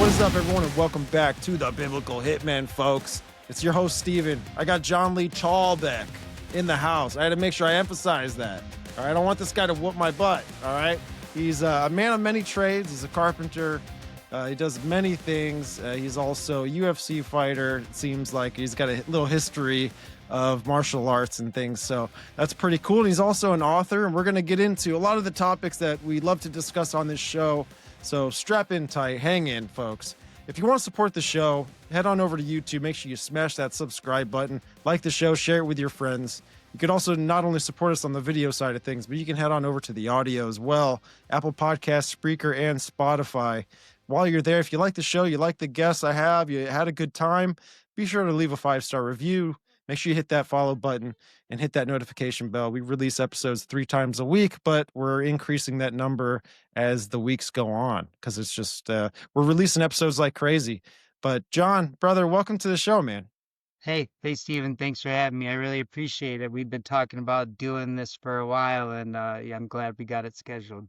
What is up, everyone, and welcome back to the Biblical Hitman, folks. It's your host, Steven. I got John Lee Chalbeck in the house. I had to make sure I emphasize that. All right, I don't want this guy to whoop my butt. All right, he's a man of many trades. He's a carpenter. He does many things. He's also a UFC fighter. It seems like he's got a little history of martial arts and things. So that's pretty cool. And he's also an author, and we're going to get into a lot of the topics that we love to discuss on this show. So strap in tight, hang in, folks. If you want to support the show, head on over to YouTube. Make sure you smash that subscribe button, like the show, share it with your friends. You can also not only support us on the video side of things, but you can head on over to the audio as well. Apple Podcasts, Spreaker, and Spotify. While you're there, if you like the show, you like the guests I have, you had a good time, be sure to leave a 5-star review. Make sure you hit that follow button and hit that notification bell. We release episodes 3 times a week, but we're increasing that number as the weeks go on because it's just we're releasing episodes like crazy. But John, brother, welcome to the show, man. Hey, Steven, thanks for having me. I really appreciate it. We've been talking about doing this for a while, and yeah, I'm glad we got it scheduled.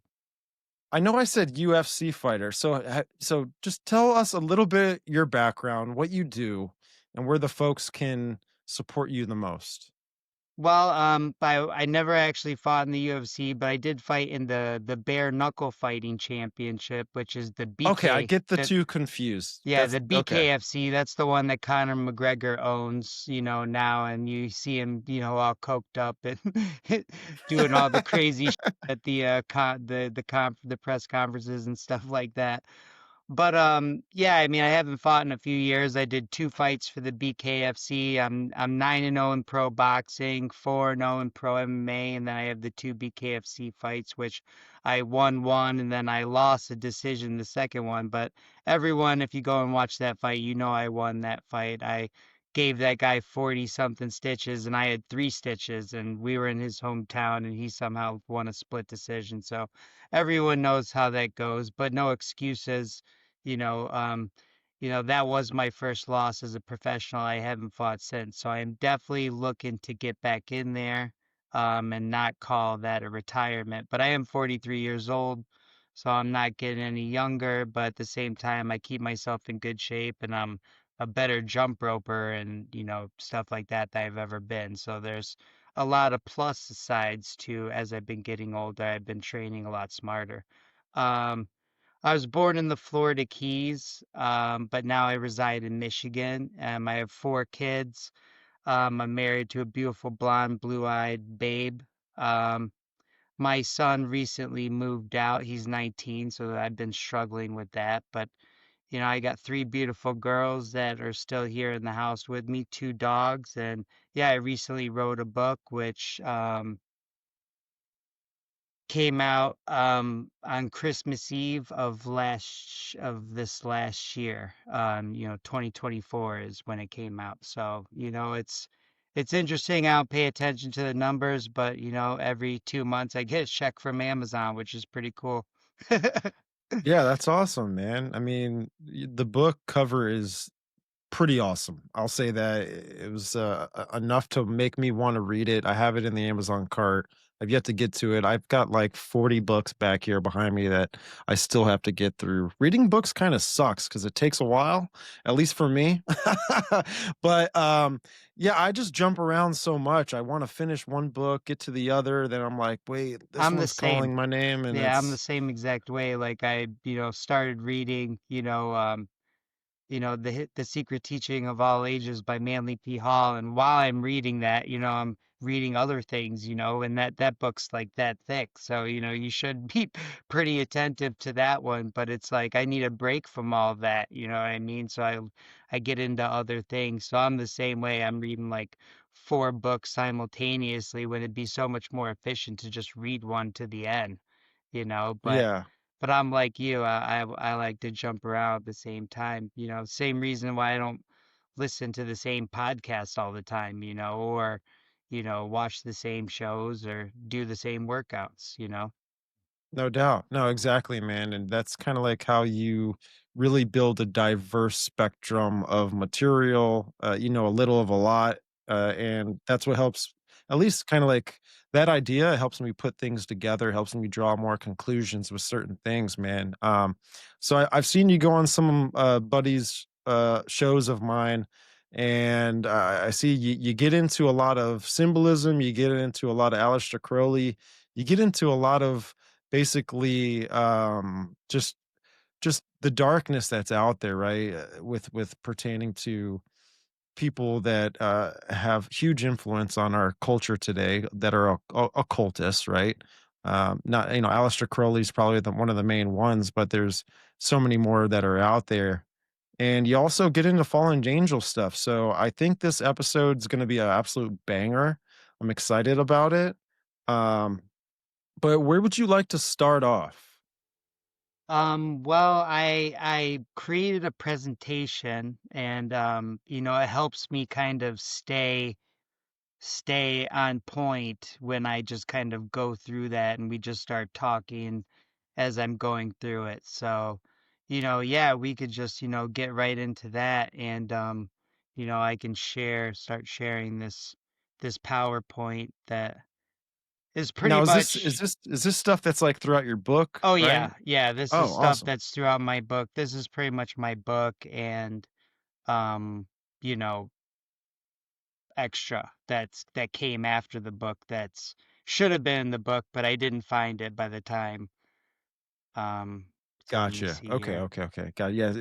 I know I said UFC fighter, so just tell us a little bit your background, what you do, and where the folks can support you the most. Well, I never actually fought in the UFC, but I did fight in the bare knuckle fighting championship, which is the Okay, I BK. get the two confused. Yeah, That's the okay. BKFC. That's the one that Conor McGregor owns, now, and you see him, all coked up and doing all the crazy shit at the press conferences and stuff like that. But yeah, I mean, I haven't fought in a few years. I did 2 fights for the BKFC. I'm 9-0 in pro boxing, 4-0 in pro MMA, and then I have the 2 BKFC fights, which I won one, and then I lost a decision the second one. But everyone, if you go and watch that fight, I won that fight. I gave that guy 40 something stitches, and I had 3 stitches, and we were in his hometown, and he somehow won a split decision. So everyone knows how that goes, but no excuses. You know, um, that was my first loss as a professional. I haven't fought since, so I am definitely looking to get back in there, and not call that a retirement. But I am 43 years old, so I'm not getting any younger. But at the same time, I keep myself in good shape, and I'm a better jump roper and stuff like that I've ever been. So there's a lot of plus sides to as I've been getting older. I've been training a lot smarter. Um, I was born in the Florida Keys, but now I reside in Michigan. I have 4 kids. I'm married to a beautiful blonde, blue-eyed babe. Um, my son recently moved out. He's 19, so I've been struggling with that. But, I got 3 beautiful girls that are still here in the house with me, 2 dogs. And yeah, I recently wrote a book, which came out on Christmas Eve of this last year. 2024 is when it came out. So, it's interesting. I don't pay attention to the numbers, but every 2 months I get a check from Amazon, which is pretty cool. Yeah, that's awesome, man. I mean, the book cover is pretty awesome. I'll say that it was enough to make me want to read it. I have it in the Amazon cart. I've yet to get to it. I've got like 40 books back here behind me that I still have to get through. Reading books kind of sucks because it takes a while, at least for me. But yeah, I just jump around so much. I want to finish one book, get to the other, then I'm like, wait, this I'm the one's same. calling my name, and Yeah, I'm the it's same exact way. Like I, started reading, the Secret Teaching of All Ages by Manly P. Hall, and while I'm reading that, I'm reading other things, and that book's like that thick, so you should be pretty attentive to that one. But it's like I need a break from all that, you know what I mean? So I get into other things. So I'm the same way. I'm reading like 4 books simultaneously when it'd be so much more efficient to just read one to the end, but yeah. I'm like you. I like to jump around at the same time. Same reason why I don't listen to the same podcast all the time, or, watch the same shows or do the same workouts. No doubt. No, exactly, man. And that's kind of like how you really build a diverse spectrum of material, a little of a lot. And that's what helps, at least kind of like that idea helps me put things together, helps me draw more conclusions with certain things, man. So I've seen you go on some buddies shows of mine, and I see you get into a lot of symbolism, you get into a lot of Aleister Crowley, you get into a lot of basically just the darkness that's out there, right? With pertaining to people that have huge influence on our culture today that are occultists, right? Not, Aleister Crowley's probably one of the main ones, but there's so many more that are out there. And you also get into fallen angel stuff. So I think this episode's going to be an absolute banger. I'm excited about it. Um, but where would you like to start off? Well, I created a presentation and it helps me kind of stay on point when I just kind of go through that and we just start talking as I'm going through it. So, yeah, we could just, get right into that and I can start sharing this PowerPoint that is pretty Now, is this is much. this is this stuff that's like throughout your book, Oh right? yeah, yeah, this is Oh, stuff awesome. that's throughout my book. This is pretty much my book and um, you know, extra that came after the book that's should have been in the book, but I didn't find it by the time. Um, so let me Gotcha. see Okay, here. okay, okay. Got yeah.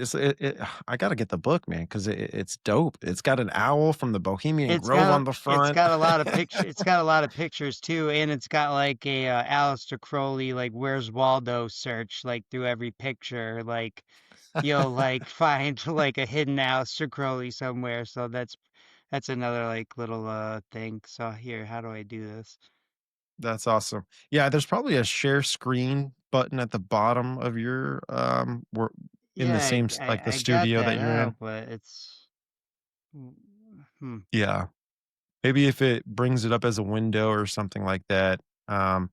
I gotta get the book, man, because it's dope. It's got an owl from the Bohemian Grove on the It's front. got a lot of picture it's got a lot of pictures too, and it's got like a Aleister Crowley like Where's Waldo search like through every picture. Like you'll like find like a hidden Aleister Crowley somewhere. So that's another like little thing. So here, how do I do this? That's awesome. Yeah, there's probably a share screen button at the bottom of your in the Yeah, same like the I got studio that that you're up, in. but it's mm, hmm. Yeah. Maybe if it brings it up as a window or something like that. Um,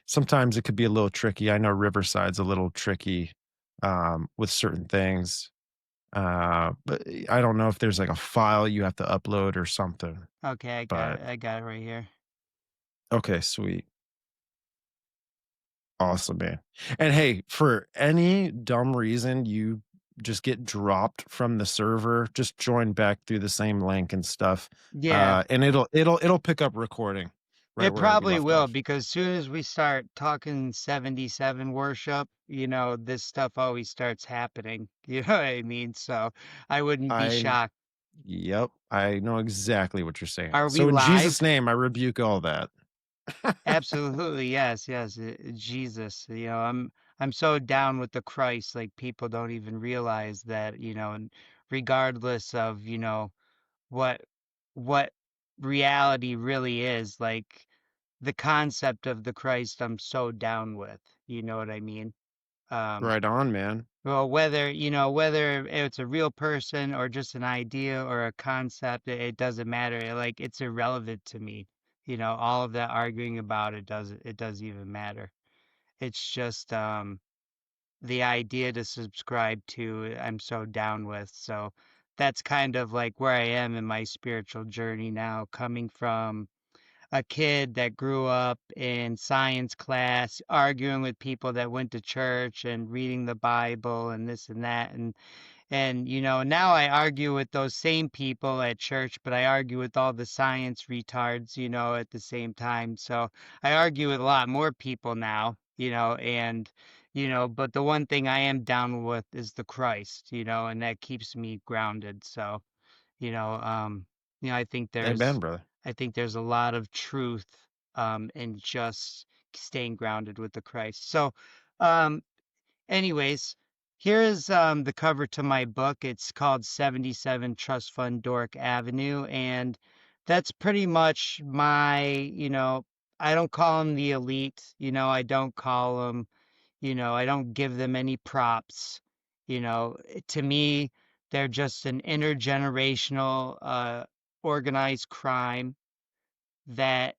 Sometimes it could be a little tricky. I know Riverside's a little tricky with certain things. But I don't know if there's like a file you have to upload or something. Okay, But I got it right here. okay, sweet. Awesome, man. And hey, for any dumb reason you just get dropped from the server, just join back through the same link and stuff. Yeah, And it'll pick up recording right it where we probably left will off. because soon as we start talking 77 worship, this stuff always starts happening. You know what I mean? So I wouldn't be I shocked. Yep, I know exactly what you're saying. Are we So in Jesus' live? name, I rebuke all that. Absolutely, yes, yes. Jesus, I'm so down with the Christ, like people don't even realize that, and regardless of, what what reality really is, like the concept of the Christ I'm so down with. You know what I mean? Um, Right on, man. well, whether it's a real person or just an idea or a concept, it doesn't matter. Like it's irrelevant to me. All of that arguing about it doesn't even matter. It's just the idea to subscribe to, I'm so down with. So that's kind of like where I am in my spiritual journey now, coming from a kid that grew up in science class, arguing with people that went to church and reading the Bible and this and that. And now I argue with those same people at church, but I argue with all the science retards, at the same time. So I argue with a lot more people now, and but the one thing I am down with is the Christ, and that keeps me grounded. So, you know, um, I think Amen, there's brother. I think there's a lot of truth in just staying grounded with the Christ. So, um, anyways, here is the cover to my book. It's called 77 Trust Fund Dork Avenue, and that's pretty much I don't call them the elite, I don't call them, I don't give them any props. To me, they're just an intergenerational organized crime that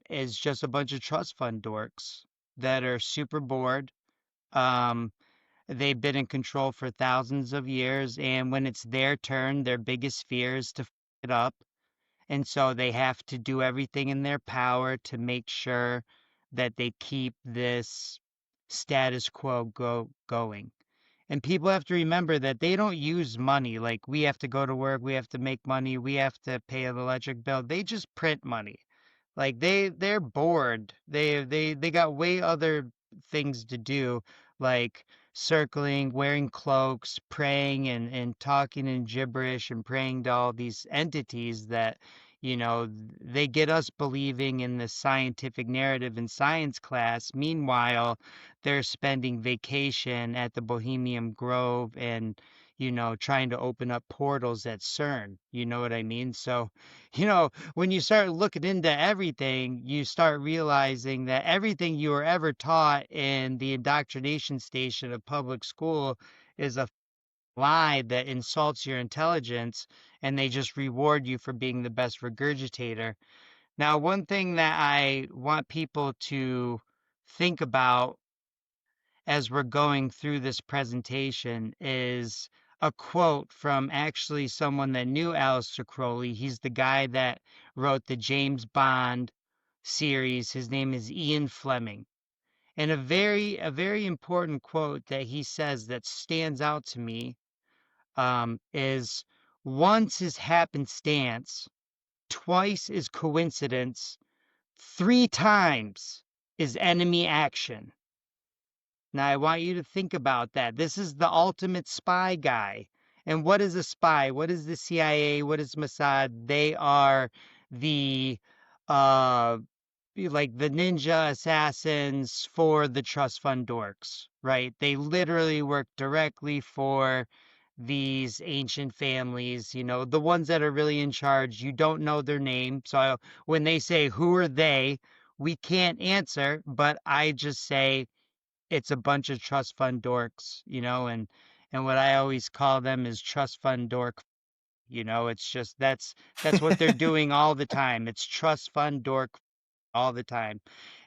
is just a bunch of trust fund dorks that are super bored. Um, They've been in control for thousands of years, and when it's their turn, their biggest fear is to f it up. And so they have to do everything in their power to make sure that they keep this status quo going. And people have to remember that they don't use money. Like, we have to go to work, we have to make money, we have to pay an electric bill. They just print money. Like, they're bored. They got way other things to do, like circling, wearing cloaks, praying and talking in gibberish and praying to all these entities that, they get us believing in the scientific narrative in science class. Meanwhile, they're spending vacation at the Bohemian Grove and, trying to open up portals at CERN. You know what I mean? So, when you start looking into everything, you start realizing that everything you were ever taught in the indoctrination station of public school is a lie that insults your intelligence, and they just reward you for being the best regurgitator. Now, one thing that I want people to think about as we're going through this presentation is a quote from actually someone that knew Aleister Crowley. He's the guy that wrote the James Bond series. His name is Ian Fleming. And a very important quote that he says that stands out to me is, once is happenstance, twice is coincidence, three times is enemy action. Now, I want you to think about that. This is the ultimate spy guy. And what is a spy? What is the CIA? What is Mossad? They are the uh like the ninja assassins for the Trust Fund Dorks, right? They literally work directly for these ancient families, the ones that are really in charge. You don't know their name. So when they say, "Who are they?" we can't answer, but I just say, it's a bunch of trust fund dorks, and what I always call them is trust fund dork. It's just that's what they're doing all the time. It's trust fund dork all the time.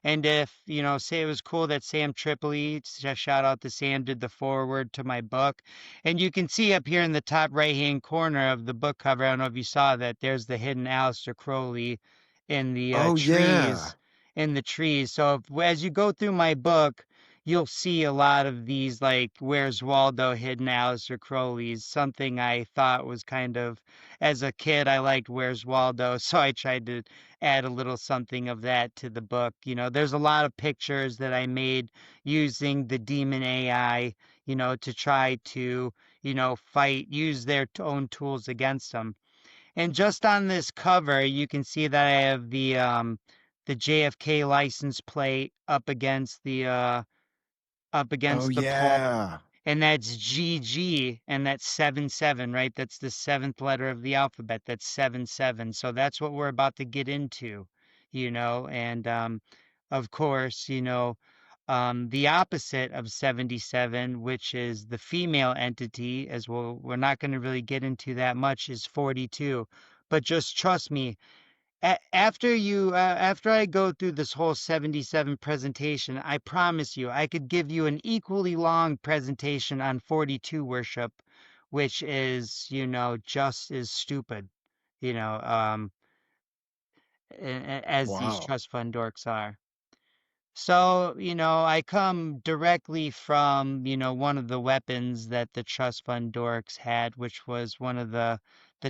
And if, say, it was cool that Sam Tripoli, shout out to Sam, did the foreword to my book. And you can see up here in the top right hand corner of the book cover, I don't know if you saw that, there's the hidden Aleister Crowley in the Oh yeah. trees. In the trees. So as you go through my book, you'll see a lot of these, like, Where's Waldo, hidden Aleister Crowleys. Something I thought was kind of, as a kid, I liked Where's Waldo, so I tried to add a little something of that to the book. There's a lot of pictures that I made using the demon AI, to try to, use their own tools against them. And just on this cover, you can see that I have the JFK license plate up Oh against the pole, yeah. and that's GG, and that's 77, right? That's the seventh letter of the alphabet. That's 77. So that's what we're about to get into, and of course, the opposite of 77, which is the female entity, as well, we're not going to really get into that much, is 42. But just trust me, after I go through this whole 77 presentation, I promise you I could give you an equally long presentation on 42 worship, which is, just as stupid, you know um as these Wow. trust fund dorks are. So, I come directly from, one of the weapons that the Trust Fund Dorks had, which was one of the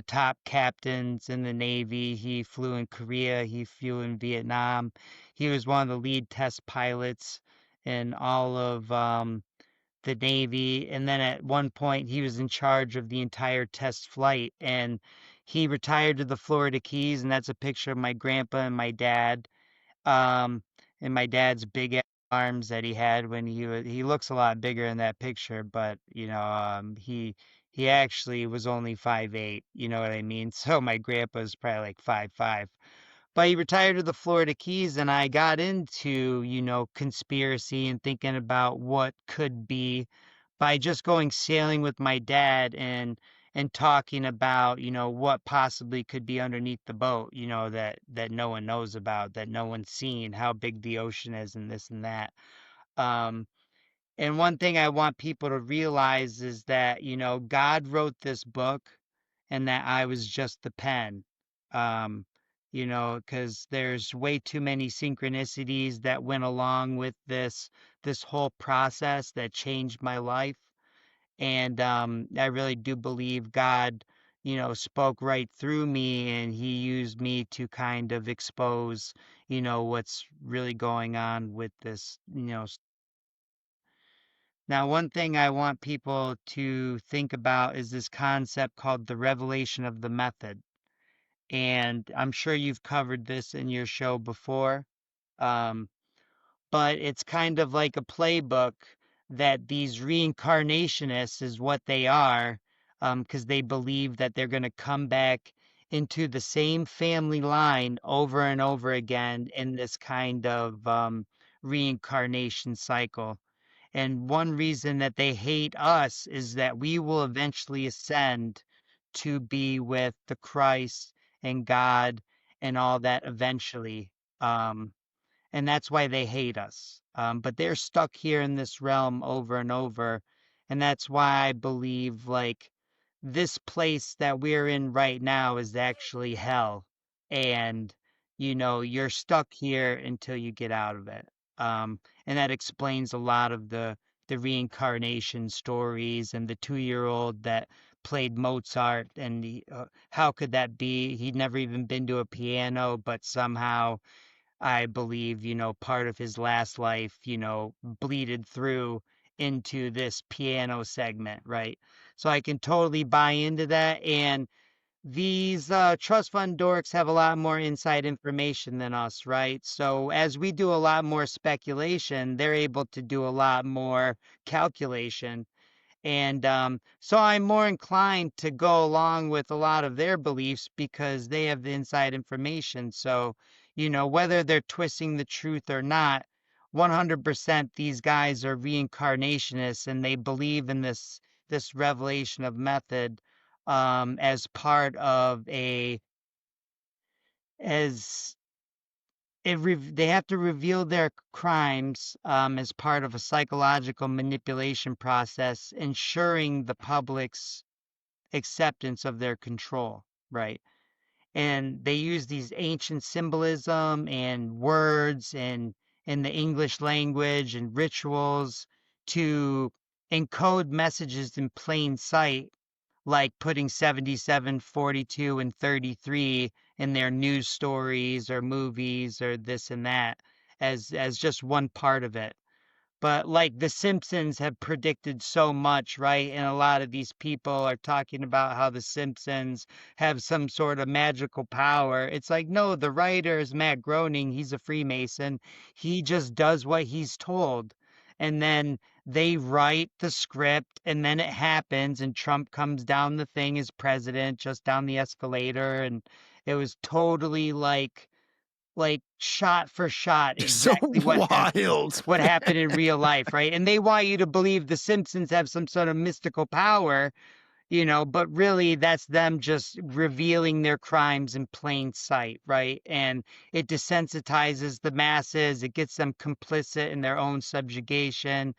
top captains in the Navy. He flew in Korea, he flew in Vietnam. He was one of the lead test pilots in all of the Navy. And then at one point, he was in charge of the entire test flight. And he retired to the Florida Keys, and that's a picture of my grandpa and my dad, um, and my dad's big arms that he had when he looks a lot bigger in that picture, but he actually was only 5'8", you know what I mean? So my grandpa's probably like 5'5". But he retired to the Florida Keys, and I got into, conspiracy and thinking about what could be by just going sailing with my dad and talking about, what possibly could be underneath the boat, that no one knows about, that no one's seen, how big the ocean is and this and that. Um, and one thing I want people to realize is that, God wrote this book and that I was just the pen. Um, because there's way too many synchronicities that went along with this whole process that changed my life. And I really do believe God, spoke right through me, and he used me to kind of expose, what's really going on with this. Now, one thing I want people to think about is this concept called the revelation of the method. And I'm sure you've covered this in your show before. Um, but it's kind of like a playbook that these reincarnationists is what they are, because they believe that they're going to come back into the same family line over and over again in this kind of reincarnation cycle. And one reason that they hate us is that we will eventually ascend to be with the Christ and God and all that eventually. Um, and that's why they hate us. But they're stuck here in this realm over and over, and that's why I believe like this place that we're in right now is actually hell, and you're stuck here until you get out of it. And that explains a lot of the reincarnation stories and the 2-year-old that played Mozart, and how could that be? He'd never even been to a piano, but somehow I believe, part of his last life, bleeded through into this piano segment, right? So I can totally buy into that. And these trust fund dorks have a lot more inside information than us, right? So as we do a lot more speculation, they're able to do a lot more calculation. And so I'm more inclined to go along with a lot of their beliefs because they have the inside information. So, whether they're twisting the truth or not, 100% these guys are reincarnationists, and they believe in this revelation of method as part of as they have to reveal their crimes as part of a psychological manipulation process, ensuring the public's acceptance of their control, right? And they use these ancient symbolism and words and in the English language and rituals to encode messages in plain sight, like putting 77, 42, and 33 in their news stories or movies or this and that as just one part of it. But like The Simpsons have predicted so much, right? And a lot of these people are talking about how The Simpsons have some sort of magical power. It's like, no, the writer is Matt Groening. He's a Freemason. He just does what he's told. And then they write the script, and then it happens, and Trump comes down the thing as president, just down the escalator. And it was totally like shot for shot So exactly wild. what happened in real life, right? And they want you to believe the Simpsons have some sort of mystical power, but really that's them just revealing their crimes in plain sight, right? And it desensitizes the masses, it gets them complicit in their own subjugation,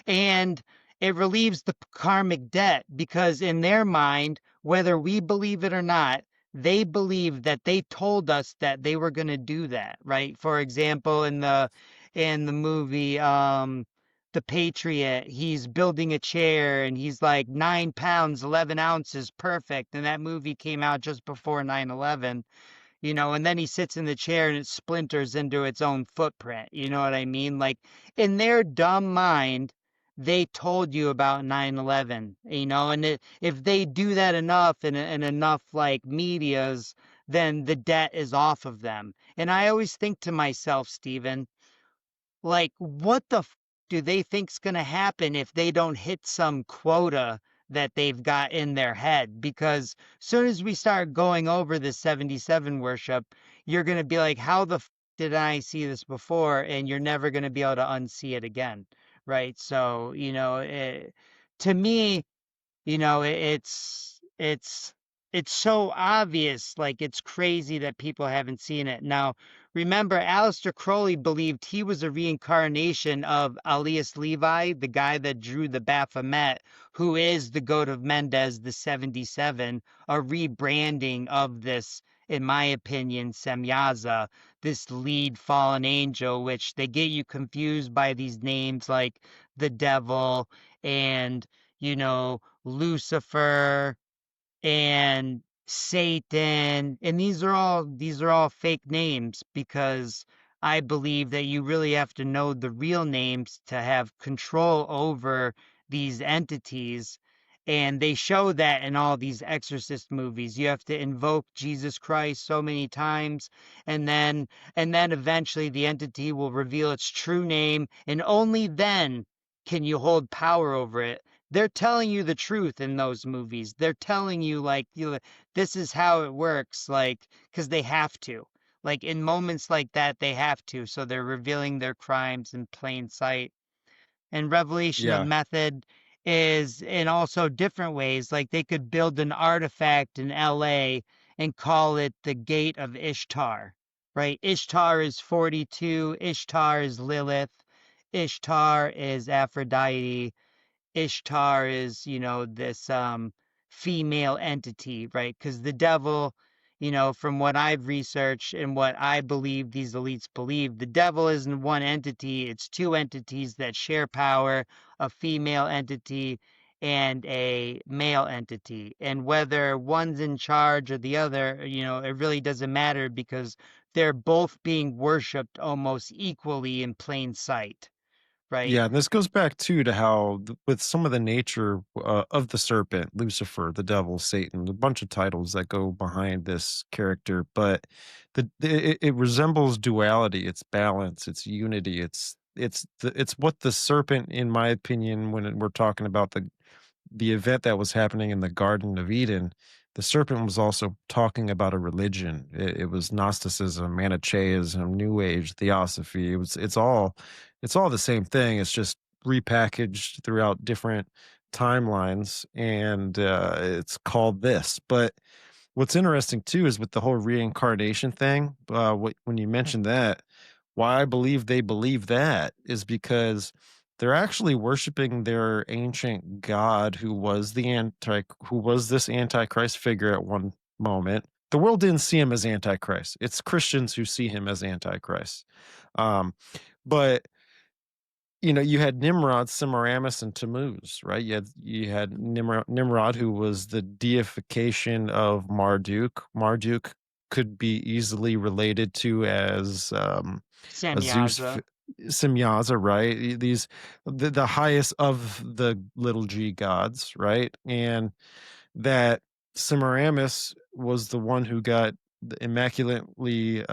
and it relieves the karmic debt because in their mind, whether we believe it or not, they believe that they told us that they were going to do that, right? For example, in the movie the Patriot, he's building a chair and he's like 9 pounds, 11 ounces, perfect. And that movie came out just before 9/11, and then he sits in the chair and it splinters into its own footprint. You know what I mean? Like in their dumb mind, they told you about 9/11, and if they do that enough in enough like medias, then the debt is off of them. And I always think to myself, Stephen, like, what the do they think's going to happen if they don't hit some quota that they've got in their head? Because soon as we start going over this 77 worship, you're going to be like, how the did I see this before? And you're never going to be able to unsee it again, right? So, to me, it's so obvious, like it's crazy that people haven't seen it. Now, remember, Aleister Crowley believed he was a reincarnation of Elias Levi, the guy that drew the Baphomet, who is the goat of Mendez, the 77, a rebranding of this in my opinion, Semyaza, this lead fallen angel, which they get you confused by these names like the devil and, Lucifer and Satan, and these are all fake names because I believe that you really have to know the real names to have control over these entities. And they show that in all these exorcist movies. You have to invoke Jesus Christ so many times, and then eventually the entity will reveal its true name, and only then can you hold power over it. They're telling you the truth in those movies. They're telling you like this is how it works, like because they have to. Like in moments like that, they have to. So they're revealing their crimes in plain sight. And revelation of Yeah. method is in also different ways. Like they could build an artifact in LA and call it the Gate of Ishtar, right? Ishtar is 42, Ishtar is Lilith, Ishtar is Aphrodite, Ishtar is, this female entity, right? Because the devil, from what I've researched and what I believe these elites believe, the devil isn't one entity, it's two entities that share power, a female entity and a male entity. And whether one's in charge or the other, it really doesn't matter because they're both being worshipped almost equally in plain sight, right? Yeah, and this goes back too to how with some of the nature of the serpent, Lucifer, the devil, Satan, a bunch of titles that go behind this character, but it resembles duality, it's balance, it's unity, it's what the serpent, in my opinion, when we're talking about the event that was happening in the Garden of Eden, the serpent was also talking about a religion. It was Gnosticism, Manichaeism, New Age, Theosophy. It's all the same thing. It's just repackaged throughout different timelines, and it's called this. But what's interesting too is with the whole reincarnation thing. When you mentioned that, why I believe they believe that is because they're actually worshiping their ancient god who was this antichrist figure at one moment. The world didn't see him as antichrist. It's Christians who see him as antichrist. Um, but you had Nimrod, Semiramis, and Tammuz, right? You had Nimrod, who was the deification of Marduk. Marduk could be easily related to as a Zeus, Semyaza. Semyaza, right? The highest of the little g gods, right? And that Semiramis was the one who got immaculately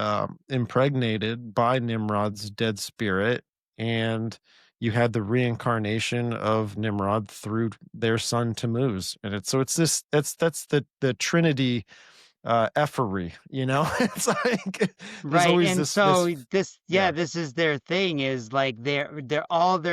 impregnated by Nimrod's dead spirit, and you had the reincarnation of Nimrod through their son Tammuz, and it's this that's the Trinity effery, it's like there's Right. always And this so this, yeah, yeah. this is their thing is like they're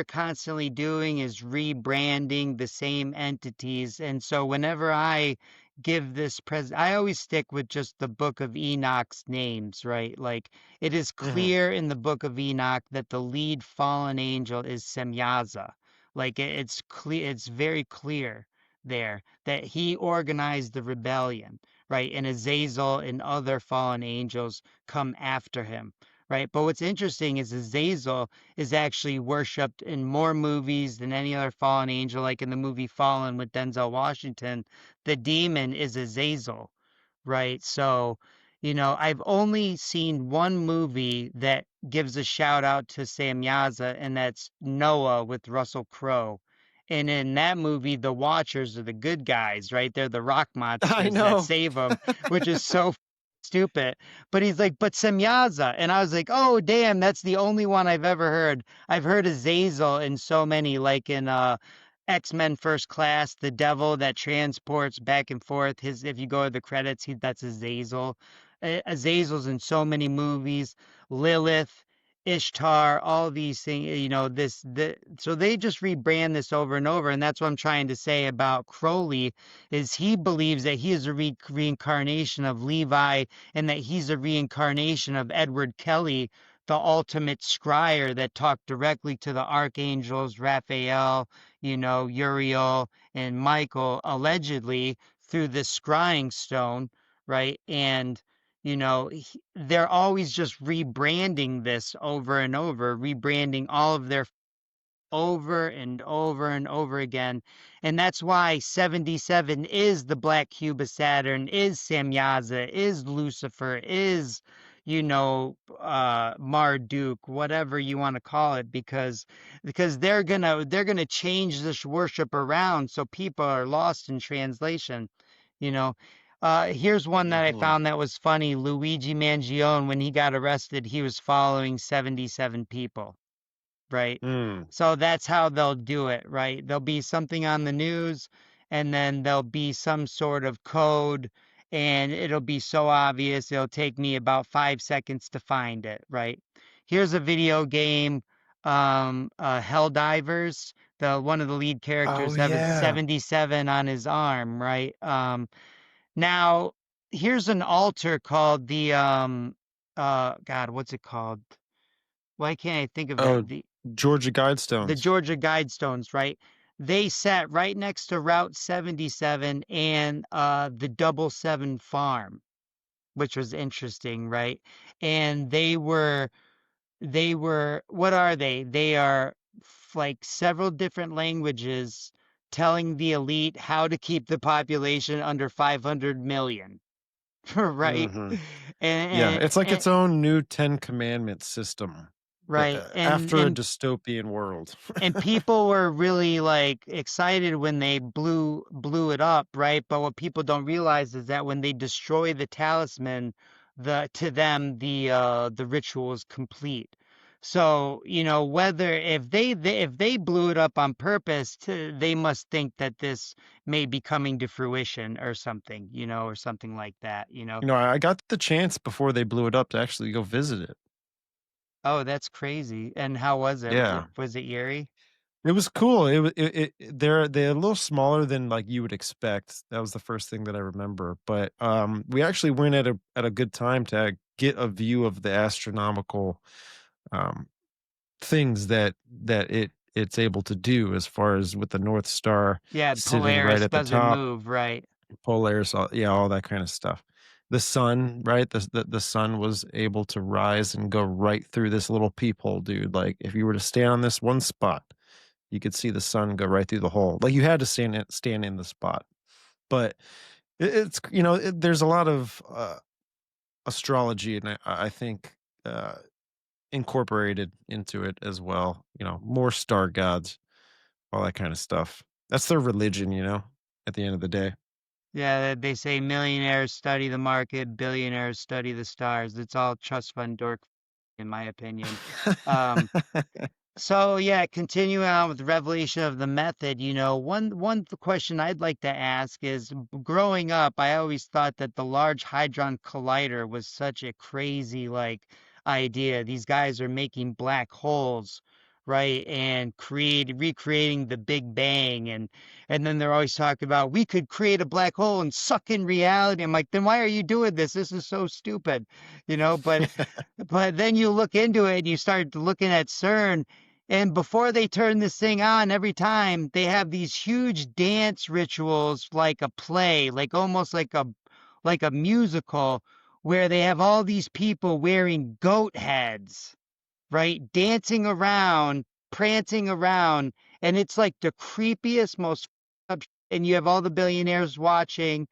constantly doing is rebranding the same entities. And so whenever I give this I always stick with just the Book of Enoch's names, right? Like it is Mhm. clear in the Book of Enoch that the lead fallen angel is Semyaza. Like it's clear, it's very clear there that he organized the rebellion, right? And Azazel and other fallen angels come after him, right? But what's interesting is Azazel is actually worshipped in more movies than any other fallen angel, like in the movie Fallen with Denzel Washington. The demon is Azazel, right? So, I've only seen one movie that gives a shout out to Samyaza, and that's Noah with Russell Crowe. And in that movie, the Watchers are the good guys, right? They're the rock I monsters that know. save them, which is so stupid. But he's like, but Semyaza. And I was like, oh, damn, that's the only one I've ever heard. I've heard Azazel in so many, like in X-Men First Class, the devil that transports back and forth. If you go to the credits, that's Azazel. Azazel's in so many movies. Lilith, Ishtar, all these things, so they just rebrand this over and over. And that's what I'm trying to say about Crowley is he believes that he is a reincarnation of Levi and that he's a reincarnation of Edward Kelly, the ultimate scryer that talked directly to the archangels, Raphael, Uriel and Michael, allegedly through this scrying stone, right? And they're always just rebranding this over and over, rebranding all of their over and over and over again. And that's why 77 is the black cube of Saturn, is Samyaza, is Lucifer, is, Marduk, whatever you want to call it, because they're gonna change this worship around so people are lost in translation, you know. Here's one that I Mhm. found that was funny. Luigi Mangione, when he got arrested, he was following 77 people. Right. Mm. So that's how they'll do it, right? There'll be something on the news, and then there'll be some sort of code, and it'll be so obvious it'll take me about 5 seconds to find it, right? Here's a video game, Helldivers. The one of the lead Oh characters have a yeah. 77 on his arm, right? Now here's an altar called the God, what's it called? Why can't I think of Oh, it? Georgia The Guidestones. Georgia Guidestones, right? They sat right next to Route 77 and the Double Seven Farm, which was interesting, right? And they were what are they? They are like several different languages telling the elite how to keep the population under 500 million, right? Hmm. And, Yeah, and, it's like and its own new Ten Commandment system right. And after a and dystopian world. and people were really like excited when they blew it up, right? But what people don't realize is that when they destroy the talisman, to them the ritual is complete. So whether if they blew it up on purpose, they must think that this may be coming to fruition or something, or something like that. I got the chance before they blew it up to actually go visit it. Oh, that's crazy. And how was it? Yeah. Was it eerie? It was cool. They're a little smaller than like you would expect. That was the first thing that I remember. But we actually went at a good time to get a view of the astronomical um things that it's able to do as far as with the North Star Yeah, sitting right Polaris at the doesn't top, move, right? Polaris, yeah, all that kind of stuff. The sun, right? The sun was able to rise and go right through this little peephole, dude. Like if you were to stand on this one spot, you could see the sun go right through the hole. Like you had to stand in the spot. But it's there's a lot of astrology, and I think incorporated into it as well. More star gods, all that kind of stuff. That's their religion, at the end of the day. Yeah, they say millionaires study the market, billionaires study the stars. It's all trust fund dork, in my opinion. Um, so yeah, continuing on with revelation of the method, question I'd like to ask is, growing up, I always thought that the Large Hadron Collider was such a crazy like idea. These guys are making black holes, right? And recreating the Big Bang, and then they're always talking about we could create a black hole and suck in reality. I'm like, then why are you doing this? This is so stupid, but then you look into it and you start looking at CERN, and before they turn this thing on, every time they have these huge dance rituals, like a play, like almost like a musical, where they have all these people wearing goat heads, right? Dancing around, prancing around, and it's like the creepiest, most up, and you have all the billionaires watching,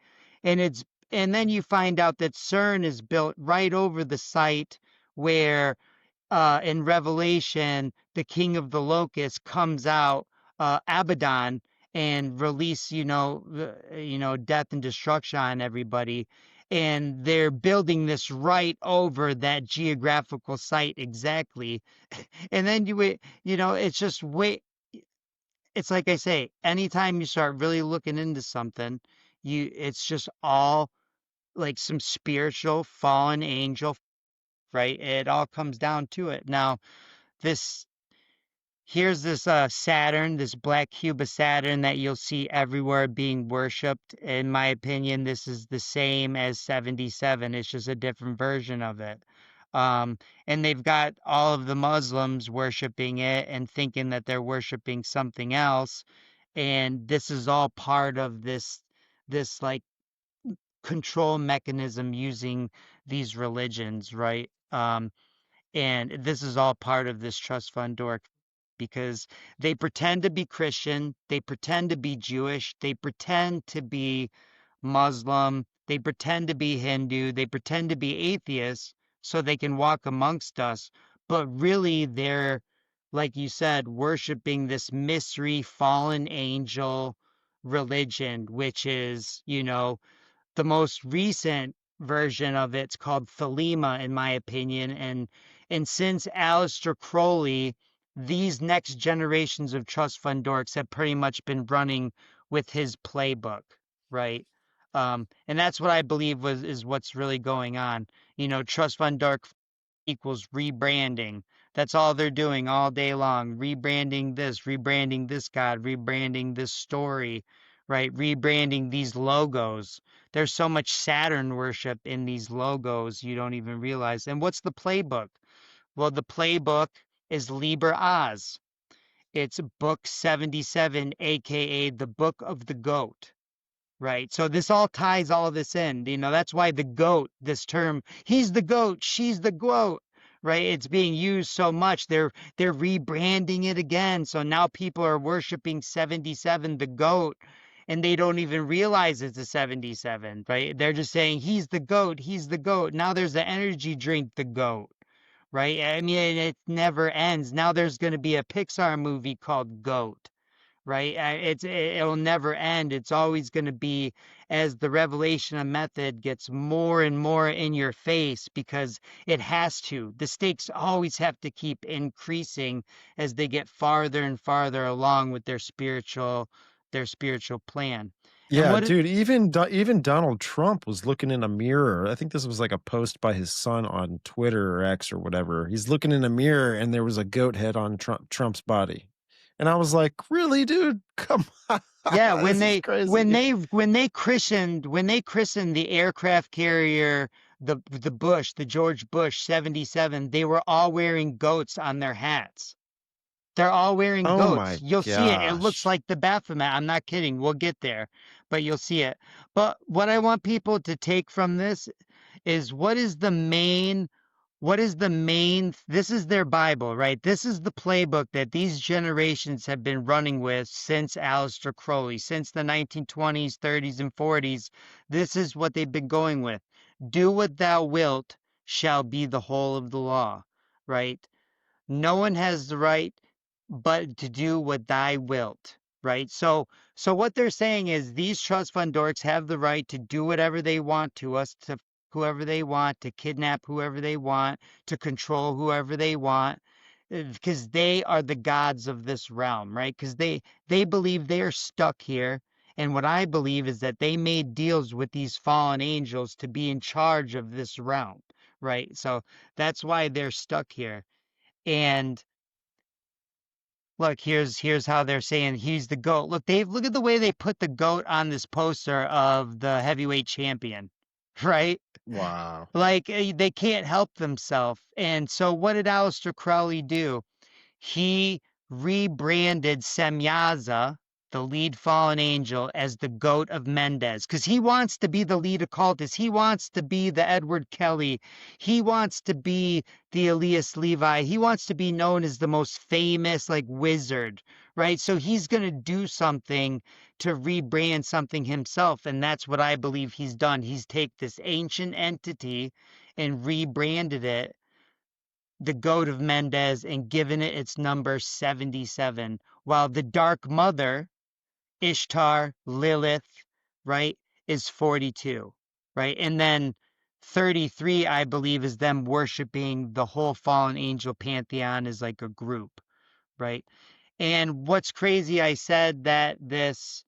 and then you find out that CERN is built right over the site where in Revelation, the king of the locusts comes out, Abaddon, and release, death and destruction on everybody. And they're building this right over that geographical site exactly. And then it's just wait. It's like I say, anytime you start really looking into something, it's just all like some spiritual fallen angel, right? It all comes down to it. Now, this here's this Saturn, this black cube of Saturn that you'll see everywhere being worshipped. In my opinion, this is the same as 77. It's just a different version of it. Um, and they've got all of the Muslims worshiping it and thinking that they're worshiping something else. And this is all part of this like control mechanism using these religions, right? And this is all part of this trust fund dork because they pretend to be Christian, they pretend to be Jewish, they pretend to be Muslim, they pretend to be Hindu, they pretend to be atheists so they can walk amongst us, but really they're, like you said, worshiping this mystery fallen angel religion, which is, the most recent version of it's called Thelema, in my opinion. And since Aleister Crowley, these next generations of trust fund dorks have pretty much been running with his playbook, right? And that's what I believe is what's really going on. Trust fund dork equals rebranding. That's all they're doing all day long. Rebranding this God, rebranding this story, right? Rebranding these logos. There's so much Saturn worship in these logos you don't even realize. And what's the playbook? Well, the playbook is Liber Oz. It's book 77, aka the book of the goat. Right. So this all ties all of this in. That's why the goat, this term, he's the goat, she's the goat, right? It's being used so much. They're rebranding it again. So now people are worshiping 77, the goat, and they don't even realize it's a 77, right? They're just saying he's the goat, he's the goat. Now there's the energy drink, the goat. Right? I mean, it never ends. Now there's going to be a Pixar movie called Goat, right? It'll never end. It's always going to be as the revelation of method gets more and more in your face because it has to. The stakes always have to keep increasing as they get farther and farther along with their spiritual plan. And Yeah, dude, even Donald Trump was looking in a mirror. I think this was like a post by his son on Twitter or X or whatever. He's looking in a mirror and there was a goat head on Trump's body. And I was like, "Really, dude? Come on." yeah, This is crazy. when they christened the aircraft carrier the George Bush 77, they were all wearing goats on their hats. They're all wearing Oh goats. my You'll see it. It looks gosh. like the Baphomet. I'm not kidding. We'll get there, but you'll see it. But what I want people to take from this is this is their Bible, right? This is the playbook that these generations have been running with since Aleister Crowley, since the 1920s, 30s, and 40s. This is what they've been going with. Do what thou wilt shall be the whole of the law, right? No one has the right but to do what thy wilt, right? So what they're saying is these trust fund dorks have the right to do whatever they want to us, to whoever they want, to kidnap whoever they want, to control whoever they want, because they are the gods of this realm, right? Because they believe they are stuck here. And what I believe is that they made deals with these fallen angels to be in charge of this realm, right? So that's why they're stuck here. And look, here's how they're saying he's the GOAT. Look at the way they put the GOAT on this poster of the heavyweight champion, right? Wow. Like they can't help themselves. And so what did Aleister Crowley do? He rebranded Semyaza, the lead fallen angel, as the goat of Mendez because he wants to be the lead occultist. He wants to be the Edward Kelly. He wants to be the Elias Levi. He wants to be known as the most famous like wizard, right? So he's going to do something to rebrand something himself. And that's what I believe he's done. He's take this ancient entity and rebranded it the goat of Mendez and given it its number 77, while the dark mother, Ishtar, Lilith, right, is 42, right? And then 33, I believe, is them worshiping the whole fallen angel pantheon as like a group, right? And what's crazy, I said that this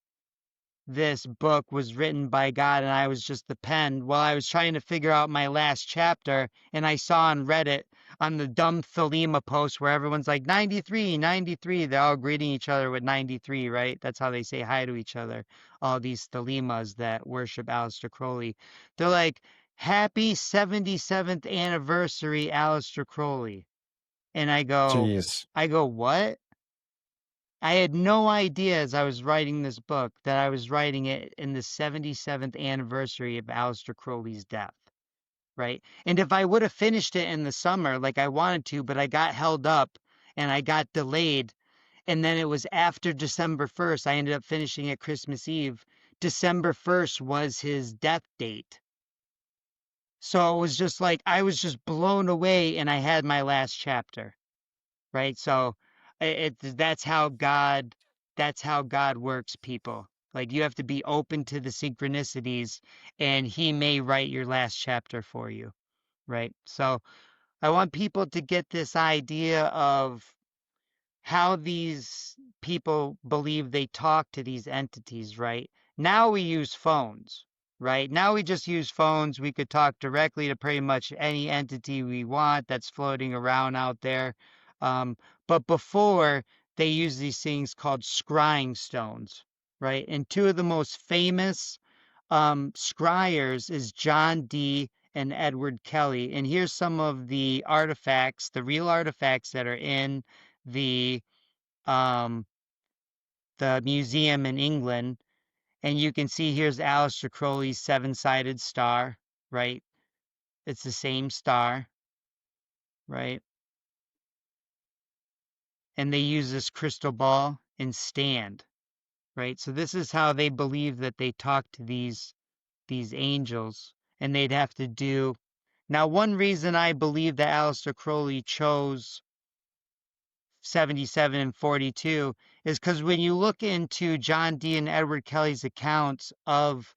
book was written by God and I was just the pen. Well, I was trying to figure out my last chapter and I saw on Reddit on the dumb Thelema post where everyone's like 93, 93. They're all greeting each other with 93, right? That's how they say hi to each other. All these Thelemas that worship Aleister Crowley. They're like, happy 77th anniversary, Aleister Crowley. And Jeez. I go, what? I had no idea as I was writing this book that I was writing it in the 77th anniversary of Aleister Crowley's death, right? And if I would have finished it in the summer like I wanted to, but I got held up and I got delayed, and then it was after December 1st, I ended up finishing at Christmas Eve. December 1st was his death date. So it was just like I was just blown away and I had my last chapter, right? So that's how God works, people. Like you have to be open to the synchronicities and he may write your last chapter for you, right? So I want people to get this idea of how these people believe they talk to these entities, right? Now we use phones, right? Now we just use phones. We could talk directly to pretty much any entity we want that's floating around out there. Um, but before, they use these things called scrying stones, right? And two of the most famous scryers is John Dee and Edward Kelly. And here's some of the artifacts, the real artifacts that are in the um, the museum in England, and you can see here's Aleister Crowley's seven-sided star, right? It's the same star, right? And they use this crystal ball and stand, right? So this is how they believe that they talk to these angels, and they'd have to do. Now, one reason I believe that Aleister Crowley chose 77 and 42 is because when you look into John Dee and Edward Kelly's accounts of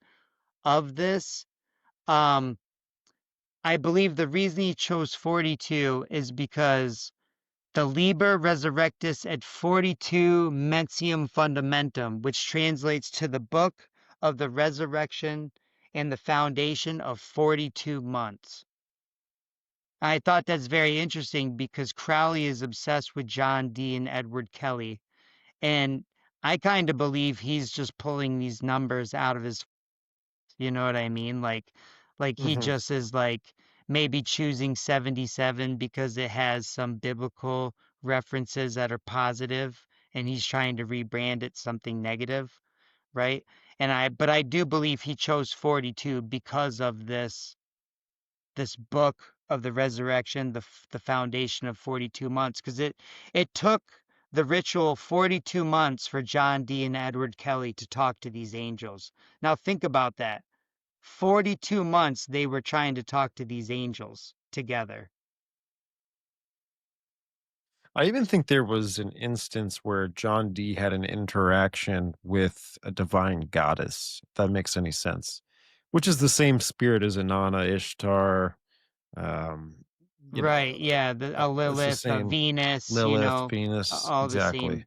this, um, I believe the reason he chose 42 is because the Liber Resurrectus et 42 Mentium Fundamentum, which translates to the book of the resurrection and the foundation of 42 months. I thought that's very interesting because Crowley is obsessed with John Dee and Edward Kelly. And I kind of believe he's just pulling these numbers out of his, you know what I mean? Like he Hmm. just is like maybe choosing 77 because it has some biblical references that are positive and he's trying to rebrand it something negative, right? But I do believe he chose 42 because of this book of the resurrection, the foundation of 42 months, because it took the ritual 42 months for John Dee and Edward Kelly to talk to these angels. Now think about that. 42 months they were trying to talk to these angels together. I even think there was an instance where John Dee had an interaction with a divine goddess, if that makes any sense, which is the same spirit as Inanna, Ishtar, um, you know, Right, yeah, a it's the Lilith, a same Venus, Lilith, Venus, all the exactly. same,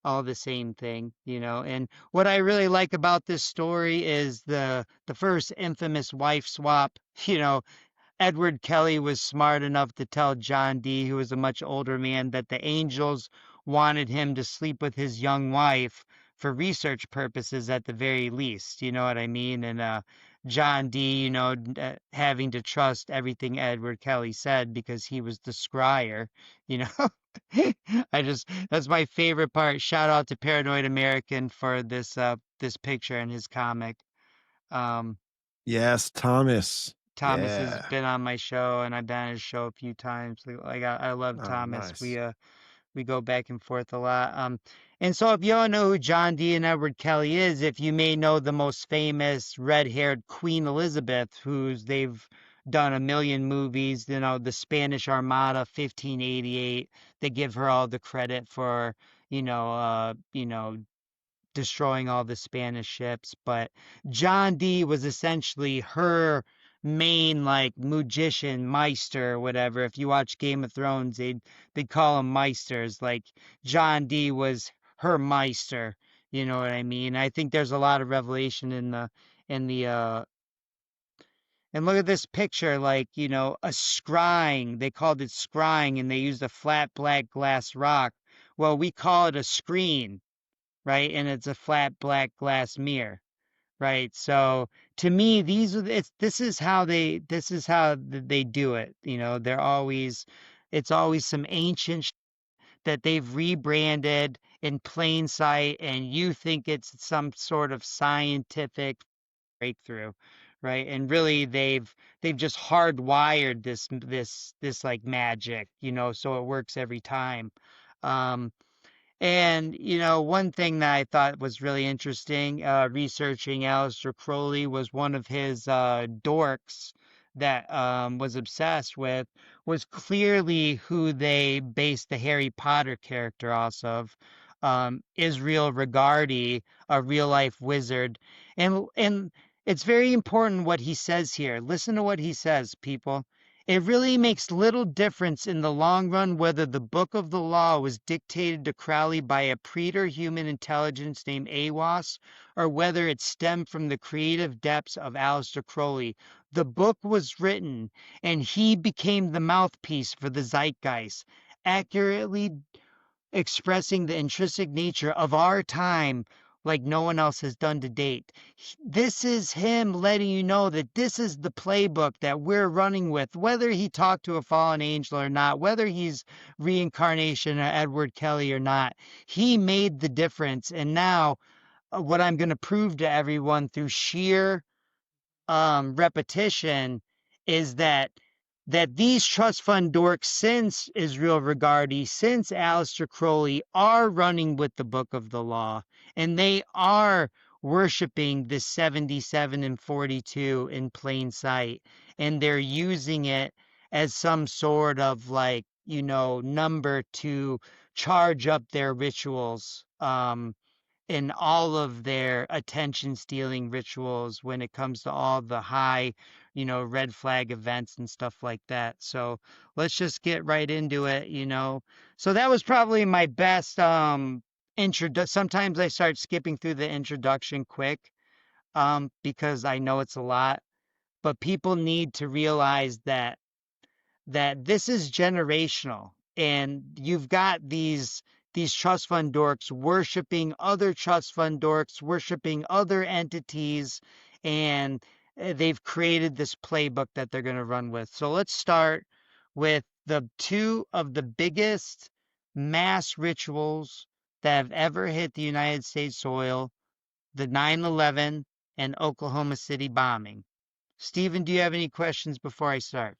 all the same thing, you know. And what I really like about this story is the first infamous wife swap. You know, Edward Kelly was smart enough to tell John Dee, who was a much older man, that the angels wanted him to sleep with his young wife for research purposes at the very least. You know what I mean? And John Dee, having to trust everything Edward Kelly said because he was the scryer, you know. That's my favorite part. Shout out to Paranoid American for this picture in his comic. Um, Yes, Thomas. Thomas has Yeah. been on my show, and I've been on his show a few times. Like I love Oh, Thomas. nice. We go back and forth a lot. And so if you don't know who John Dee and Edward Kelly is, if you may know the most famous red-haired Queen Elizabeth, who's they've done a million movies, the Spanish Armada, 1588. They give her all the credit for, destroying all the Spanish ships. But John Dee was essentially her main like magician, Meister, whatever. If you watch Game of Thrones, they'd call him Meisters. Like John Dee was her Meister. You know what I mean? I think there's a lot of revelation in the and look at this picture, like, a scrying. They called it scrying and they used a flat black glass rock. Well, we call it a screen, right? And it's a flat black glass mirror, right? So to me, this is how they do it. It's always some ancient that they've rebranded in plain sight, and you think it's some sort of scientific breakthrough, right? And really they've just hardwired this like magic, so it works every time. Um, and, one thing that I thought was really interesting, researching Aleister Crowley, was one of his dorks that was obsessed with, was clearly who they based the Harry Potter character off of, Israel Regardie, a real life wizard. And it's very important what he says here. Listen to what he says, people. It really makes little difference in the long run whether the Book of the Law was dictated to Crowley by a preter-human intelligence named Awas, or whether it stemmed from the creative depths of Aleister Crowley. The book was written, and he became the mouthpiece for the zeitgeist, accurately expressing the intrinsic nature of our time like no one else has done to date. This is him letting you know that this is the playbook that we're running with, whether he talked to a fallen angel or not, whether he's reincarnation or Edward Kelly or not. He made the difference. And now, what I'm going to prove to everyone through sheer repetition is that these trust fund dorks, since Israel Regardie, since Aleister Crowley, are running with the Book of the Law, and they are worshiping this 77 and 42 in plain sight, and they're using it as some sort of like, number to charge up their rituals. In all of their attention stealing rituals when it comes to all the high, red flag events and stuff like that. So let's just get right into it. So that was probably my best intro. Sometimes I start skipping through the introduction quick because I know it's a lot, but people need to realize that this is generational, and you've got these trust fund dorks worshiping other trust fund dorks, worshiping other entities, and they've created this playbook that they're going to run with. So let's start with the two of the biggest mass rituals that have ever hit the United States soil: the 9/11 and Oklahoma City bombing. Stephen, do you have any questions before I start?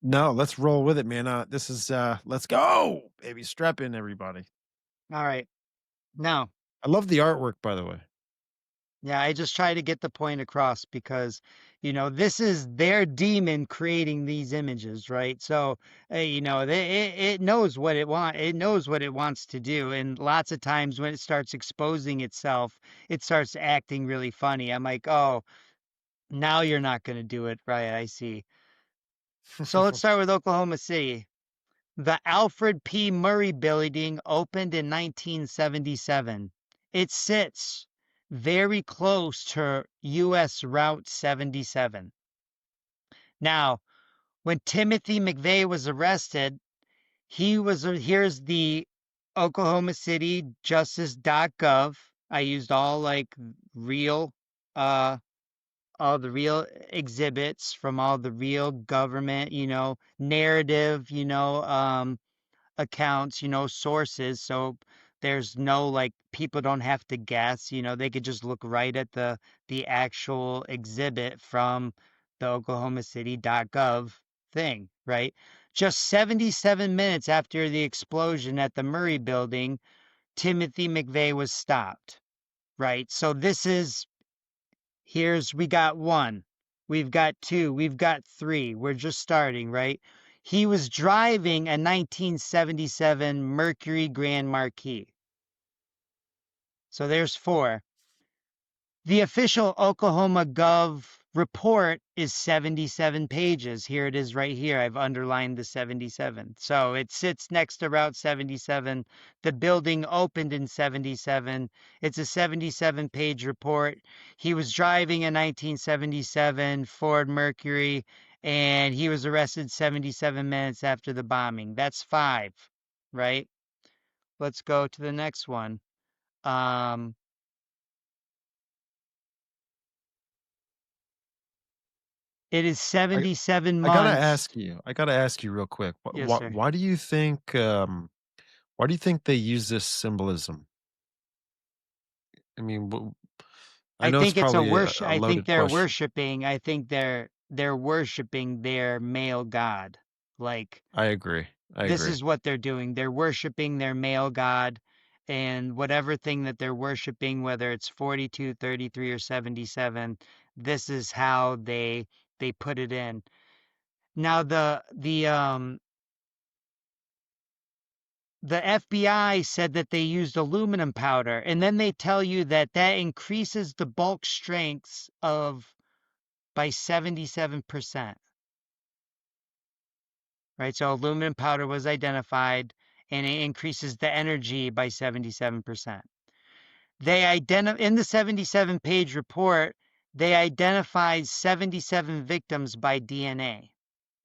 No, let's roll with it, man. This is let's go, baby. Strap in, everybody. All right. Now, I love the artwork, by the way. yeah, I just try to get the point across because, this is their demon creating these images, right? So, it knows what it knows what it wants to do, and lots of times when it starts exposing itself, it starts acting really funny. I'm like, oh, now you're not going to do it, right? I see. So let's start with Oklahoma City. The Alfred P. Murray Building opened in 1977. It sits very close to U.S. Route 77. Now, when Timothy McVeigh was arrested, here's the Oklahoma City Justice.gov. I used real, uh, all the real exhibits from all the real government, narrative, accounts, sources. So there's no like people don't have to guess, they could just look right at the actual exhibit from the oklahomacity.gov thing, right? Just 77 minutes after the explosion at the Murray building, Timothy McVeigh was stopped, right? So this is we got one, we've got two, we've got three. We're just starting, right? He was driving a 1977 Mercury Grand Marquis. So there's four. The official Oklahoma Gov report is 77 pages. Here it is right here. I've underlined the 77. So it sits next to Route 77. The building opened in 77. It's a 77-page report. He was driving a 1977 Ford Mercury, and he was arrested 77 minutes after the bombing. That's five, right? Let's go to the next one. It is I 77 I gotta months. ask you. I gotta ask you real quick. Yes, sir. Why do you think Why do you think they use this symbolism? I mean, I I know it's think it's a probably worship. a I think loaded they're question. worshiping. I think they're worshiping their male god. Like, I agree. I this agree. is what they're doing. They're worshiping their male god, and whatever thing that they're worshiping, whether it's 42, 33, or 77, this is how they put it in. Now the FBI said that they used aluminum powder, and then they tell you that that increases the bulk strengths of by 77%. Right? So aluminum powder was identified, and it increases the energy by 77%. In the 77-page report, they identified 77 victims by DNA,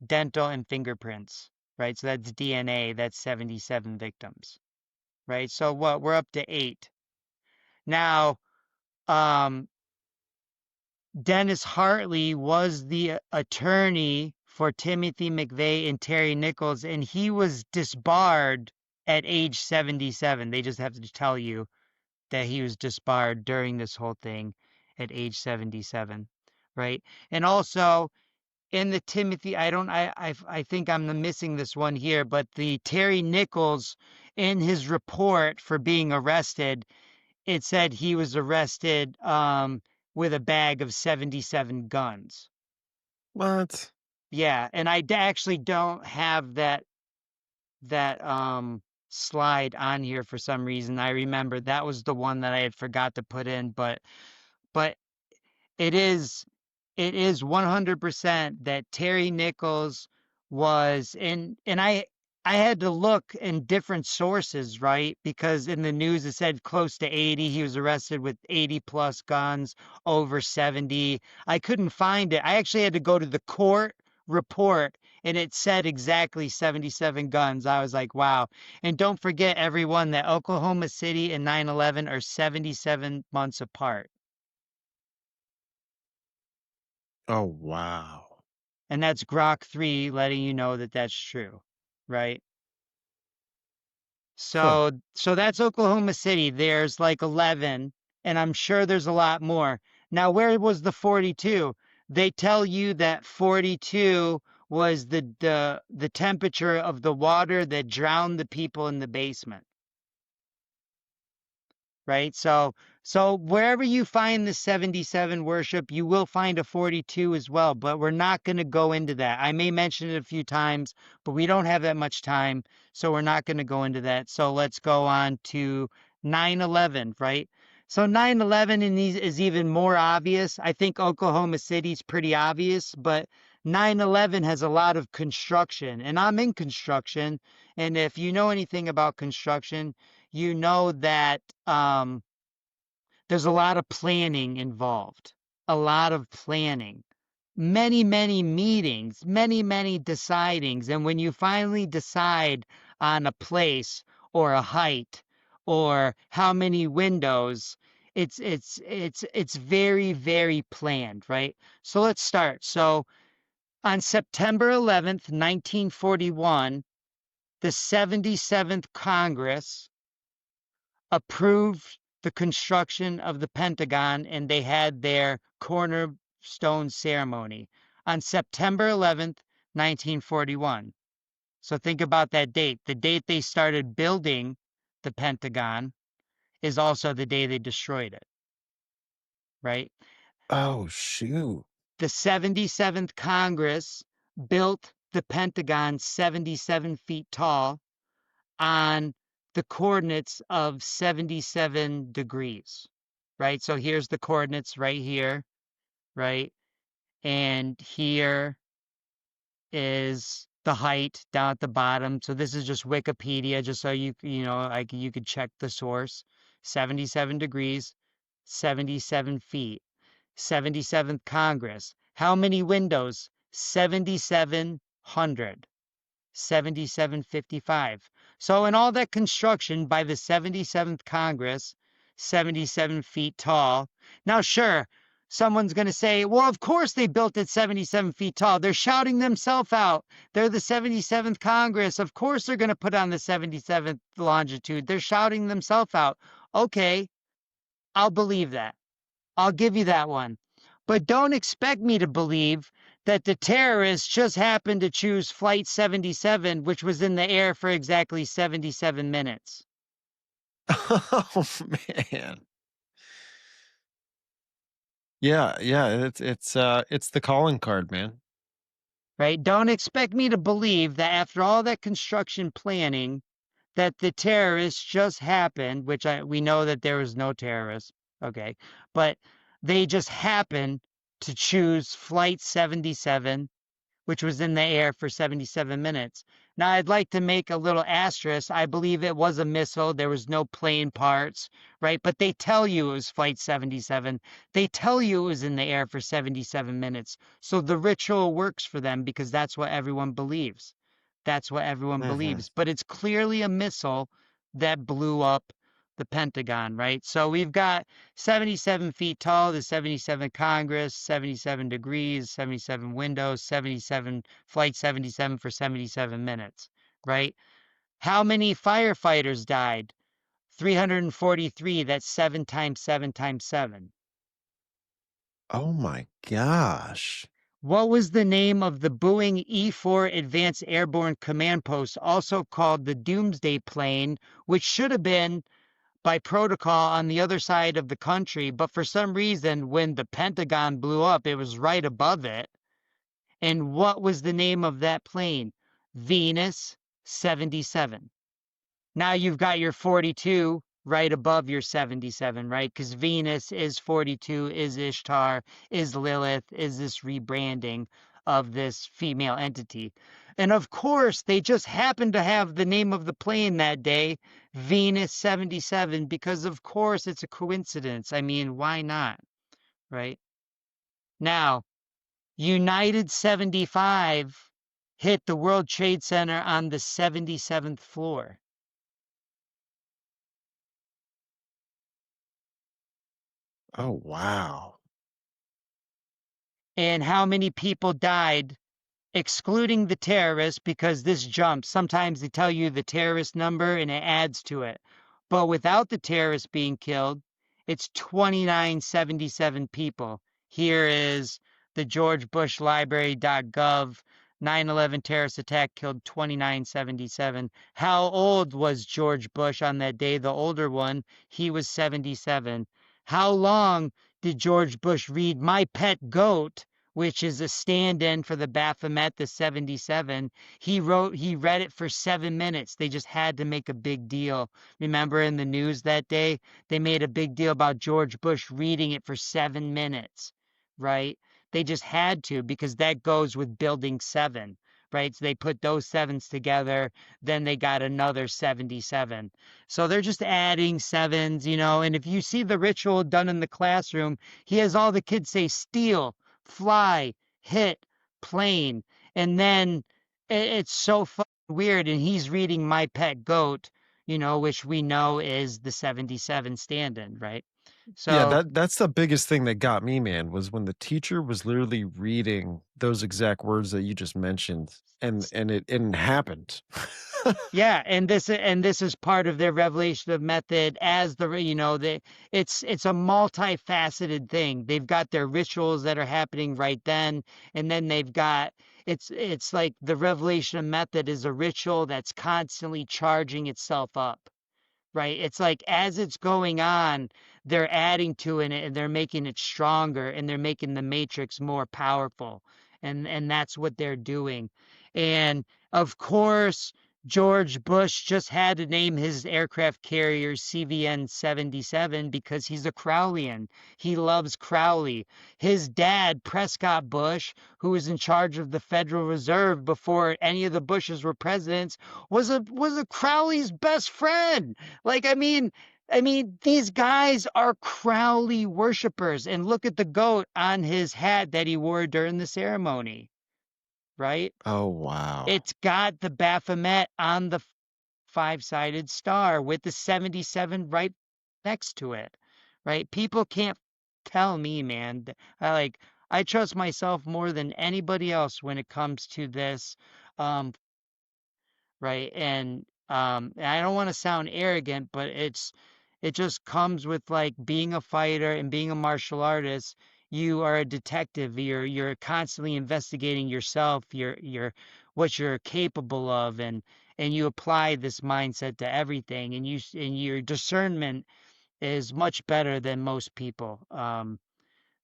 dental and fingerprints. Right? So that's DNA, that's 77 victims. Right? So what? We're up to 8. Now, um, Dennis Hartley was the attorney for Timothy McVeigh and Terry Nichols, and he was disbarred at age 77. They just have to tell you that he was disbarred during this whole thing at age 77, right? And also in the Timothy, I think I'm missing this one here, but the Terry Nichols, in his report for being arrested, it said he was arrested with a bag of 77 guns. What? Yeah, and actually don't have that slide on here for some reason. I remember that was the one that I had forgot to put in, but it is it is 100% that Terry Nichols was in, and I had to look in different sources, right? Because in the news it said close to 80. He was arrested with 80 plus guns, over 70. I couldn't find it. I actually had to go to the court report, and it said exactly 77 guns. I was like, wow. And don't forget, everyone, that Oklahoma City and 9/11 are 77 months apart. Oh, wow. And that's Grok 3 letting you know that that's true, right? Huh. So that's Oklahoma City. There's like 11, and I'm sure there's a lot more. Now, where was the 42? They tell you that 42 was the temperature of the water that drowned the people in the basement. Right? So wherever you find the 77 worship, you will find a 42 as well, but we're not going to go into that. I may mention it a few times, but we don't have that much time, so we're not going to go into that. So let's go on to 9/11, right? So 9/11 in these is even more obvious. I think Oklahoma City's pretty obvious, but 9/11 has a lot of construction, and I'm in construction, and if you know anything about construction, you know that there's a lot of planning involved, a lot of planning, many, many meetings, many, many decidings. And when you finally decide on a place or a height or how many windows, it's very, very planned, right? So let's start. So on September 11th, 1941, the 77th Congress approved the construction of the Pentagon, and they had their cornerstone ceremony on September 11th, 1941. So think about that date. The date they started building the Pentagon is also the day they destroyed it, right? Oh, shoot. The 77th Congress built the Pentagon 77 feet tall on the coordinates of 77 degrees, right? So here's the coordinates right here, right? And here is the height down at the bottom. So this is just Wikipedia, just so you know, like you could check the source. 77 degrees, 77 feet. 77th Congress. How many windows? 7,700. 7755. So in all that construction by the 77th Congress, 77 feet tall. Now, sure, someone's going to say, well, of course they built it 77 feet tall. They're shouting themselves out. They're the 77th Congress. Of course they're going to put on the 77th longitude. They're shouting themselves out. Okay, I'll believe that. I'll give you that one. But don't expect me to believe that the terrorists just happened to choose Flight 77, which was in the air for exactly 77 minutes. Oh man. Yeah, yeah, it's the calling card, man. Right? Don't expect me to believe that after all that construction planning, that the terrorists just happened, which we know that there was no terrorists, okay, but they just happened to choose Flight 77, which was in the air for 77 minutes. Now, I'd like to make a little asterisk. I believe it was a missile. There was no plane parts, right? But they tell you it was Flight 77. They tell you it was in the air for 77 minutes. So the ritual works for them because that's what everyone believes. That's what everyone Hmm. believes. But it's clearly a missile that blew up the Pentagon, right? So we've got 77 feet tall, the 77 Congress, 77 degrees, 77 windows, 77 flight 77 for 77 minutes, right? How many firefighters died? 343. That's 7 times 7 times 7. Oh my gosh. What was the name of the Boeing E-4 Advanced Airborne Command Post, also called the Doomsday Plane, which should have been by protocol on the other side of the country, but for some reason, when the Pentagon blew up, it was right above it. And what was the name of that plane? Venus 77. Now you've got your 42 right above your 77, right? Because Venus is 42, is Ishtar, is Lilith, is this rebranding of this female entity. And of course, they just happened to have the name of the plane that day, Venus 77, because of course it's a coincidence. I mean, why not, right? Now, United 75 hit the World Trade Center on the 77th floor. Oh wow. And how many people died, excluding the terrorists, because this jumps. Sometimes they tell you the terrorist number and it adds to it. But without the terrorists being killed, it's 2977 people. Here is the George Bush Library.gov. 9/11 terrorist attack killed 2977. How old was George Bush on that day? The older one, he was 77. How long did George Bush read My Pet Goat, which is a stand-in for the Baphomet, the 77. He read it for 7 minutes. They just had to make a big deal. Remember in the news that day, they made a big deal about George Bush reading it for 7 minutes, right? They just had to because that goes with building 7, right? So they put those sevens together, then they got another 77. So they're just adding sevens, and if you see the ritual done in the classroom, he has all the kids say steal, fly, hit, plane, and then it's so fucking weird. And he's reading My Pet Goat, which we know is the 77 stand-in, right? Yeah, So that's the biggest thing that got me, man, was when the teacher was literally reading those exact words that you just mentioned, and it happened. yeah, and this is part of their revelation of method as it's a multifaceted thing. They've got their rituals that are happening right then, and then they've got it's like the revelation of method is a ritual that's constantly charging itself up, right? It's like as it's going on, they're adding to it and they're making it stronger and they're making the matrix more powerful. And that's what they're doing. And of course, George Bush just had to name his aircraft carrier CVN 77 because he's a Crowleyan. He loves Crowley. His dad, Prescott Bush, who was in charge of the Federal Reserve before any of the Bushes were presidents, was a Crowley's best friend. Like, I mean, these guys are Crowley worshipers. And look at the goat on his hat that he wore during the ceremony, right? Oh wow. It's got the Baphomet on the five-sided star with the 77 right next to it, right? People can't tell me, man. I trust myself more than anybody else when it comes to this. Um, right? And I don't want to sound arrogant, but it just comes with like being a fighter and being a martial artist. You are a detective. You're constantly investigating yourself, your what you're capable of, and you apply this mindset to everything, and and your discernment is much better than most people.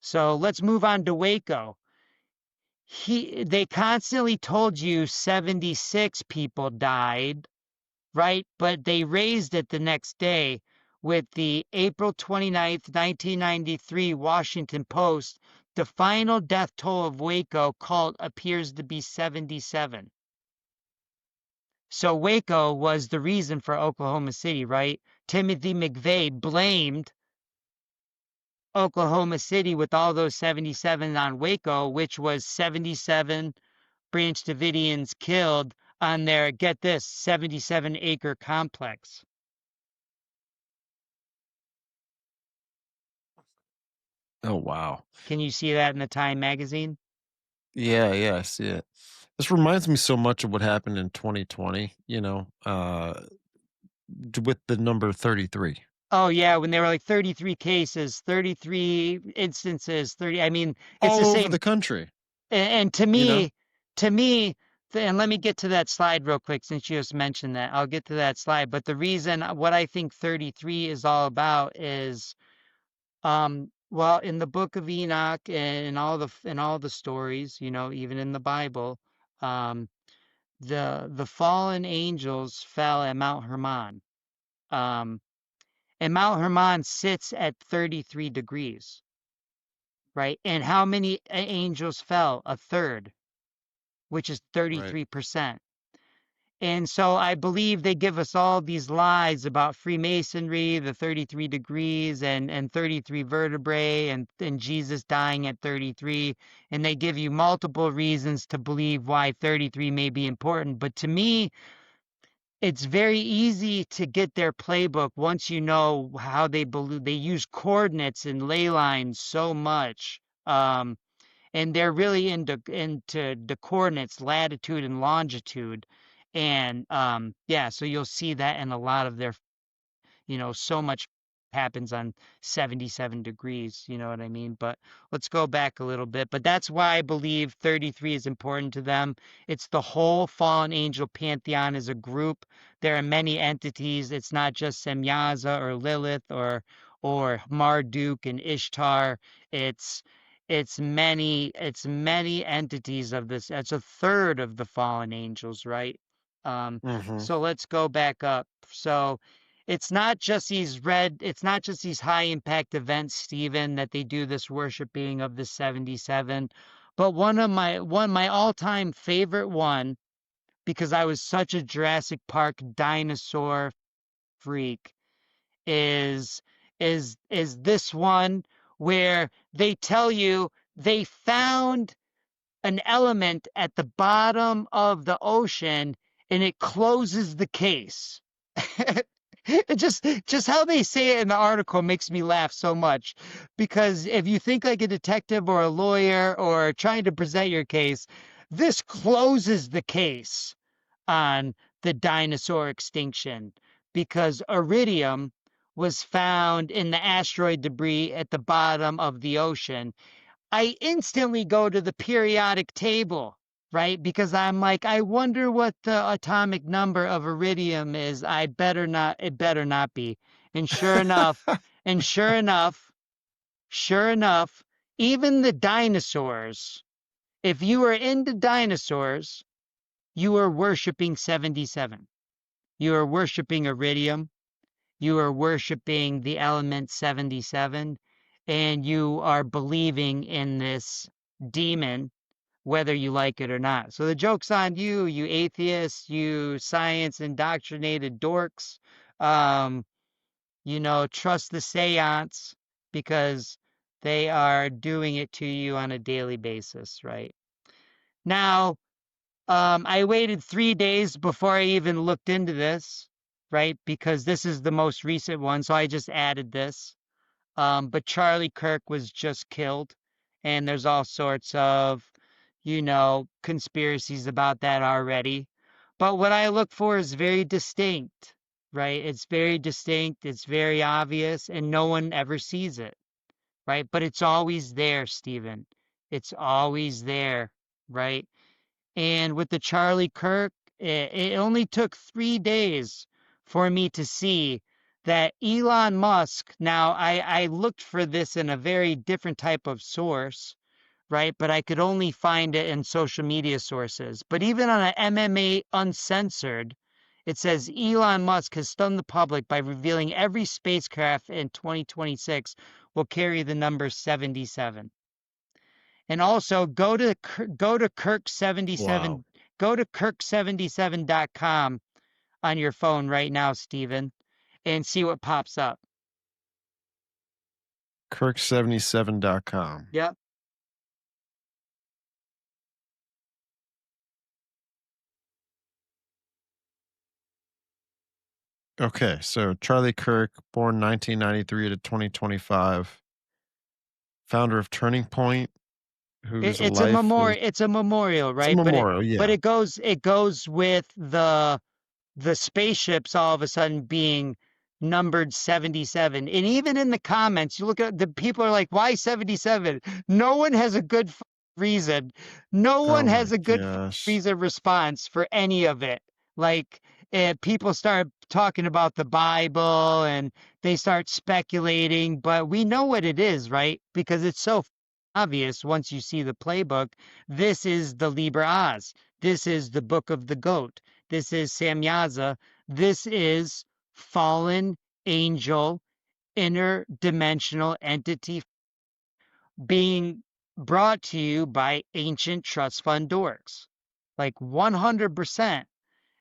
So let's move on to Waco. They constantly told you 76 people died, right? But they raised it the next day with the April 29th, 1993 Washington Post. The final death toll of Waco cult appears to be 77. So Waco was the reason for Oklahoma City, right? Timothy McVeigh blamed Oklahoma City with all those 77 on Waco, which was 77 Branch Davidians killed on their, get this, 77-acre complex. Oh, wow. Can you see that in the Time magazine? Yeah, yeah, I see it. This reminds me so much of what happened in 2020, with the number 33. Oh yeah, when they were like 33 cases, 33 instances, 30. I mean, it's the All over same. the country, And you know? to me, and let me get to that slide real quick since you just mentioned that. I'll get to that slide. But the reason what I think 33 is all about is, well, in the book of Enoch and in all the stories, even in the Bible, um, the fallen angels fell at Mount Hermon. Um, and Mount Hermon sits at 33 degrees, right? And how many angels fell? A third, which is Right. 33%. And so I believe they give us all these lies about Freemasonry, the 33 degrees and 33 vertebrae and Jesus dying at 33. And they give you multiple reasons to believe why 33 may be important. But to me, it's very easy to get their playbook once you know how they believe. They use coordinates and ley lines so much. And they're really into the coordinates, latitude and longitude. And yeah, so you'll see that in a lot of their, so much happens on 77 degrees, you know what I mean? But let's go back a little bit. But that's why I believe 33 is important to them. It's the whole fallen angel pantheon as a group. There are many entities. It's not just Semyaza or Lilith or Marduk and Ishtar. It's it's many entities of this. That's a third of the fallen angels, right? Um, Mhm. so let's go back up. So it's not just these high impact events, Stephen, that they do this worshiping of the 77. But my all-time favorite one, because I was such a Jurassic Park dinosaur freak, is is this one where they tell you they found an element at the bottom of the ocean and it closes the case. It just how they say it in the article makes me laugh so much, because if you think like a detective or a lawyer or trying to present your case, this closes the case on the dinosaur extinction, because iridium was found in the asteroid debris at the bottom of the ocean. I instantly go to the periodic table, right? Because I'm like, I wonder what the atomic number of iridium is. It better not be. And and sure enough, even the dinosaurs, if you were into dinosaurs, you are worshiping 77. You are worshiping iridium. You are worshiping the element 77, and you are believing in this demon, whether you like it or not. So the joke's on you, you atheists, you science indoctrinated dorks. Um, trust the seance, because they are doing it to you on a daily basis, right? Now, I waited 3 days before I even looked into this, right? Because this is the most recent one, so I just added this. But Charlie Kirk was just killed, and there's all sorts of, conspiracies about that already. But what I look for is very distinct, right? It's very distinct, it's very obvious, and no one ever sees it, right? But it's always there, Stephen. It's always there, right? And with the Charlie Kirk, it only took 3 days for me to see that Elon Musk. Now, I looked for this in a very different type of source, right? But I could only find it in social media sources. But even on an MMA Uncensored, it says Elon Musk has stunned the public by revealing every spacecraft in 2026 will carry the number 77. And also go to Wow. Kirk77 go to Kirk77.com on your phone right now, Stephen, and see what pops up. Kirk77.com. Yep. Okay, so Charlie Kirk, born 1993 to 2025, founder of Turning Point, whose It's a life was memorial, it's a right? memorial, But yeah. it goes with the spaceships all of a sudden being numbered 77. And even in the comments, you look at the people are like, why 77? No one has a good reason. No one Oh has my a good gosh. reason response for any of it. Like, people start talking about the Bible and they start speculating, but we know what it is, right? Because it's so obvious once you see the playbook. This is the Liber Oz. This is the Book of the Goat. This is Samyaza. This is fallen angel, interdimensional entity being brought to you by ancient trust fund dorks. Like 100%.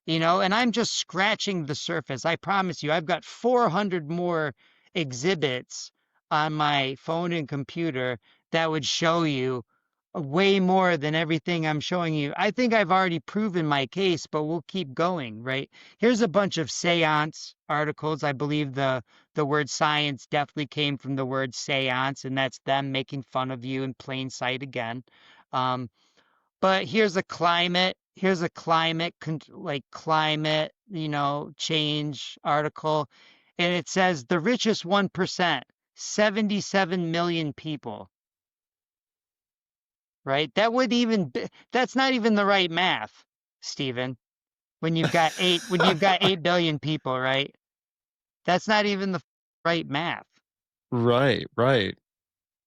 And I'm just scratching the surface. I promise you, I've got 400 more exhibits on my phone and computer that would show you way more than everything I'm showing you. I think I've already proven my case, but we'll keep going, right? Here's a bunch of seance articles. I believe the word science definitely came from the word seance, and that's them making fun of you in plain sight again. Um, but here's a climate, change article. And it says the richest 1%, 77 million people, right? That's not even the right math, Stephen. When you've got 8 billion people, right? That's not even the right math. Right, right,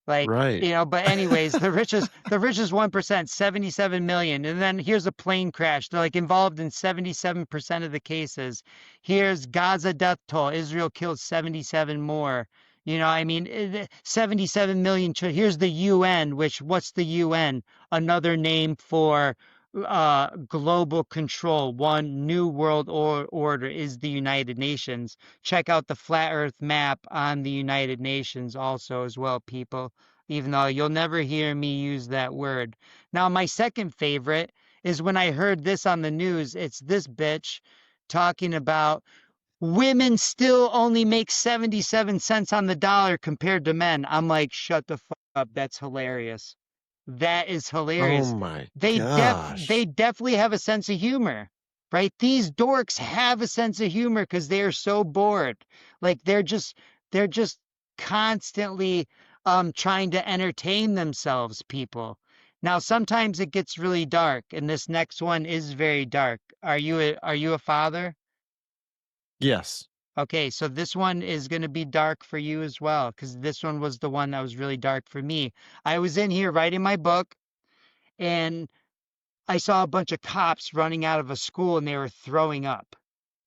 Like, right. but anyways, the richest 1%, 77 million. And then here's a plane crash. They're like involved in 77% of the cases. Here's Gaza death toll. Israel killed 77 more. 77 million. Here's the UN, what's the UN? Another name for global control. One new world order is the United Nations. Check out the flat earth map on the United Nations also as well, people, even though you'll never hear me use that word. Now, my second favorite is when I heard this on the news. It's this bitch talking about women still only make 77 cents on the dollar compared to men. I'm like, shut the fuck up. That's hilarious. That is Oh hilarious. my They gosh. definitely have a sense of humor, right? These dorks have a sense of humor because they are so bored. Like they're just constantly trying to entertain themselves, people. Now sometimes it gets really dark, and this next one is very dark. Are you a father? Yes. Okay, so this one is going to be dark for you as well, because this one was the one that was really dark for me. I was in here writing my book, and I saw a bunch of cops running out of a school and they were throwing up.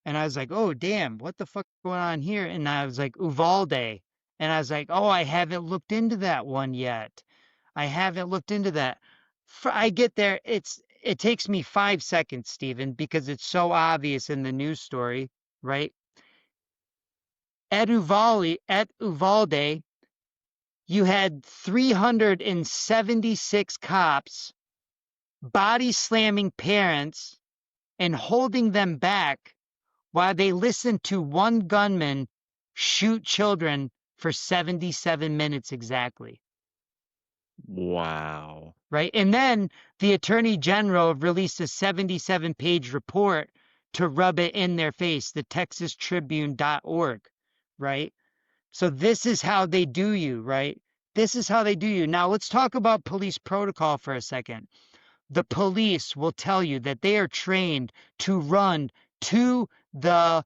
And I was like, oh, damn, what the fuck is going on here? And I was like, Uvalde. And I was like, oh, I haven't looked into that one yet. I haven't looked into that. I get there, it takes me 5 seconds, Stephen, because it's so obvious in the news story, right? At Uvalde, you had 376 cops body slamming parents and holding them back while they listened to one gunman shoot children for 77 minutes exactly. Wow. Right? And then the Attorney General released a 77-page report to rub it in their face, the TexasTribune.org, right? So this is how they do you, right? This is how they do you. Now let's talk about police protocol for a second. The police will tell you that they are trained to run to the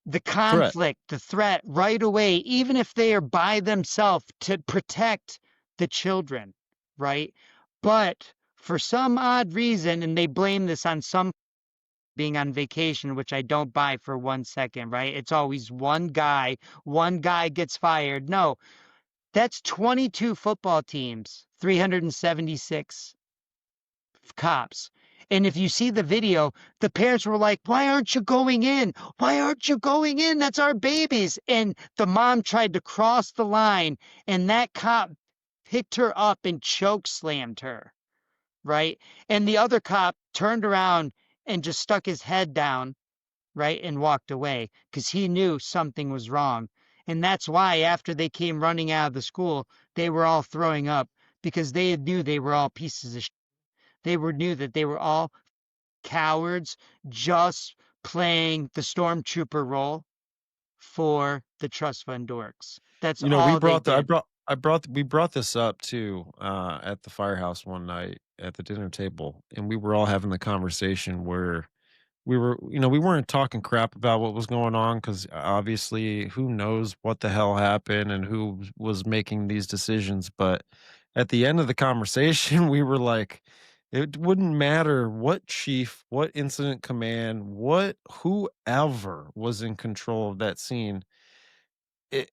Threat. conflict, the threat right away, even if they are by themselves to protect the children, right? But for some odd reason, and they blame this on some being on vacation, which I don't buy for 1 second, right? It's always one guy gets fired. No, that's 22 football teams, 376 cops. And if you see the video, the parents were like, "Why aren't you going in? Why aren't you going in? That's our babies." And the mom tried to cross the line, and that cop picked her up and choke slammed her, right? And the other cop turned around and just stuck his head down, right, and walked away because he knew something was wrong. And that's why after they came running out of the school, they were all throwing up because they knew they were all pieces of shit. They knew that they were all cowards just playing the stormtrooper role for the Trust Fund Dorks. That's You know, we all they brought the did. we brought this up too at the firehouse one night at the dinner table, and we were all having the conversation where we weren't talking crap about what was going on because obviously who knows what the hell happened and who was making these decisions. But at the end of the conversation, we were like, it wouldn't matter what chief, what incident command, what whoever was in control of that scene.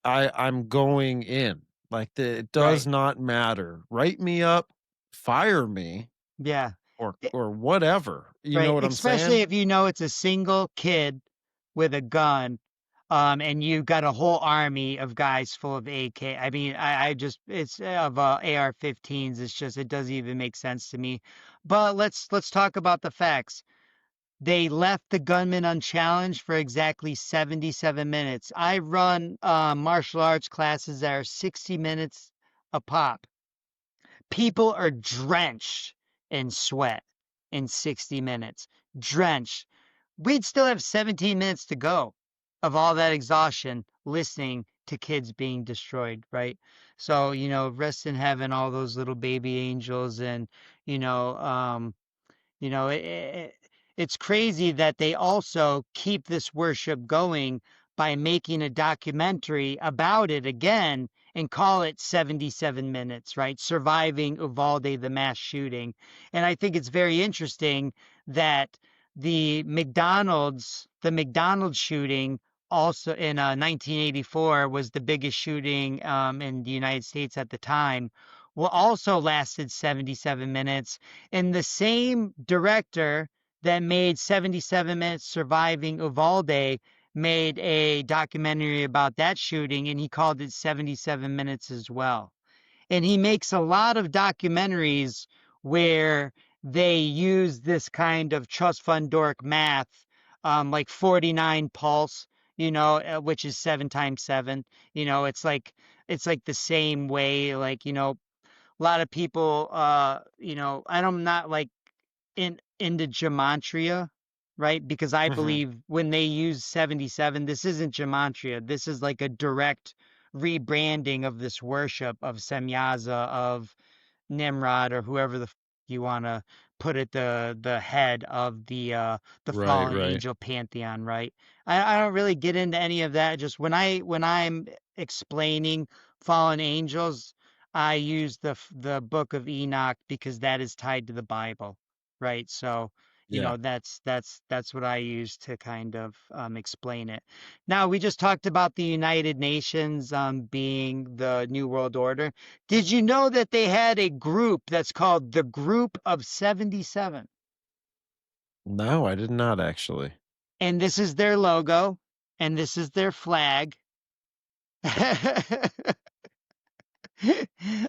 I'm going in. Like it does Right. not matter. Write me up, fire me, Yeah. I- or whatever. You know Right. what I'm Especially saying? if you know it's a single kid with a gun, and you've got a whole army of guys full of AK. I mean, I just it's of AR-15s. It's just it doesn't even make sense to me. But let's talk about the facts. They left the gunman unchallenged for exactly 77 minutes. I run martial arts classes that are 60 minutes a pop. People are drenched in sweat in 60 minutes. Drenched. We'd still have 17 minutes to go of all that exhaustion listening to kids being destroyed, right? So, rest in heaven, all those little baby angels and, you know, um, it's crazy that they also keep this worship going by making a documentary about it again and call it 77 minutes, right? Surviving Uvalde, the mass shooting. And I think it's very interesting that the McDonald's shooting also in 1984 was the biggest shooting in the United States at the time. Well, also lasted 77 minutes, and the same director that made 77 Minutes Surviving Uvalde made a documentary about that shooting, and he called it 77 Minutes as well. And he makes a lot of documentaries where they use this kind of trust fund dork math, like 49 pulse, which is 7 times 7. It's like the same way, like, a lot of people, I'm not like into gematria, right? Because I Mhm. believe when they use 77, this isn't gematria. This is like a direct rebranding of this worship of Semyaza, of Nimrod, or whoever the you want to put it, the head of the Right, fallen right. angel pantheon, right? I don't really get into any of that. Just when I'm explaining fallen angels, I use the book of Enoch because that is tied to the Bible, right? So, Yeah. that's what I use to kind of explain it. Now, we just talked about the United Nations being the New World Order. Did you know that they had a group that's called the Group of 77? No, I did not actually. And this is their logo, and this is their flag.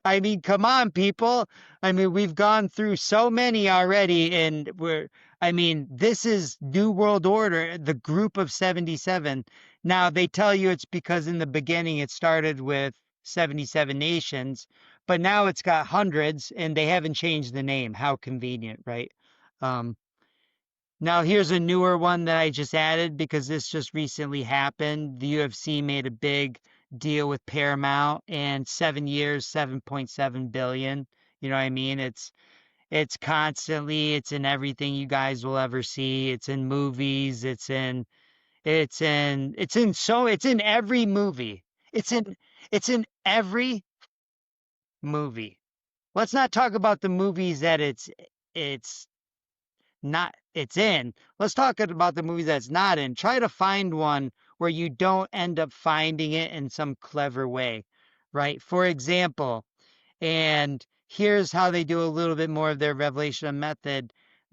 I mean, come on, people. I mean, we've gone through so many already, and this is New World Order, the Group of 77. Now they tell you it's because in the beginning it started with 77 nations, but now it's got hundreds and they haven't changed the name. How convenient, right? Um, Now here's a newer one that I just added because this just recently happened. The UFC made a big deal with Paramount and 7 years, 7.7 billion. You know what I mean? It's constantly, it's in everything you guys will ever see. It's in movies, it's in every movie. It's in every movie. Let's not talk about the movies that it's not it's in. Let's talk about the movies that's not in. Try to find one where you don't end up finding it in some clever way, right? For example, and here's how they do a little bit more of their revelation method.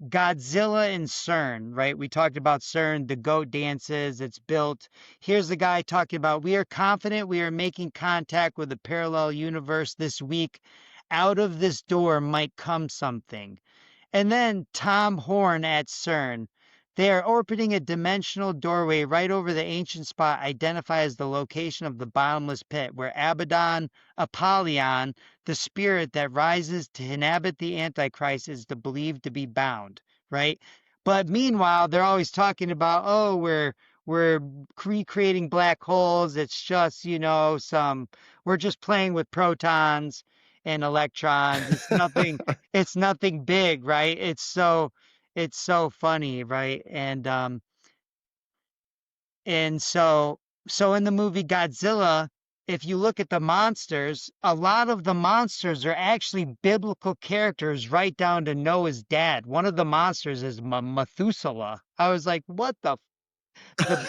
Godzilla and CERN, right? We talked about CERN, the goat dances, it's built. Here's the guy talking about, we are confident we are making contact with a parallel universe this week. Out of this door might come something. And then Tom Horn at CERN. They are orbiting a dimensional doorway right over the ancient spot identified as the location of the bottomless pit, where Abaddon, Apollyon, the spirit that rises to inhabit the Antichrist, is believed to be bound, right? But meanwhile, they're always talking about, oh, we're recreating black holes. It's just, we're just playing with protons and electrons. It's nothing big, right? It's so funny, right? And so in the movie Godzilla, if you look at the monsters, a lot of the monsters are actually biblical characters, right down to Noah's dad. One of the monsters is Methuselah. I was like, what the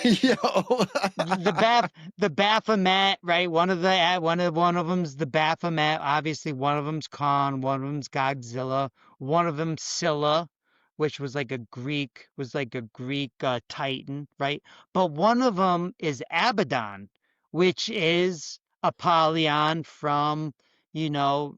Yo. the Baphomet, right? One of them's the Baphomet. Obviously, one of them's Khan, one of them's Godzilla, one of them's Scylla, which was like a Greek Titan, right? But one of them is Abaddon, which is Apollyon from, you know,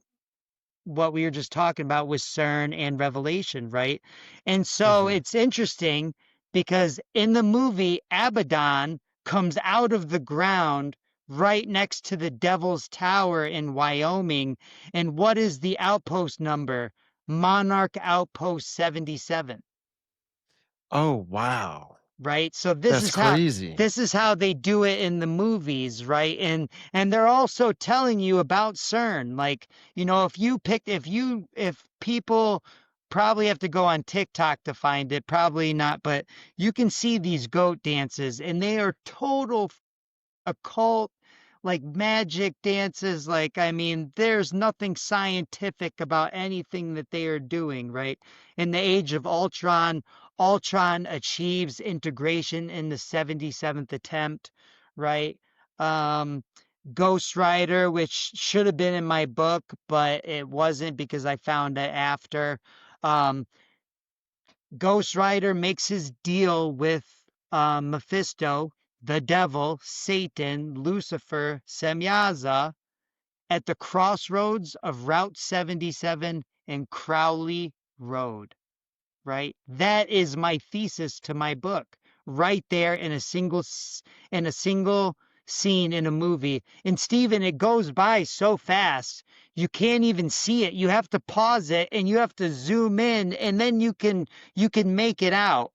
what we were just talking about with CERN and Revelation, right? And so Mhm. it's interesting because in the movie, Abaddon comes out of the ground right next to the Devil's Tower in Wyoming. And what is the outpost number? Monarch Outpost 77. Oh, wow. Right, so this That's is how crazy. this is how they do it in the movies, right? And they're also telling you about CERN, like, if people probably have to go on TikTok to find it, probably not, but you can see these goat dances and they are total occult, like magic dances. Like, I mean, there's nothing scientific about anything that they are doing, right? In the age of Ultron, Ultron achieves integration in the 77th attempt, right? Um, Ghost Rider, which should have been in my book, but it wasn't because I found it after. Um, Ghost Rider makes his deal with Mephisto, the devil, Satan, Lucifer, Semyaza at the crossroads of Route 77 and Crowley Road, right? That is my thesis to my book, right there in a single scene in a movie. And Steven, it goes by so fast. You can't even see it. You have to pause it and you have to zoom in and then you can make it out.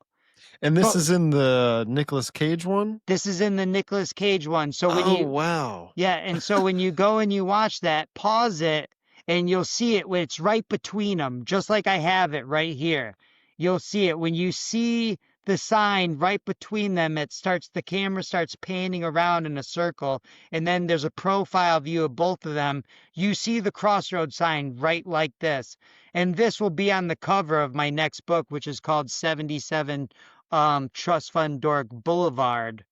And this But is in the Nicolas Cage one? this is in the Nicolas Cage one. So when Oh, you wow. Yeah, and so when you go and you watch that, pause it, and you'll see it when it's right between them, just like I have it right here. You'll see it when you see the sign right between them. The camera starts panning around in a circle, and then there's a profile view of both of them. You see the crossroad sign right like this, and this will be on the cover of my next book, which is called 77 Trust Fund Dork Boulevard,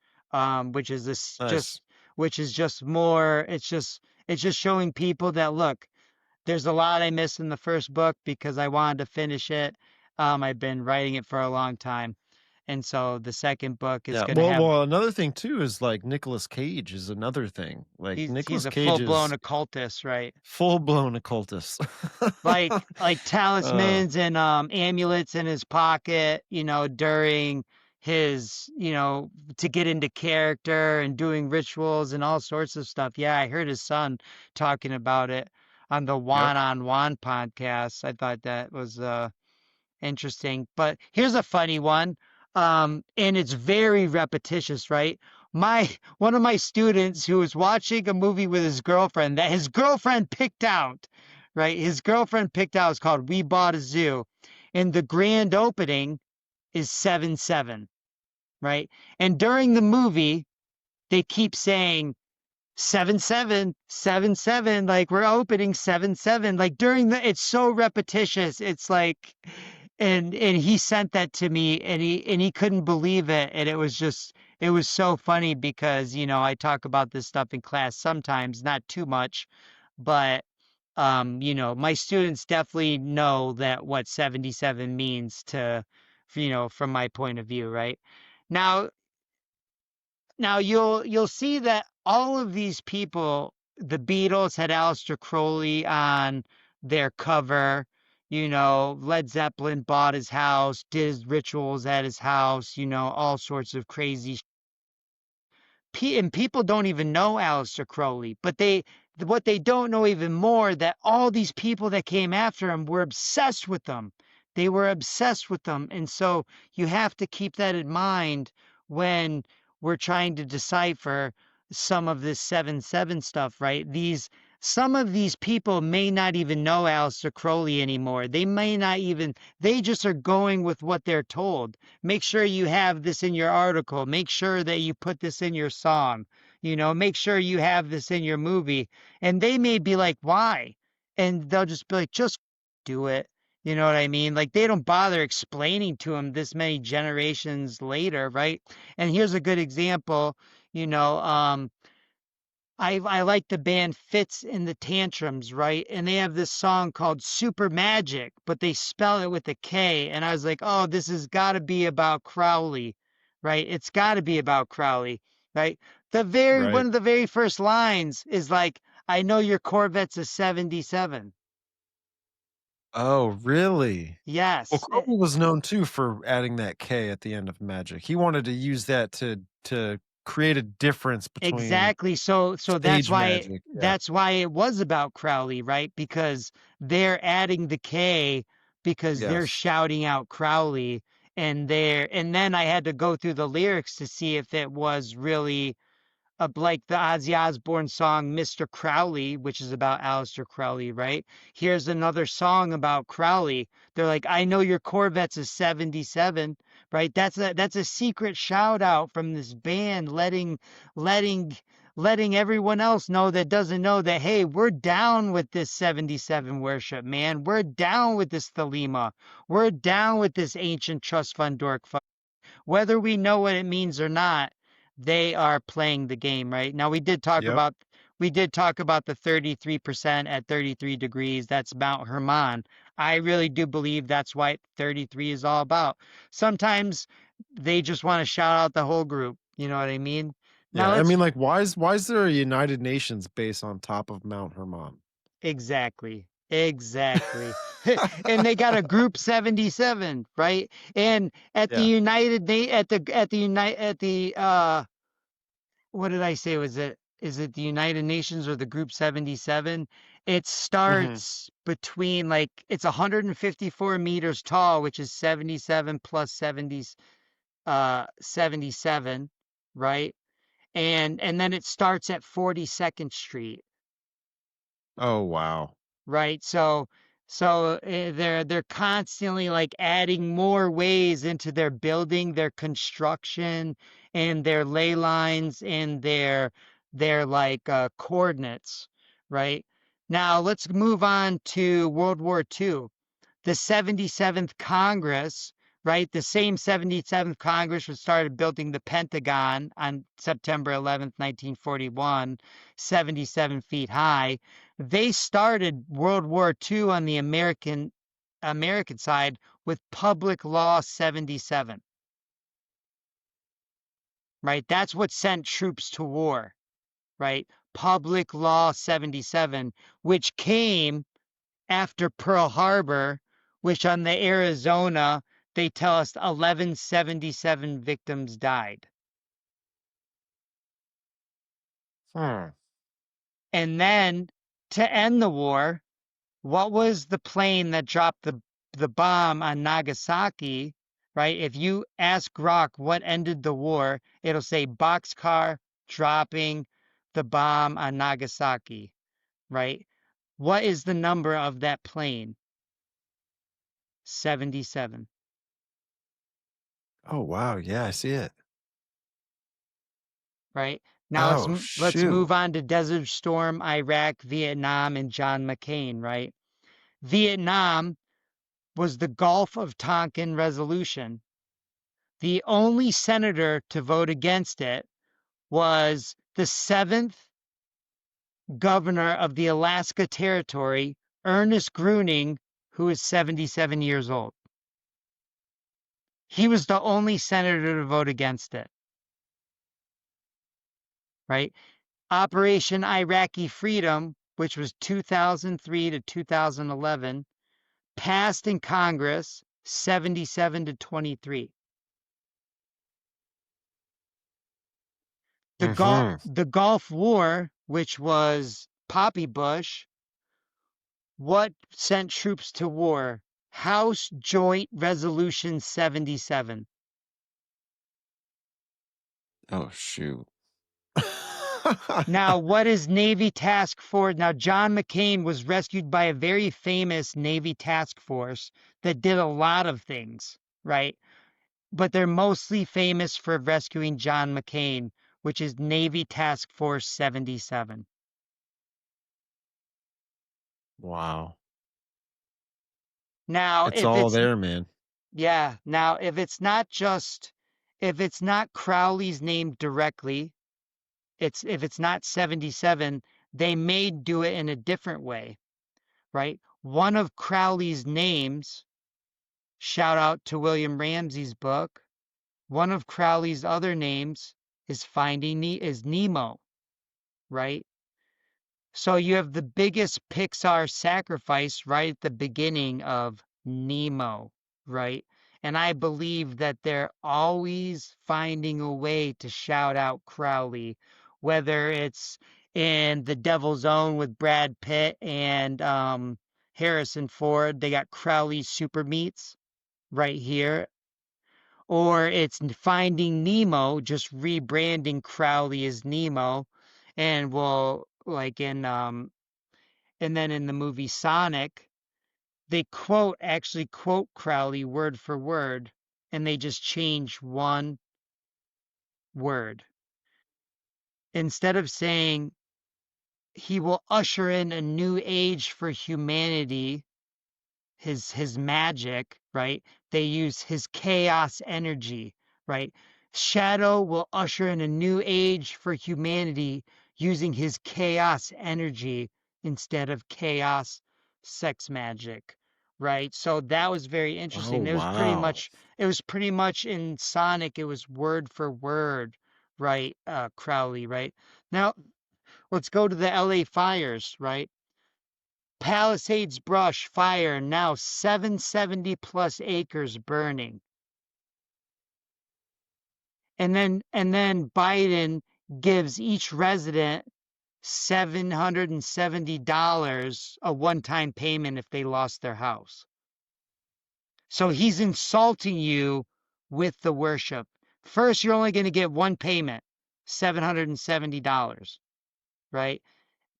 which is this just Nice. which is just more it's just showing people that, look, there's a lot I missed in the first book because I wanted to finish it. I've been writing it for a long time, and so the second book is Yeah. going to Well, have another thing too is like Nicolas Cage is another thing. Like he's Nicolas a Cage full-blown is occultist, right? full-blown occultist. Like uh talismans and amulets in his pocket, during his, to get into character and doing rituals and all sorts of stuff. Yeah, I heard his son talking about it on the Yep. Juan on Juan podcast. I thought that was interesting. But here's a funny one. And it's very repetitious, right? My One of my students who was watching a movie with his girlfriend that his girlfriend picked out, right? His girlfriend picked out is called We Bought a Zoo. And the grand opening is 7-7, right? And during the movie, they keep saying 7-7, 7-7, like we're opening 7-7. Like during it's so repetitious. It's like, and he sent that to me, and he couldn't believe it, and it was so funny because I talk about this stuff in class sometimes, not too much, but my students definitely know that what 77 means to, from my point of view, right? Now, you'll see that all of these people, the Beatles had Aleister Crowley on their cover. Led Zeppelin bought his house, did his rituals at his house. All sorts of crazy and people don't even know Aleister Crowley, but what they don't know even more, that all these people that came after him were obsessed with them. They were obsessed with them. And so you have to keep that in mind when we're trying to decipher some of this 7-7 stuff, right? Some of these people may not even know Aleister Crowley anymore. They may not even, they just are going with what they're told. Make sure you have this in your article. Make sure that you put this in your song. Make sure you have this in your movie. And they may be like, why? And they'll just be like, just do it. You know what I mean? Like they don't bother explaining to them this many generations later, right? And here's a good example, you know, I like the band Fits in the Tantrums, right? And they have this song called Super Magic, but they spell it with a K. And I was like, oh, this has got to be about Crowley, right? It's got to be about Crowley, right? One Right. of the very first lines is like, I know your Corvette's a 77. Oh, really? Well, Yes, Crowley was known too for adding that K at the end of magic. He wanted to use that to create a difference between exactly. So stage magic. Yeah. that's why it was about Crowley, right? Because they're adding the K because they're Yes. shouting out Crowley, and then I had to go through the lyrics to see if it was really like the Ozzy Osbourne song Mr. Crowley, which is about Aleister Crowley, right? Here's another song about Crowley. They're like, I know your Corvette's a 77, right? That's a secret shout out from this band letting letting everyone else know that doesn't know that, hey, we're down with this 77 worship, man. We're down with this Thelema. We're down with this ancient Trust Fund Dork, whether we know what it means or not. They are playing the game, right? Now Yep. we did talk about the 33% at 33 degrees. That's Mount Hermon. I really do believe that's what 33 is all about. Sometimes they just want to shout out the whole group. You know what I mean? Now Yeah. I let's mean, like, why is there a United Nations base on top of Mount Hermon? exactly. Exactly. And they got a group 77, right? And at the Yeah. United Na- at the Unite at the what did I say? Is it the United Nations or the Group 77? It Hmm. starts between like it's 154 meters tall, which is 77 plus 70 77, right? And then it starts at 42nd Street. Oh, wow. Right. They're constantly like adding more ways into their building, their construction, and their ley lines and their like coordinates, right? Now let's move on to World War II. The 77th Congress, right? The same 77th Congress was started building the Pentagon on September 11th, 1941, 77 feet high. They started World War II on the American side with Public Law 77, right? That's what sent troops to war, right? Public Law 77, which came after Pearl Harbor, which on the Arizona, they tell us 1177 victims died. Hmm. And then to end the war, what was the plane that dropped the bomb on Nagasaki, right? If you ask Grok what ended the war, it'll say boxcar dropping the bomb on Nagasaki, right? What is the number of that plane? 77, Oh wow, yeah, I see it. right? Now Oh let's shoot. move on to Desert Storm, Iraq, Vietnam, and John McCain, right? Vietnam was the Gulf of Tonkin Resolution. The only senator to vote against it was the seventh governor of the Alaska Territory, Ernest Gruning, who is 77 years old. He was the only senator to vote against it, right? Operation Iraqi Freedom, which was 2003 to 2011, passed in Congress 77 to 23. Mm-hmm. The Gulf War, which was Poppy Bush, what sent troops to war? House Joint Resolution 77. Oh shoot. Now, what is Navy Task Force? Now, John McCain was rescued by a very famous Navy task force that did a lot of things, right? But they're mostly famous for rescuing John McCain, which is Navy Task Force 77. Wow. Now, It's all there, man. yeah, now if it's not Crowley's name directly, if it's not 77, they may do it in a different way, right? One of Crowley's names, shout out to William Ramsey's book, one of Crowley's other names is is Nemo, right? So you have the biggest Pixar sacrifice right at the beginning of Nemo, right? And I believe that they're always finding a way to shout out Crowley, whether it's in The Devil's Own with Brad Pitt and Harrison Ford. They got Crowley Super Meats right here. Or it's Finding Nemo, just rebranding Crowley as Nemo. And well, like in and then in the movie Sonic, they actually quote Crowley word for word, and they just change one word. Instead of saying he will usher in a new age for humanity, his magic, right? They use his chaos energy, right? Shadow will usher in a new age for humanity using his chaos energy instead of chaos sex magic, right? So that was very Oh interesting. wow. It was pretty much in Sonic, it was word for word, right? Crowley, right? Now let's go to the LA fires, right? Palisades brush fire now 770 plus acres burning. And then Biden gives each resident $770 a one-time payment if they lost their house. So he's insulting you with the worship. First, you're only going to get one payment, $770, right?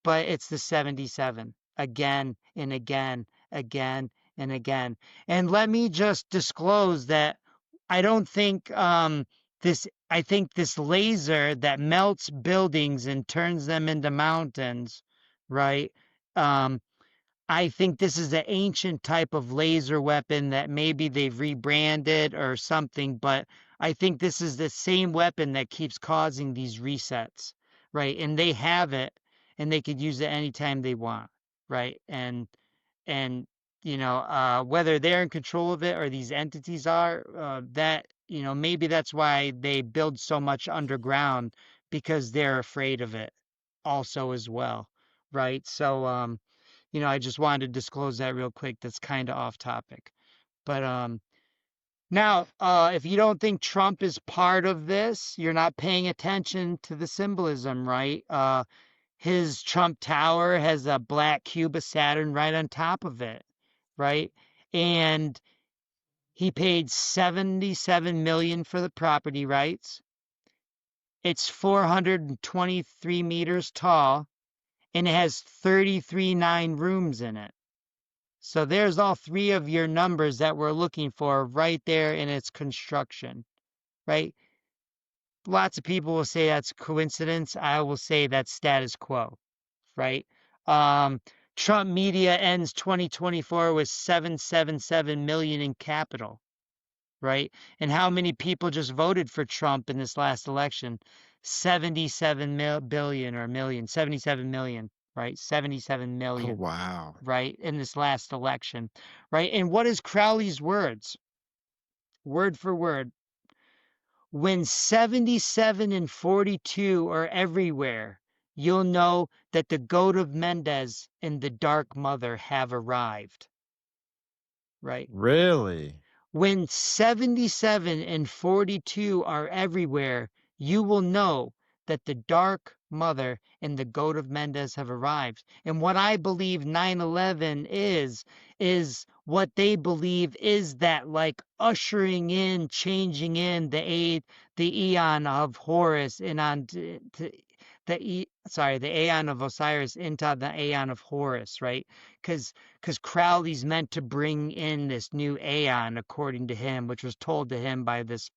But it's the 77 again and again, again and again. And let me just disclose that I don't think I think this laser that melts buildings and turns them into mountains, right? Um, I think this is an ancient type of laser weapon that maybe they've rebranded or something, but I think this is the same weapon that keeps causing these resets, right? And they have it and they could use it anytime they want, right? And whether they're in control of it or these entities are, that maybe that's why they build so much underground because they're afraid of it also as well, right? So I just wanted to disclose that real quick. That's kind of off topic. But Now, if you don't think Trump is part of this, you're not paying attention to the symbolism, right? His Trump Tower has a black cube of Saturn right on top of it, right? And he paid 77 million for the property rights. It's 423 meters tall and it has 33.9 rooms in it. So there's all three of your numbers that we're looking for right there in its construction, right? Lots of people will say that's coincidence. I will say that's status quo, right? Um, Trump media ends 2024 with 777 million in capital, right? And how many people just voted for Trump in this last election? 77 billion or million, 77 million, right? 77 Oh, million, wow. right? In this last election, right? And what is Crowley's words? Word for word. When 77 and 42 are everywhere, you'll know that the goat of Mendez and the dark mother have arrived, right? Really? When 77 and 42 are everywhere, you will know that the dark mother and the goat of Mendez have arrived. And what I believe 9/11 is what they believe is that like ushering in, changing in the eon of Horus and on to the aeon of Osiris into the aeon of Horus, right? Because Crowley's meant to bring in this new aeon, according to him, which was told to him by this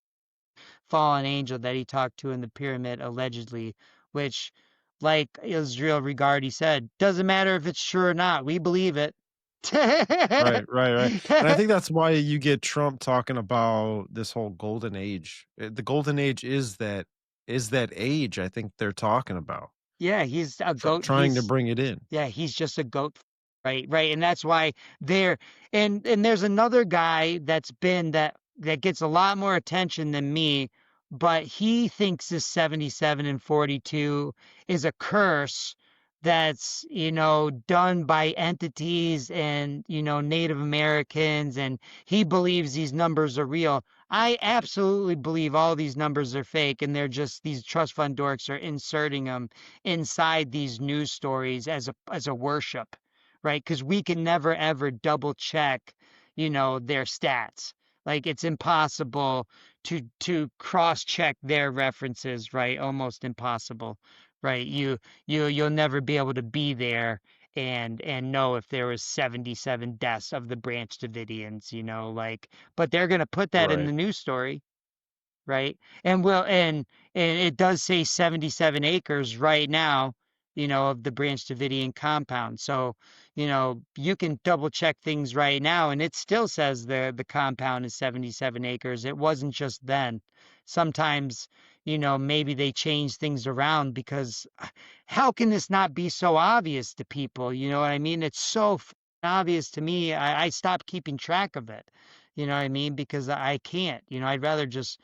fallen angel that he talked to in the pyramid, allegedly, which, like Israel Regardi said, doesn't matter if it's true or not. We believe it. Right, right, right. And I think that's why you get Trump talking about this whole golden age. The golden age is that age I think they're talking about. Yeah, he's a goat. Trying to bring it in. Yeah, he's just a goat, right? Right, and that's why there. And there's another guy that gets a lot more attention than me, but he thinks this 77 and 42 is a curse that's, done by entities and, Native Americans, and he believes these numbers are real. I absolutely believe all these numbers are fake, and they're just these trust fund dorks are inserting them inside these news stories as a worship, right? Because we can never ever double check, their stats. Like it's impossible to cross check their references, right? Almost impossible, right? You'll never be able to be there and know if there was 77 deaths of the Branch Davidians, like, but they're gonna put that in Right. the news story, right? And it does say 77 acres right now, of the Branch Davidian compound. So, you can double check things right now, and it still says the compound is 77 acres. It wasn't just then. Sometimes, maybe they change things around because how can this not be so obvious to people? You know what I mean? It's so obvious to me. I stopped keeping track of it. You know what I mean? Because I can't. I'd rather just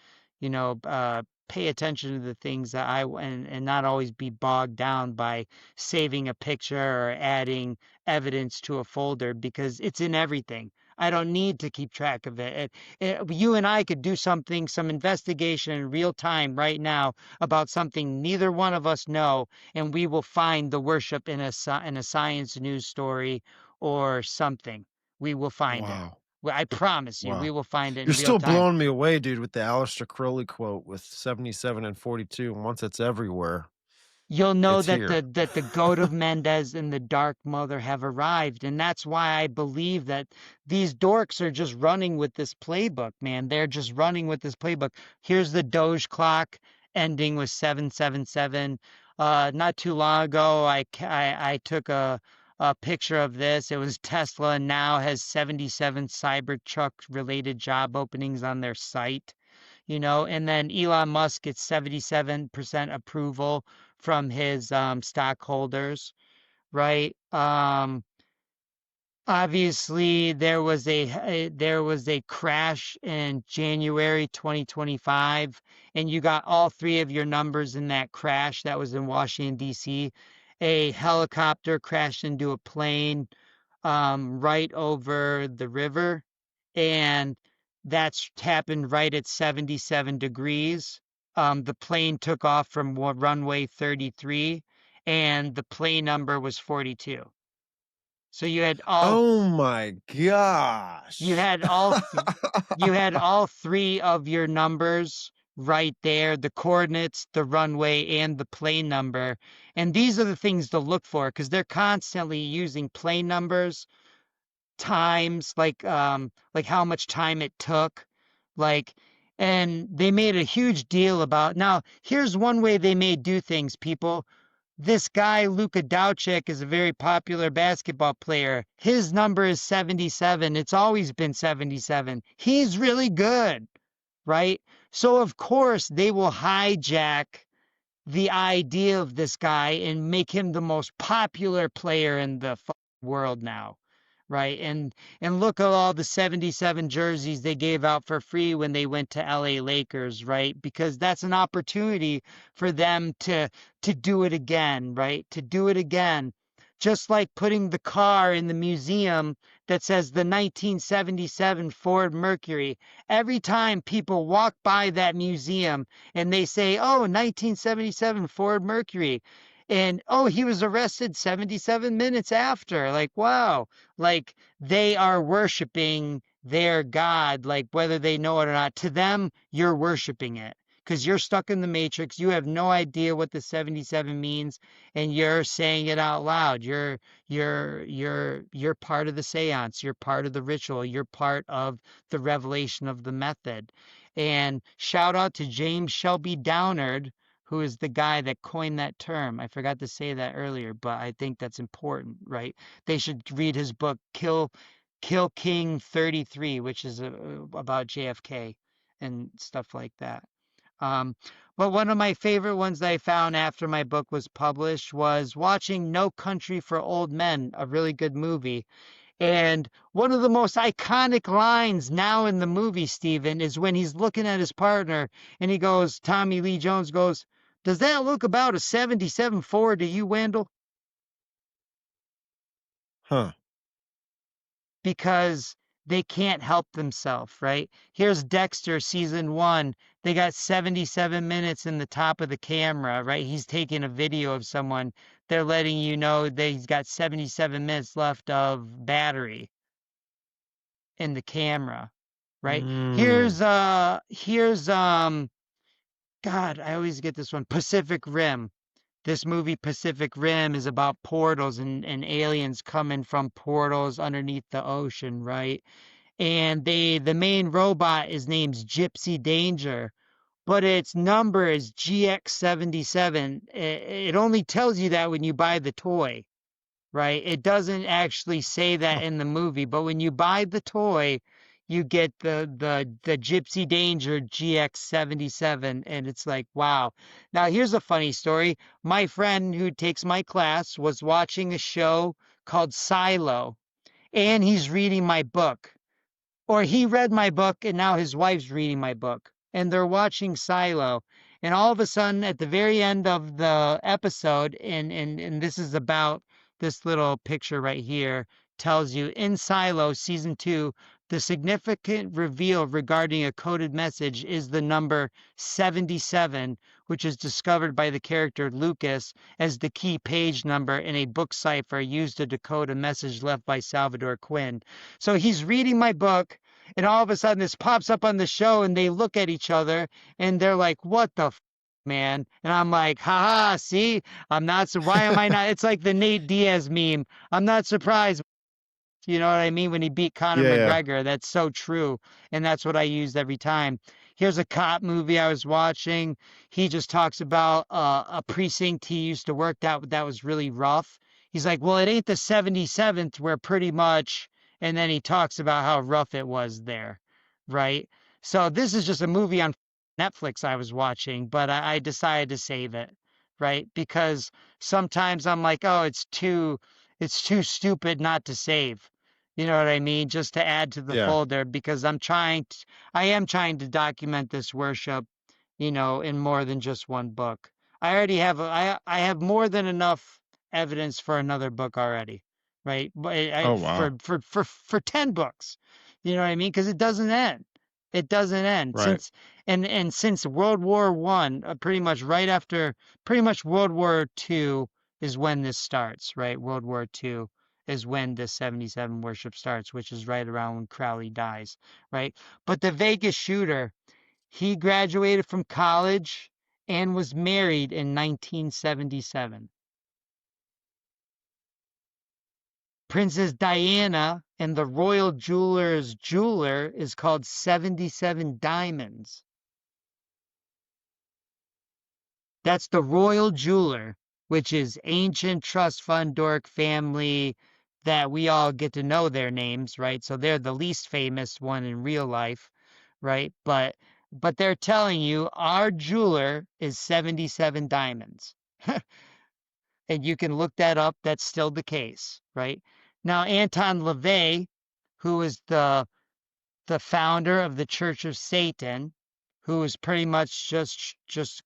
pay attention to the things that and not always be bogged down by saving a picture or adding evidence to a folder because it's in everything. I don't need to keep track of it. You and I could do some investigation in real time right now about something neither one of us know, and we will find the worship in a science news story or something. We will find it. Wow. Well, I promise you, we Wow. will find it in You're real still time. blowing me away, dude, with the Aleister Crowley quote with 77 and 42. And once it's everywhere, You'll know it's that here. the goat of Mendez and the dark mother have arrived. And that's why I believe that these dorks are just running with this playbook, man. They're just running with this playbook. Here's the Doge clock ending with 777. Not too long ago, I took a picture of this. It was Tesla now has 77 Cybertruck related job openings on their site, and then Elon Musk gets 77% approval from his stockholders, right? Obviously there was a crash in January 2025, and you got all three of your numbers in that crash that was in Washington D.C. A helicopter crashed into a plane right over the river, and That's happened right at 77 degrees. The plane took off from runway 33, and the plane number was 42. So Oh my you gosh. had all th- you had all three of your numbers right there, the coordinates, the runway, and the plane number. And these are the things to look for because they're constantly using plane numbers, times, like how much time it took, like, and they made a huge deal about. Now, here's one way they may do things, people. This guy, Luka Doncic, is a very popular basketball player. His number is 77. It's always been 77. He's really good, right? So, of course, they will hijack the idea of this guy and make him the most popular player in the world now, right? And look at all the 77 jerseys they gave out for free when they went to LA Lakers, right? Because that's an opportunity for them to do it again, right? To do it again. Just like putting the car in the museum that says the 1977 Ford Mercury. Every time people walk by that museum and they say, "Oh, 1977 Ford Mercury." And oh, he was arrested 77 minutes after. Like, wow. Like, they are worshiping their God, like whether they know it or not. To them, you're worshiping it because you're stuck in the matrix. You have no idea what the 77 means, and you're saying it out loud. You're part of the seance. You're part of the ritual. You're part of the revelation of the method. And shout out to James Shelby Downard, who is the guy that coined that term. I forgot to say that earlier, but I think that's important, right? They should read his book, Kill King 33, which is about JFK and stuff like that. Um, but one of my favorite ones that I found after my book was published was watching No Country for Old Men, a really good movie. And one of the most iconic lines now in the movie, Steven, is when he's looking at his partner and he goes, Tommy Lee Jones goes, "Does that look about a 77 Ford to you, Wendell?" Huh. Because they can't help themselves, right? Here's Dexter season 1. They got 77 minutes in the top of the camera, right? He's taking a video of someone. They're letting you know that he's got 77 minutes left of battery in the camera, right? Mm. Here's God, I always get this one. Pacific Rim. This movie Pacific Rim is about portals and aliens coming from portals underneath the ocean, right? And the main robot is named Gypsy Danger, but its number is GX77. It only tells you that when you buy the toy, right? It doesn't actually say that Huh. in the movie, but when you buy the toy, you get the Gypsy Danger GX77, and it's like, wow. Now here's a funny story. My friend who takes my class was watching a show called Silo, and he's reading my book. Or he read my book and now his wife's reading my book and they're watching Silo. And all of a sudden at the very end of the episode, and this is about this little picture right here, tells you in Silo season 2, the significant reveal regarding a coded message is the number 77, which is discovered by the character Lucas as the key page number in a book cipher used to decode a message left by Salvador Quinn. So he's reading my book, and all of a sudden this pops up on the show, and they look at each other, and they're like, "What the man?" And I'm like, "Haha, see, I'm not so. Why am I not?" It's like the Nate Diaz meme. I'm not surprised. You know what I mean? When he beat Conor Yeah, yeah. McGregor, that's so true. And that's what I used every time. Here's a cop movie I was watching. He just talks about a precinct he used to work that was really rough. He's like, well, it ain't the 77th where pretty much, and then he talks about how rough it was there, right? So this is just a movie on Netflix I was watching, but I decided to save it, right? Because sometimes I'm like, oh, it's too stupid not to save. You know what I mean? Just to add to the Yeah. folder because I am trying to document this worship, in more than just one book. I already have, I have more than enough evidence for another book already, right? But Oh, wow. for 10 books, you know what I mean? Because it doesn't end. It doesn't end Right. since and since World War One, pretty much right after, pretty much World War Two is when this starts, right? World War Two is when the 77 worship starts, which is right around when Crowley dies, right? But the Vegas shooter, he graduated from college and was married in 1977. Princess Diana and the royal jeweler's jeweler is called 77 Diamonds. That's the royal jeweler, which is ancient Trust Fund Dork family that we all get to know their names, right? So they're the least famous one in real life, right? But they're telling you our jeweler is 77 diamonds. And you can look that up. That's still the case, right? Now, Anton LaVey, who is the founder of the Church of Satan, who is pretty much just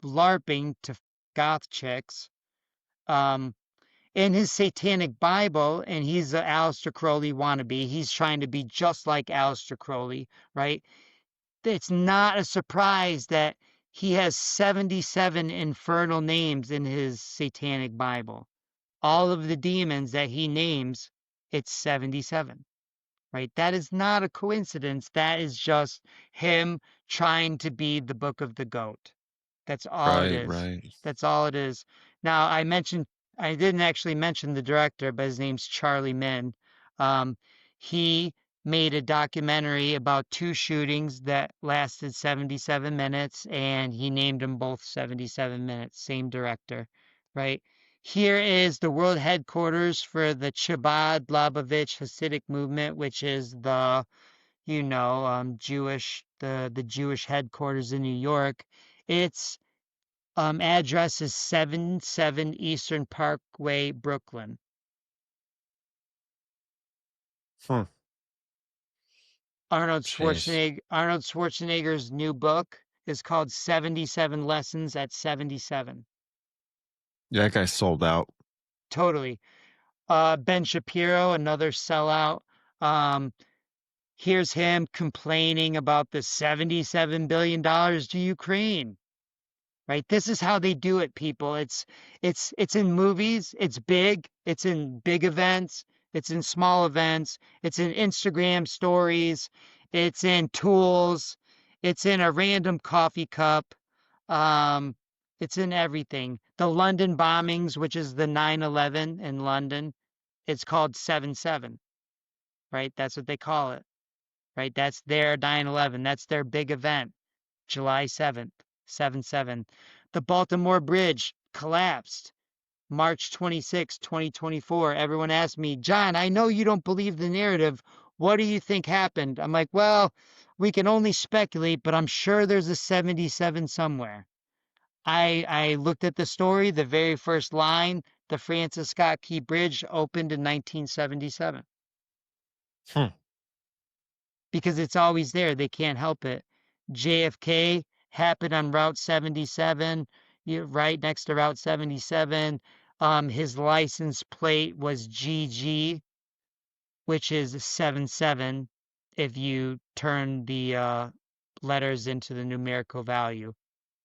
LARPing to goth chicks, um, in his satanic Bible, and he's a Aleister Crowley wannabe. He's trying to be just like Aleister Crowley, right? It's not a surprise that he has 77 infernal names in his satanic Bible. All of the demons that he names, it's 77, right? That is not a coincidence. That is just him trying to be the book of the goat. That's all it Right. is. Right. That's all it is. Now, I didn't actually mention the director, but his name's Charlie Min. Um, he made a documentary about two shootings that lasted 77 minutes, and he named them both 77 minutes. Same director, right? Here is the world headquarters for the Chabad Lubavitch Hasidic movement, which is the, the Jewish headquarters in New York. Its address is 77 Eastern Parkway, Brooklyn. Hmm. Jeez. Arnold Schwarzenegger's new book is called 77 Lessons at 77. Yeah, that guy sold out. Totally. Ben Shapiro, another sellout. Um, Here's him complaining about the $77 billion to Ukraine. Right? This is how they do it, people. It's in movies, it's big, it's in big events, it's in small events, it's in Instagram stories, it's in tools, it's in a random coffee cup. Um, it's in everything. The London bombings, which is the 9/11 in London, it's called 7/7, right? That's what they call it, right? That's their 9/11. That's their big event. July 7th, 7/7. The Baltimore Bridge collapsed March 26, 2024. Everyone asked me, John, I know you don't believe the narrative. What do you think happened? I'm like, well, we can only speculate, but I'm sure there's a 77 somewhere. I looked at the story, the very first line, the Francis Scott Key Bridge opened in 1977 Hmm. because it's always there. They can't help it. JFK happened on Route 77, right next to Route 77. His license plate was GG, which is 77 if you turn the letters into the numerical value,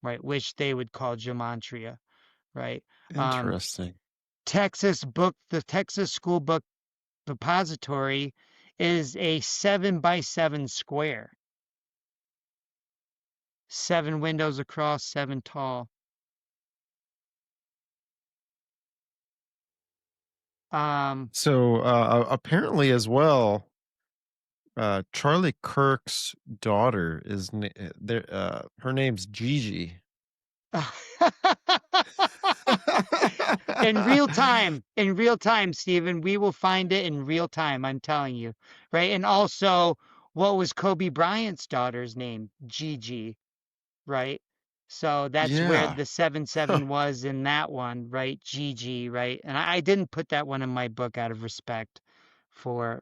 right? Which they would call gematria, right? Um, Interesting. the Texas School Book Depository is a 7 by 7 square. 7 windows across, 7 tall. Um, So apparently, as well, Charlie Kirk's daughter is there. Her name's Gigi. in real time, Stephen, we will find it in real time. I'm telling you, right? And also, what was Kobe Bryant's daughter's name? Gigi, right? So that's where Yeah. the 7/7 was in that one, right? Gigi, right? And I didn't put that one in my book out of respect for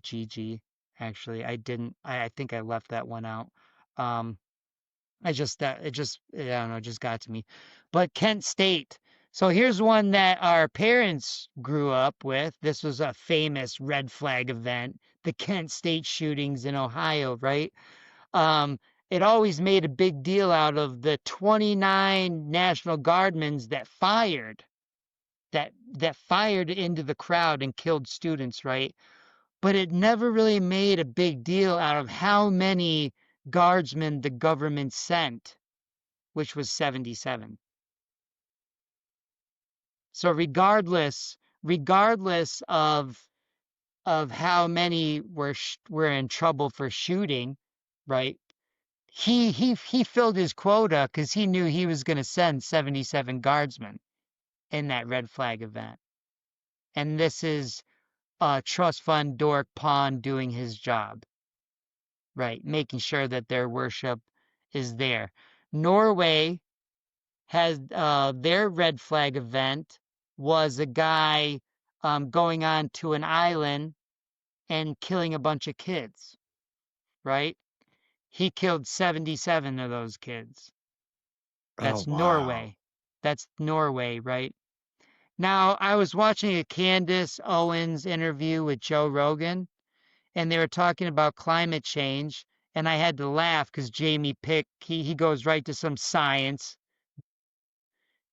Gigi. Actually, I didn't. I think I left that one out. I just that it just I don't know, it just got to me. But Kent State. So here's one that our parents grew up with. This was a famous red flag event, the Kent State shootings in Ohio, right? Um, it always made a big deal out of the 29 National Guardsmen that fired into the crowd and killed students, right? But it never really made a big deal out of how many guardsmen the government sent, which was 77. So regardless of how many were in trouble for shooting, right? He filled his quota because he knew he was going to send 77 guardsmen in that red flag event. And this is Trust Fund Dork Pawn doing his job, right? Making sure that their worship is there. Norway has their red flag event was a guy going on to an island and killing a bunch of kids, right? He killed 77 of those kids. Oh, That's wow. Norway. That's Norway, right? Now, I was watching a Candace Owens interview with Joe Rogan, and they were talking about climate change, and I had to laugh because Jamie Pick, he goes right to some science,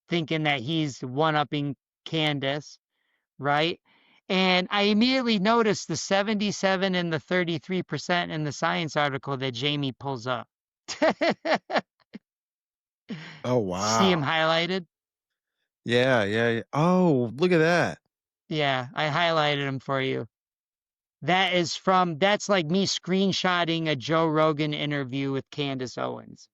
thinking that he's one-upping Candace, right? And I immediately noticed the 77 and the 33% in the science article that Jamie pulls up. Oh, See him wow. highlighted? Yeah, yeah, yeah. Oh, look at that. Yeah, I highlighted him for you. That's like me screenshotting a Joe Rogan interview with Candace Owens,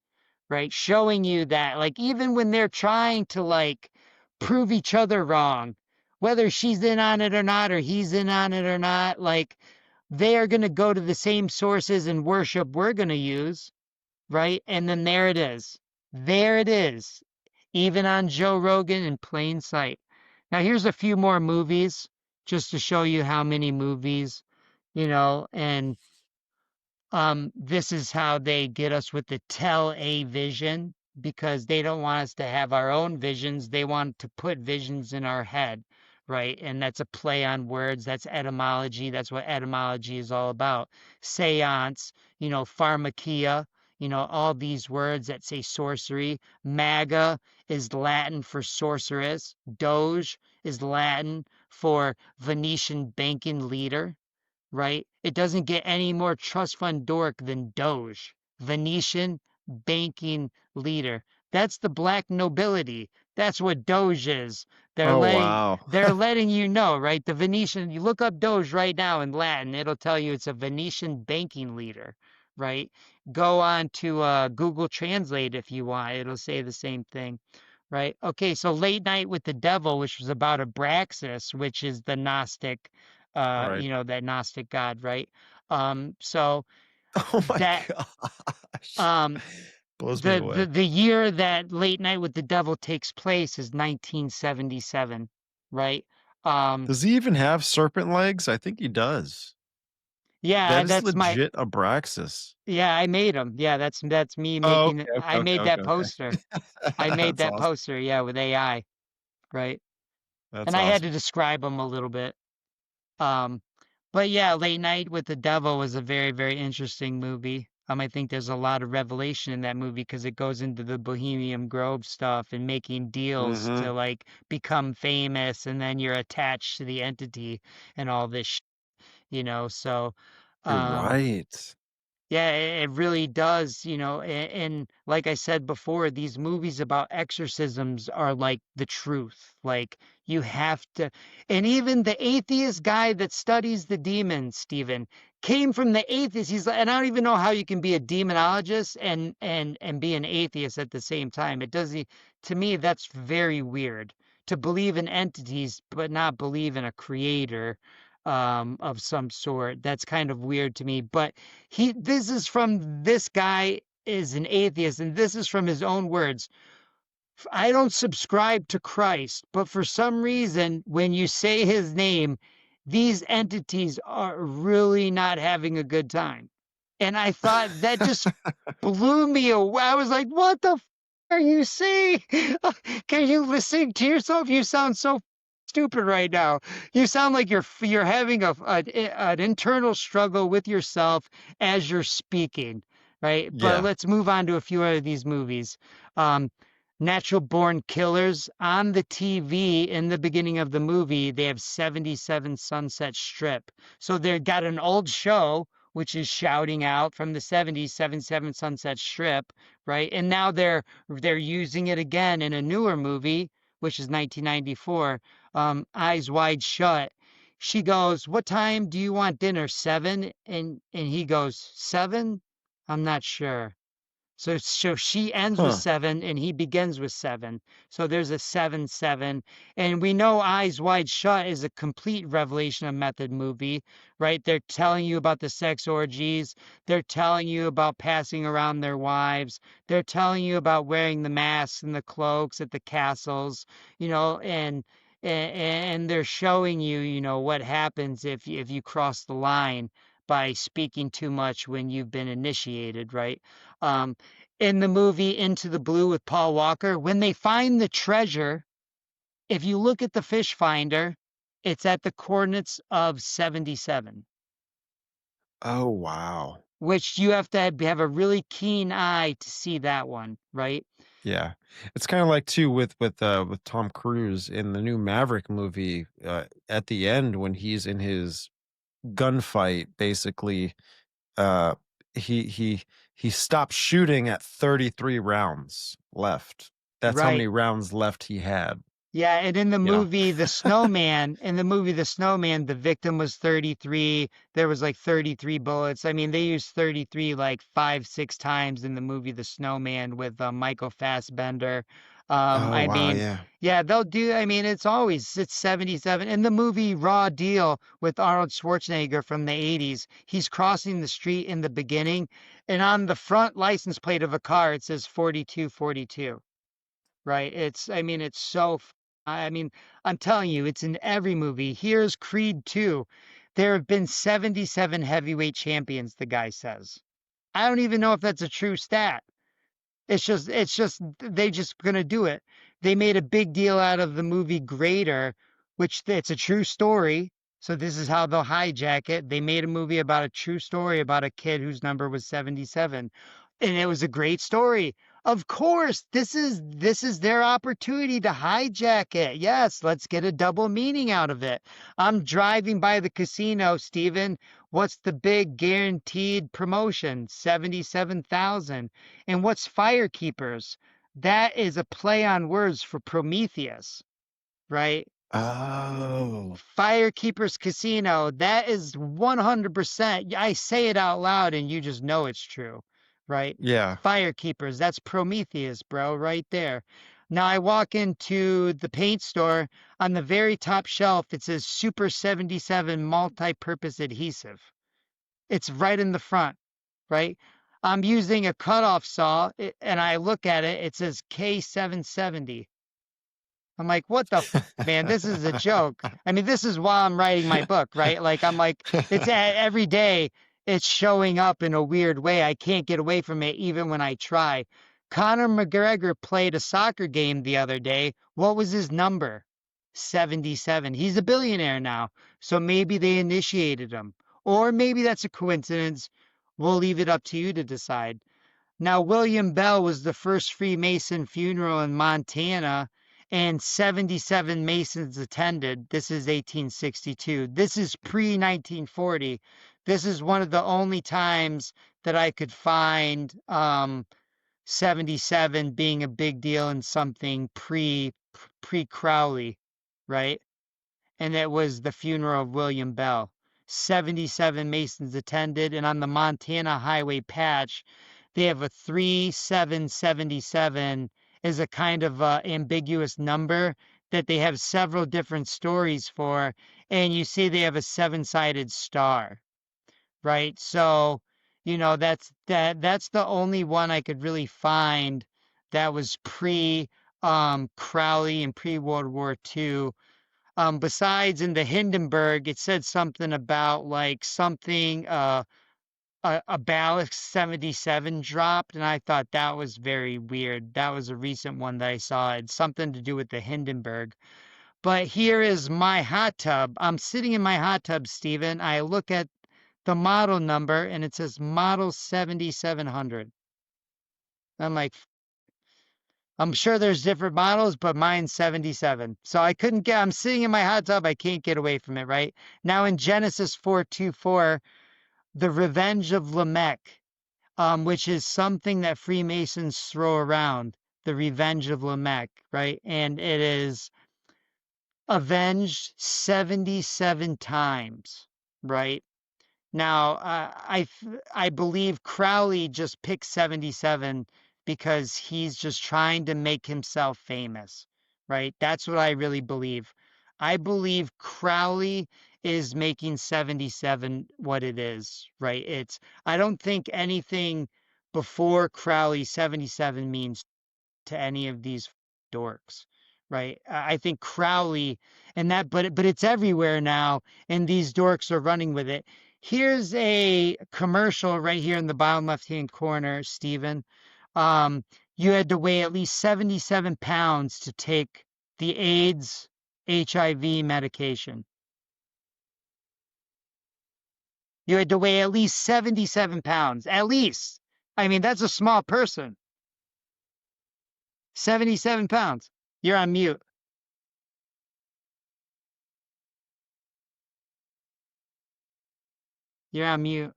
right? Showing you that, like, even when they're trying to, like, prove each other wrong, whether she's in on it or not, or he's in on it or not, like, they are going to go to the same sources and worship we're going to use, right? And then there it is. There it is. Even on Joe Rogan in plain sight. Now, here's a few more movies just to show you how many movies, and this is how they get us with the tell a vision because they don't want us to have our own visions. They want to put visions in our head, right? And that's a play on words. That's etymology. That's what etymology is all about. Seance, pharmakia, all these words that say sorcery. Maga is Latin for sorceress. Doge is Latin for Venetian banking leader, right? It doesn't get any more trust fund dork than Doge, Venetian banking leader. That's the black nobility. That's what Doge is. They're Oh, letting wow. they're letting you know, right? The Venetian, you look up Doge right now in Latin, it'll tell you it's a Venetian banking leader, right? Go on to Google Translate if you want. It'll say the same thing. Right. Okay. So Late Night with the Devil, which was about Abraxas, which is the Gnostic Right. that Gnostic God, right? So Oh my that gosh. um Blows me the away. the year that Late Night with the Devil takes place is 1977, right? Um Does he even have serpent legs? I think he does. yeah, That is that's my legit Abraxas. yeah, I made him. Yeah, that's me Oh, making it. okay, I okay, made okay, that okay, poster. okay. I made That's that awesome. poster, yeah, with AI, right? That's And I had to awesome. describe him a little bit. Um, but yeah, Late Night with the Devil was a very, very interesting movie. I think there's a lot of revelation in that movie because it goes into the Bohemian Grove stuff and making deals to Mhm. like become famous, and then you're attached to the entity and all this, So, You're um, right. yeah, it really does, and like I said before, these movies about exorcisms are like the truth. Like you have to, and even the atheist guy that studies the demons, Stephen, came from the atheist. He's like, and I don't even know how you can be a demonologist and be an atheist at the same time. It does to me that's very weird to believe in entities but not believe in a creator of some sort. That's kind of weird to me, but this is from this guy is an atheist, and this is from his own words. I don't subscribe to Christ, but for some reason, when you say his name, these entities are really not having a good time. And I thought that just blew me away. I was like, what the? Are you see? Can you listen to yourself? You sound so stupid right now. You sound like you're having an internal struggle with yourself as you're speaking, right? But Yeah. let's move on to a few of these movies. Um, Natural Born Killers on the TV in the beginning of the movie, they have 77 Sunset Strip. So they've got an old show which is shouting out from the 70s, 77 Sunset Strip, right? And now they're using it again in a newer movie, which is 1994, Eyes Wide Shut. She goes, "What time do you want dinner? 7?" And he goes, "7? I'm not sure." So she ends with Huh. 7 and he begins with 7. So there's a 7-7. And we know Eyes Wide Shut is a complete revelation of method movie, right? They're telling you about the sex orgies. They're telling you about passing around their wives. They're telling you about wearing the masks and the cloaks at the castles, and they're showing you, what happens if you cross the line by speaking too much when you've been initiated, right? Um, in the movie Into the Blue with Paul Walker, when they find the treasure, if you look at the fish finder, it's at the coordinates of 77, Oh, wow. which you have to have a really keen eye to see that one, right? Yeah. It's kind of like too with Tom Cruise in the new Maverick movie, at the end when he's in his gunfight, basically, uh he he he stopped shooting at 33 rounds left. That's how many Right. rounds left he had, Yeah, and in the you know. movie The Snowman, the victim was 33. There was like 33 bullets. I mean, they used 33 like 5, 6 times in the movie The Snowman with Michael Fassbender. Oh, I wow, mean, yeah. yeah, they'll do. I mean, it's 77. In the movie Raw Deal with Arnold Schwarzenegger from the 80s, he's crossing the street in the beginning, and on the front license plate of a car, it says 4242. Right? I mean, it's I mean, I'm telling you, it's in every movie. Here's Creed 2. There have been 77 heavyweight champions, the guy says. I don't even know if that's a true stat. It's just they just gonna do it. They made a big deal out of the movie Greater, which it's a true story. So this is how they'll hijack it. They made a movie about a true story about a kid whose number was 77. And it was a great story. Of course, this is their opportunity to hijack it. Yes, let's get a double meaning out of it. I'm driving by the casino, Steven. What's the big guaranteed promotion? 77,000. And what's Firekeepers? That is a play on words for Prometheus, right? Oh. Firekeepers Casino, that is 100%. I say it out loud and you just know it's true, right? Yeah. Firekeepers, that's Prometheus, bro, right there. Now I walk into the paint store. On the very top shelf, it says Super 77 multi-purpose adhesive. It's right in the front, right? I'm using a cutoff saw and I look at it, it says K770. I'm like, what the man? This is a joke. I mean, this is while I'm writing my book, right? Like, I'm like, every day it's showing up in a weird way. I can't get away from it even when I try. Conor McGregor played a soccer game the other day. What was his number? 77. He's a billionaire now. So maybe they initiated him. Or maybe that's a coincidence. We'll leave it up to you to decide. Now, William Bell was the first Freemason funeral in Montana, and 77 Masons attended. This is 1862. This is pre 1940. This is one of the only times that I could find 77 being a big deal in something pre Crowley, right? And it was the funeral of William Bell. 77 Masons attended, and on the Montana Highway patch, they have a 3777 is a kind of ambiguous number that they have several different stories for, and you see they have a seven-sided star, right? So, that's the only one I could really find that was pre Crowley and pre World War II. Besides in the Hindenburg, it said something about like something a Ballast 77 dropped, and I thought that was very weird. That was a recent one that I saw. It's something to do with the Hindenburg. But here is my hot tub. I'm sitting in my hot tub, Steven. I look at the model number and it says model 7700. I'm like, I'm sure there's different models, but mine's 77. So I'm sitting in my hot tub. I can't get away from it, right? Now in Genesis 4:24, the revenge of Lamech, which is something that Freemasons throw around, the revenge of Lamech, right? And it is avenged 77 times, right? Now, I believe Crowley just picked 77 because he's just trying to make himself famous, right? That's what I really believe. I believe Crowley is making 77 what it is, right? I don't think anything before Crowley 77 means to any of these dorks, right? I think Crowley and that, but it's everywhere now, and these dorks are running with it. Here's a commercial right here in the bottom left-hand corner, Stephen. You had to weigh at least 77 pounds to take the AIDS HIV medication. You had to weigh at least 77 pounds, at least. I mean, that's a small person. 77 pounds. You're on mute. You're on mute.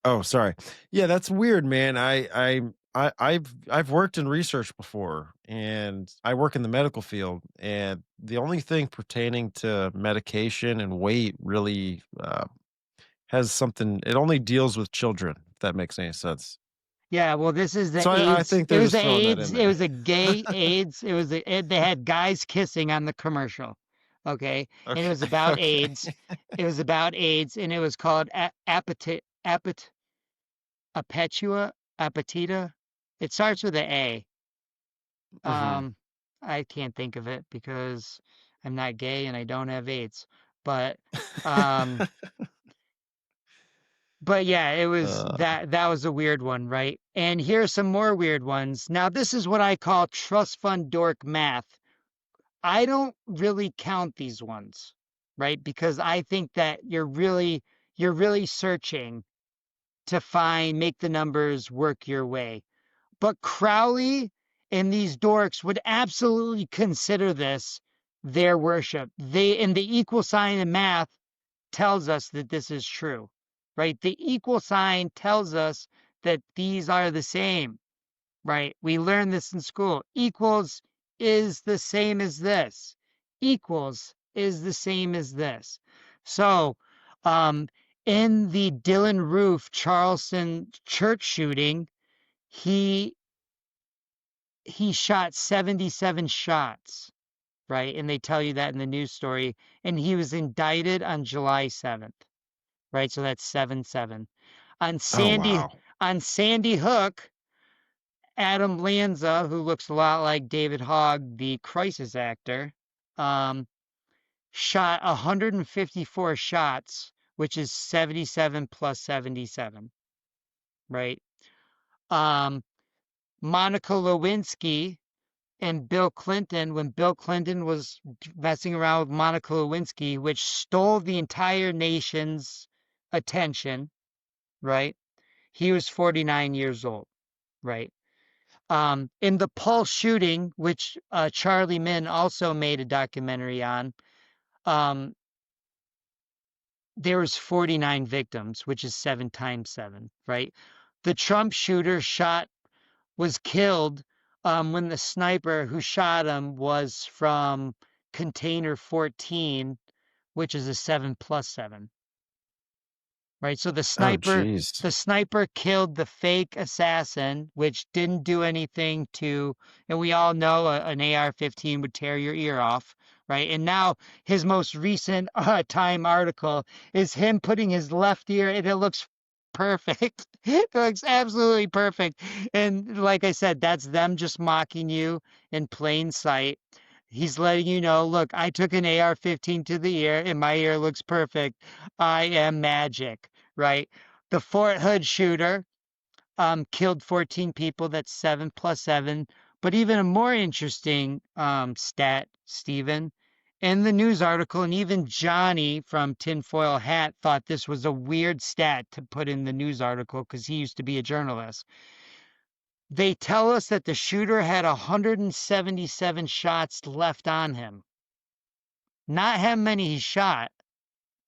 Oh, sorry. Yeah, that's weird, man. I've worked in research before, and I work in the medical field, and the only thing pertaining to medication and weight really has something. It only deals with children. If that makes any sense. Yeah, well, this is the So I AIDS. think It they're was just the throwing that in AIDS. It there. was a gay AIDS. They had guys kissing on the commercial. Okay. And it Okay. was about Okay. AIDS. It was about AIDS, and it was called Apetua, Apatita. It starts with an A. Hmm. I can't think of it because I'm not gay and I don't have AIDS. But um But yeah, it was uh, that was a weird one, right? And here's some more weird ones. Now, this is what I call trust fund dork math. I don't really count these ones, right? Because I think that you're really searching to make the numbers work your way. But Crowley and these dorks would absolutely consider this their worship. They in the equal sign in math tells us that this is true, right? The equal sign tells us that these are the same, right? We learn this in school. Equals is the same as this. Equals is the same as this. So, um, in the Dylan Roof Charleston church shooting, he shot 77 shots, right? And they tell you that in the news story. And he was indicted on July 7th. Right? So that's 7-7. On oh Sandy wow. on Sandy Hook, Adam Lanza, who looks a lot like David Hogg, the crisis actor, um, shot 154 shots, which is 77 plus 77, right? Um, Monica Lewinsky and Bill Clinton, when Bill Clinton was messing around with Monica Lewinsky, which stole the entire nation's attention, right? He was 49 years old, right? In the Pulse shooting, which Charlie Min also made a documentary on, um, there was 49 victims, which is 7 times 7, right? The Trump shooter was killed when the sniper who shot him was from container 14, which is a 7 plus 7. Right, so Oh jeez. the sniper killed the fake assassin, which didn't do anything to, and we all know an AR-15 would tear your ear off, right? And now his most recent Time article is him putting his left ear, and it looks perfect. It looks absolutely perfect. And like I said, that's them just mocking you in plain sight. He's letting you know, look, I took an AR-15 to the ear and my ear looks perfect. I am magic, right? The Fort Hood shooter killed 14 people. That's 7 plus 7. But even a more interesting stat, Stephen, in the news article, and even Johnny from Tinfoil Hat thought this was a weird stat to put in the news article because he used to be a journalist. They tell us that the shooter had 177 shots left on him. Not how many he shot,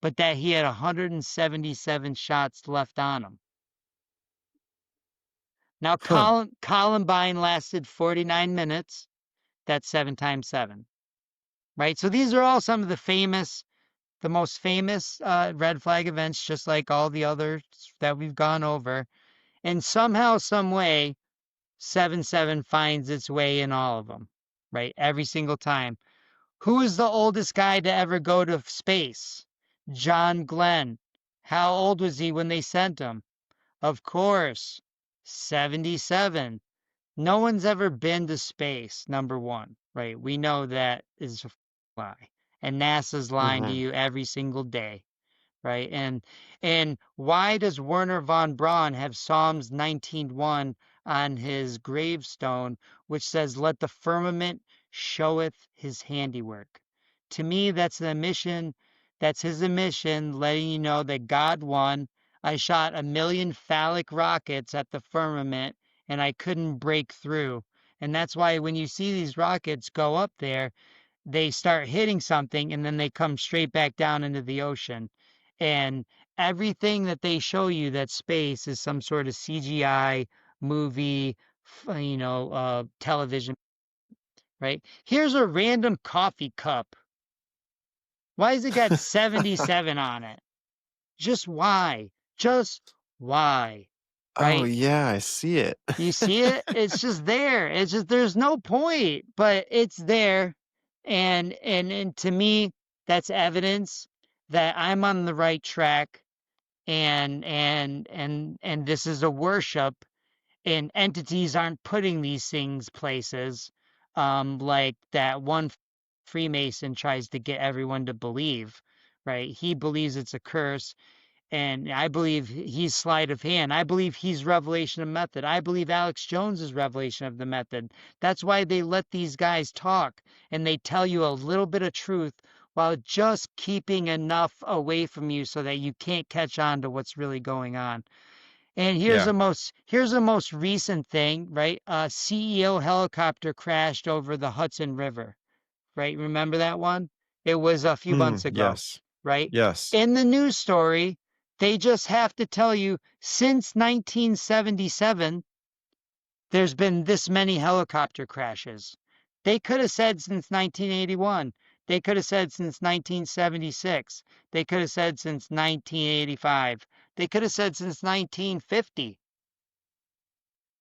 but that he had 177 shots left on him. Now, Huh. Columbine lasted 49 minutes. That's 7 times 7, right? So these are all some of the most famous red flag events, just like all the others that we've gone over. And somehow, some way, 7-7 finds its way in all of them, right? Every single time. Who is the oldest guy to ever go to space? John Glenn. How old was he when they sent him? Of course, 77. No one's ever been to space, number one, right? We know that is a lie. And NASA's lying to Mm-hmm. you every single day, right? And why does Werner von Braun have Psalms 19:1 on his gravestone, which says, "Let the firmament showeth his handiwork"? To me, that's the mission. That's his admission, letting you know that God won. I shot 1,000,000 phallic rockets at the firmament, and I couldn't break through. And that's why when you see these rockets go up there, they start hitting something and then they come straight back down into the ocean. And everything that they show you that space is some sort of CGI movie, television, right? Here's a random coffee cup. Why has it got 77 on it? Just why? Just why? Oh Right? yeah, I see it. You see it? It's just there. It's just there's no point, but it's there. And to me, that's evidence that I'm on the right track and this is a worship and entities aren't putting these things places like that one Freemason tries to get everyone to believe, right? He believes it's a curse and I believe he's sleight of hand. I believe he's revelation of method. I believe Alex Jones is revelation of the method. That's why they let these guys talk and they tell you a little bit of truth while just keeping enough away from you so that you can't catch on to what's really going on. And Yeah. here's the most recent thing, right? A CEO helicopter crashed over the Hudson River, right? Remember that one? It was a few months ago, Yes. right? Yes. In the news story, they just have to tell you since 1977, there's been this many helicopter crashes. They could have said since 1981. They could have said since 1976. They could have said since 1985. They could have said since 1950.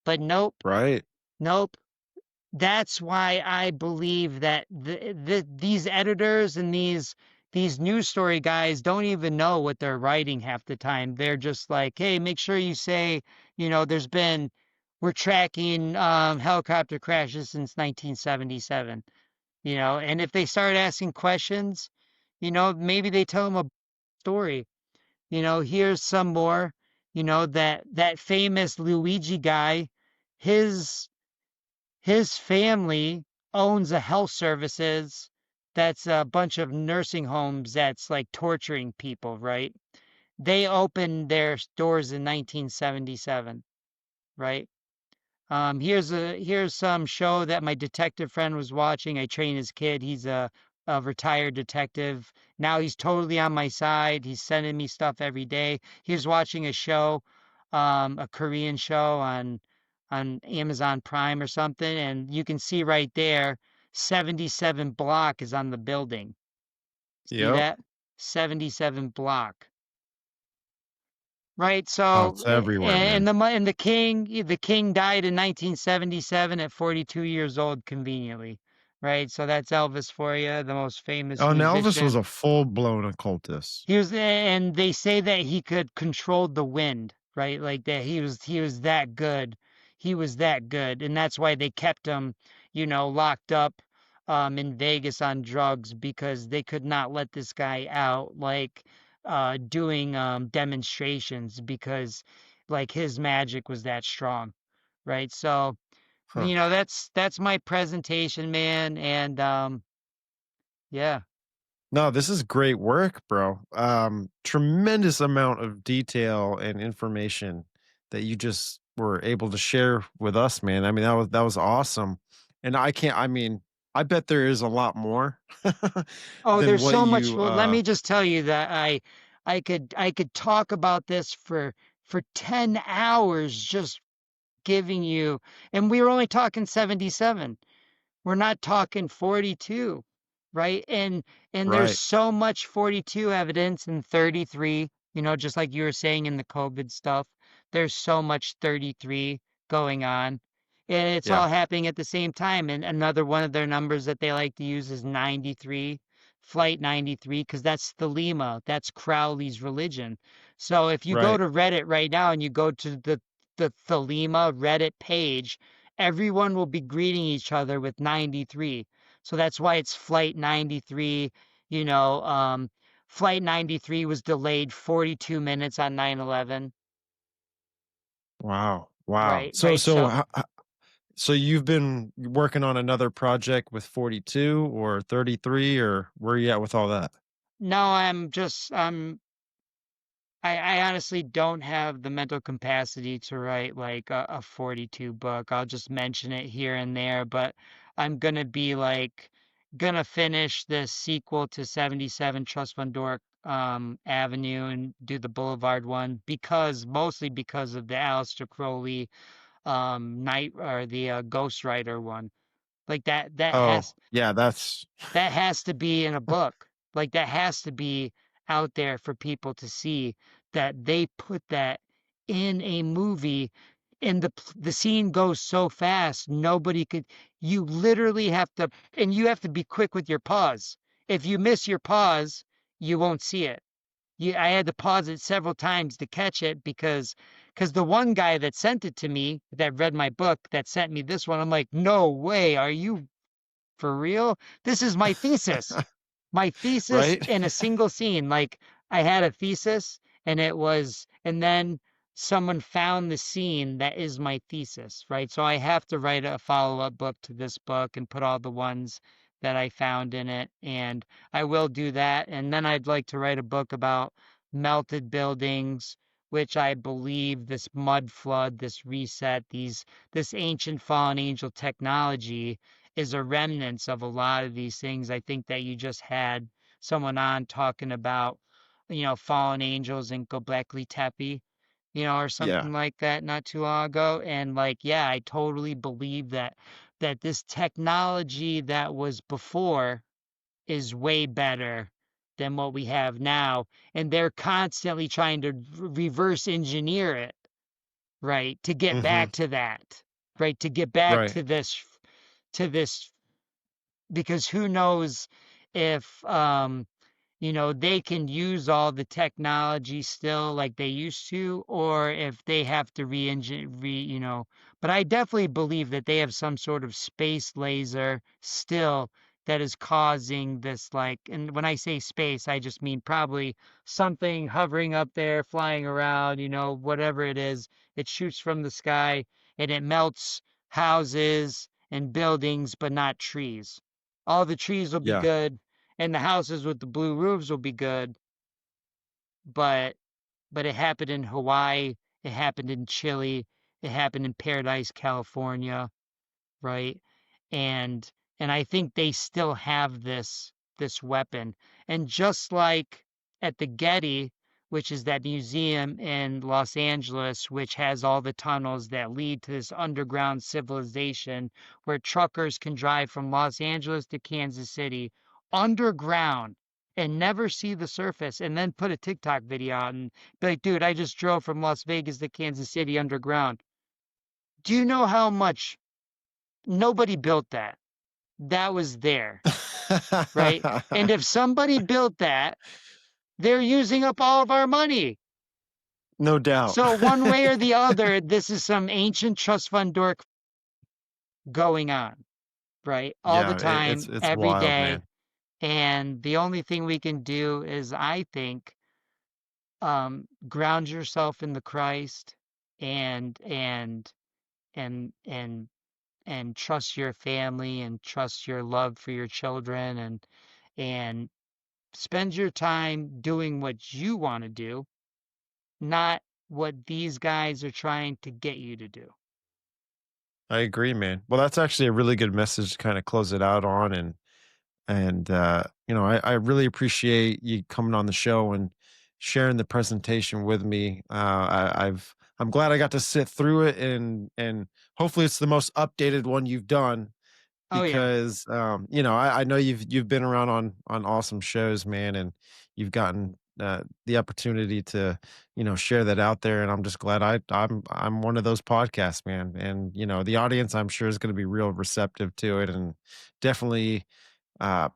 But nope, Right. nope. That's why I believe that these editors and these news story guys don't even know what they're writing half the time. They're just like, hey, make sure you say, we're tracking helicopter crashes since 1977, and if they start asking questions, maybe they tell them a story. Here's some more, that famous Luigi guy, his his family owns a health services that's a bunch of nursing homes that's like torturing people, right? They opened their doors in 1977, right? Here's some show that my detective friend was watching. I train his kid. He's a retired detective. Now he's totally on my side. He's sending me stuff every day. He was watching a show, a Korean show on Amazon Prime or something, and you can see right there, 77 block is on the building. See Yep. that? 77 block. Right. Oh, So, it's everywhere, man. the king died in 1977 at 42 years old, conveniently. Right. So that's Elvis for you, the most famous Oh, and Elvis was musician. a full-blown occultist. And they say that he could control the wind, right? Like that he was that good. He was that good, and that's why they kept him, locked up in Vegas on drugs because they could not let this guy out, like doing demonstrations because like his magic was that strong, right? So, Huh. that's my presentation, man, and yeah. No, this is great work, bro. Tremendous amount of detail and information that you just were able to share with us, man. I mean, that was awesome. And I mean, I bet there is a lot more Oh, than there's what so much. you Well, let me just tell you that I could talk about this for 10 hours just giving you, and we were only talking 77. We're not talking 42, right? And there's right. so much 42 evidence in 33, just like you were saying in the COVID stuff. There's so much 33 going on. And it's Yeah. all happening at the same time. And another one of their numbers that they like to use is 93, flight 93, because that's Thelema. That's Crowley's religion. So if you go Right. to Reddit right now and you go to the Thelema Reddit page, everyone will be greeting each other with 93. So that's why it's flight 93. You know, flight 93 was delayed 42 minutes on 9/11. Wow. Wow. Right, right. So So so you've been working on another project with 42 or 33, or where are you at with all that? no, I honestly don't have the mental capacity to write like a 42 book. I'll just mention it here and there, but I'm gonna be like gonna finish the sequel to 77 Trust Fund Dork Avenue and do the Boulevard one because mostly because of the Aleister Crowley night or the Ghost Rider one. Like that Oh, has yeah, that's that has to be in a book. Like that has to be out there for people to see that they put that in a movie and the scene goes so fast nobody could you literally have to and you have to be quick with your pause. If you miss your pause, you won't see it. I had to pause it several times to catch it because the one guy that sent it to me that read my book that sent me this one, I'm like, no way, are you for real? This is my thesis right. in a single scene. Like I had a thesis and then someone found the scene that is my thesis, right? So I have to write a follow-up book to this book and put all the ones that I found in it. And I will do that. And then I'd like to write a book about melted buildings, which I believe this mud flood, this reset, this ancient fallen angel technology is a remnants of a lot of these things. I think that you just had someone on talking about, fallen angels in Göbekli Tepe, or Yeah. something like that not too long ago. And like, yeah, I totally believe that this technology that was before is way better than what we have now. And they're constantly trying to reverse engineer it, right? To get Mhm. back to that, right? To get back Right. to this because who knows if they can use all the technology still like they used to or if they have to re-engine but I definitely believe that they have some sort of space laser still that is causing this like and when I say space I just mean probably something hovering up there flying around whatever it is it shoots from the sky and it melts houses and buildings but not trees. All the trees will be Yeah. good and the houses with the blue roofs will be good, but it happened in Hawaii, it happened in Chile, it happened in Paradise, California, right? And I think they still have this weapon. And just like at the Getty, which is that museum in Los Angeles, which has all the tunnels that lead to this underground civilization where truckers can drive from Los Angeles to Kansas City underground and never see the surface and then put a TikTok video out and be like, dude, I just drove from Las Vegas to Kansas City underground. Do you know how much nobody built that? That was there, right? And if somebody built that, they're using up all of our money. No doubt. So one way or the other, this is some ancient trust fund dork going on. right? All the Yeah, time, it's every wild, day. man. And the only thing we can do is, I think, ground yourself in the Christ and and and and trust your family and trust your love for your children and spend your time doing what you want to do, not what these guys are trying to get you to do. I agree, man. Well, that's actually a really good message to kind of close it out on, and I really appreciate you coming on the show and sharing the presentation with me. I'm glad I got to sit through it, and hopefully it's the most updated one you've done, Oh yeah. because I know you've been around on awesome shows, man, and you've gotten the opportunity to share that out there, and I'm just glad I'm one of those podcasts, man, and the audience I'm sure is going to be real receptive to it, and definitely have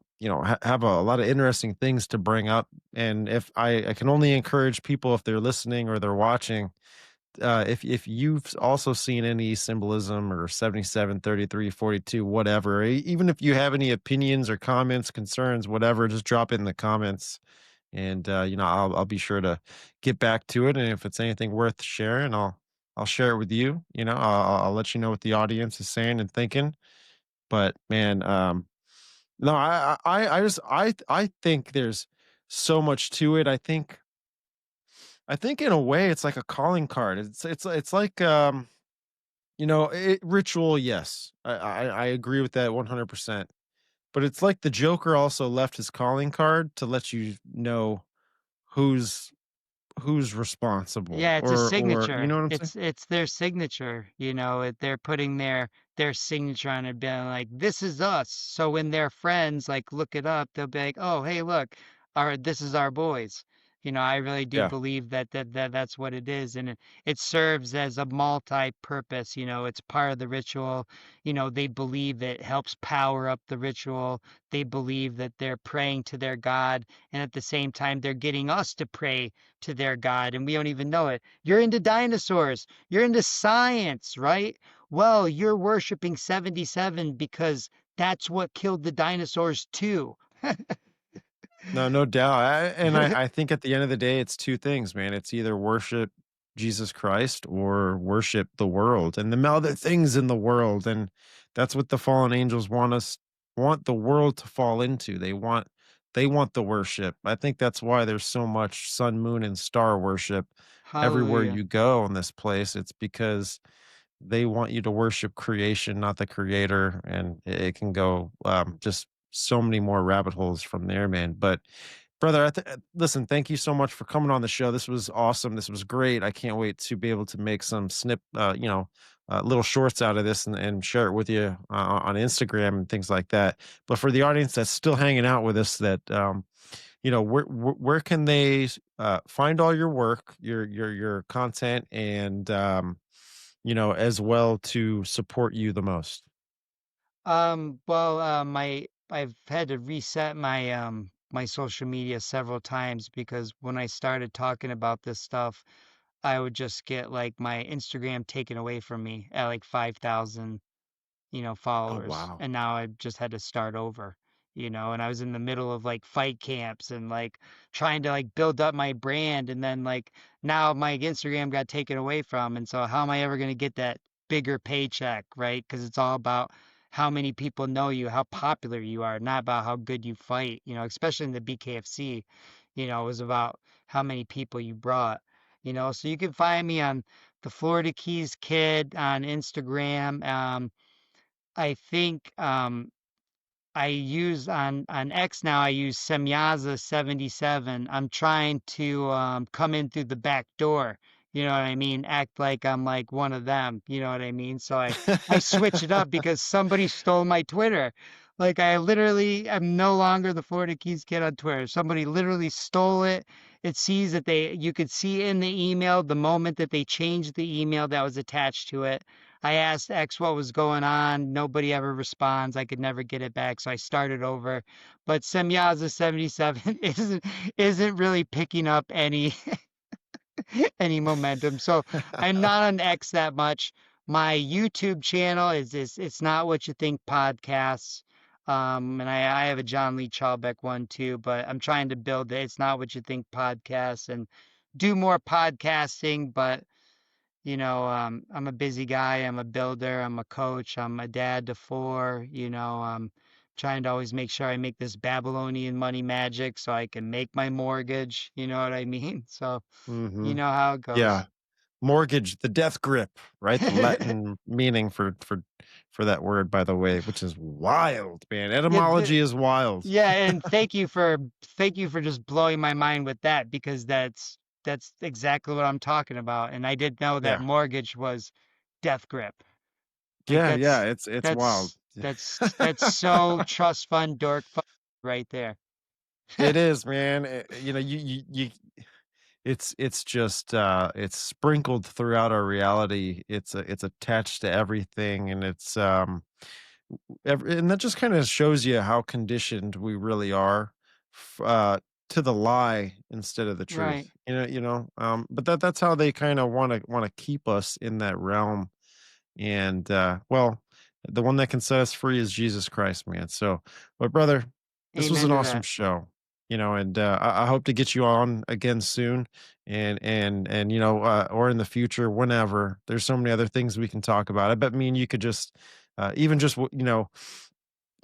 a lot of interesting things to bring up. And if I can only encourage people, if they're listening or they're watching, if you've also seen any symbolism or 77, 33, 42, whatever, even if you have any opinions or comments, concerns, whatever, just drop it in the comments. And I'll be sure to get back to it. And if it's anything worth sharing, I'll share it with you. I'll let you know what the audience is saying and thinking. But man, no, I think there's so much to it. I think in a way it's like a calling card. It's like ritual, yes. I agree with that 100%. But it's like the Joker also left his calling card to let you know who's who's responsible, Yeah, it's a or you signature. know what I'm saying? It's their signature, they're putting their signature on it, being like, "This is us." So when their friends like look it up, they'll be like, "Oh, hey, look, this is our boys." I really do Yeah. believe that's what it is, and it serves as a multi-purpose. It's part of the ritual. They believe it helps power up the ritual. They believe that they're praying to their God, and at the same time, they're getting us to pray to their God, and we don't even know it. You're into dinosaurs. You're into science, right? Well, you're worshiping 77 because that's what killed the dinosaurs too. No, no doubt. I think at the end of the day, it's two things, man. It's either worship Jesus Christ or worship the world and the other things in the world. And that's what the fallen angels want the world to fall into. They want the worship. I think that's why there's so much sun, moon, and star worship everywhere Hallelujah. you go in this place. It's because they want you to worship creation, not the creator, and it can go just so many more rabbit holes from there, man. But brother, listen, thank you so much for coming on the show. This was awesome. This was great. I can't wait to be able to make some little shorts out of this and share it with you on Instagram and things like that. But for the audience that's still hanging out with us, that where can they find all your work, your content, and as well to support you the most? Well, I've had to reset my social media several times because when I started talking about this stuff, I would just get like my Instagram taken away from me at like 5,000 Oh, followers. wow. And now I just had to start over, and I was in the middle of like fight camps and like trying to like build up my brand. And then like now my Instagram got taken away from. And so how am I ever going to get that bigger paycheck, right? Because it's all about how many people know you, how popular you are, not about how good you fight, especially in the BKFC, it was about how many people you brought. So you can find me on the Florida Keys Kid on Instagram. I think I use on X now. I use Semyaza 77. I'm trying to come in through the back door. You know what I mean? Act like I'm like one of them. You know what I mean? So I switch it up because somebody stole my Twitter. Like I literally am no longer the Florida Keys Kid on Twitter. Somebody literally stole it. It sees that you could see in the email the moment that they changed the email that was attached to it. I asked X what was going on. Nobody ever responds. I could never get it back, so I started over. But Semyaza 77 isn't really picking up any any momentum. So I'm not on X that much. My YouTube channel is It's Not What You Think podcasts. And I have a John Lee Chalbeck one too, but I'm trying to build the It's Not What You Think podcast and do more podcasting. But, I'm a busy guy. I'm a builder. I'm a coach. I'm a dad to four. Trying to always make sure I make this Babylonian money magic so I can make my mortgage. You know what I mean? So you Mm-hmm. know how it Yeah. goes. Mortgage, the death grip, right? The Latin meaning for that word, by the way, which is wild, man. Yeah, Etymology is wild. yeah, and thank you for just blowing my mind with that because that's exactly what I'm talking about. And I didn't know that Yeah. mortgage was death grip. Like Yeah, yeah, it's wild. that's so trust fund dork right there. It is, man. It's just it's sprinkled throughout our reality. It's attached to everything, and it's and that just kind of shows you how conditioned we really are f- uh to the lie instead of the truth. Right. But that's how they kind of want to keep us in that realm. And well, the one that can set us free is Jesus Christ, man. So, but brother, this was Amen an to awesome that. show. And I hope to get you on again soon, and or in the future, whenever. There's so many other things we can talk about. I bet me and you could just, even just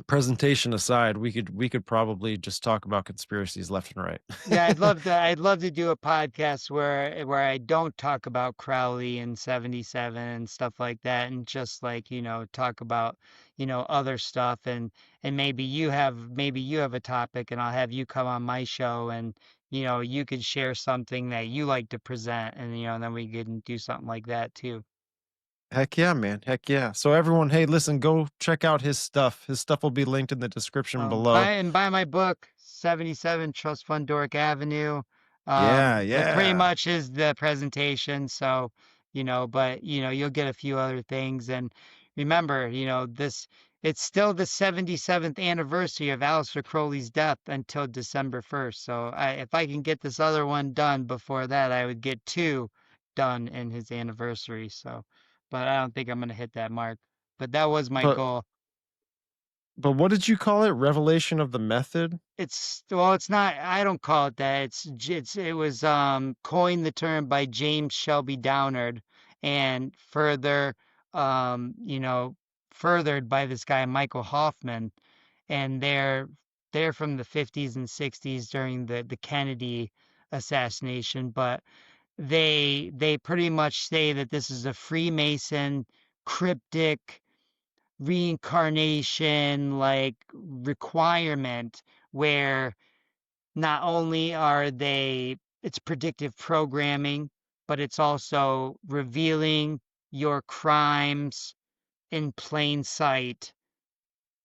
presentation aside, we could probably just talk about conspiracies left and Yeah, right. I'd love to do a podcast where I don't talk about Crowley and 77 and stuff like that and just like, talk about, other stuff and maybe you have a topic and I'll have you come on my show and you could share something that you like to present and then we can do something like that too. Heck yeah, man. Heck yeah. So everyone, hey, listen, go check out his stuff. His stuff will be linked in the description below. Buy my book, 77 Trust Fund Dork Avenue. Yeah, That pretty yeah. much is the presentation. So, but you'll get a few other things. And remember, it's still the 77th anniversary of Aleister Crowley's death until December 1st. So if I can get this other one done before that, I would get two done in his anniversary. So, but I don't think I'm gonna hit that mark. But that was my But goal. but what did you call it? Revelation of the method? It's not. I don't call it that. It was coined the term by James Shelby Downard, and furthered by this guy Michael Hoffman, and they're from the 50s and 60s during the Kennedy assassination, but they pretty much say that this is a Freemason cryptic reincarnation like requirement where not only are they it's predictive programming, but it's also revealing your crimes in plain sight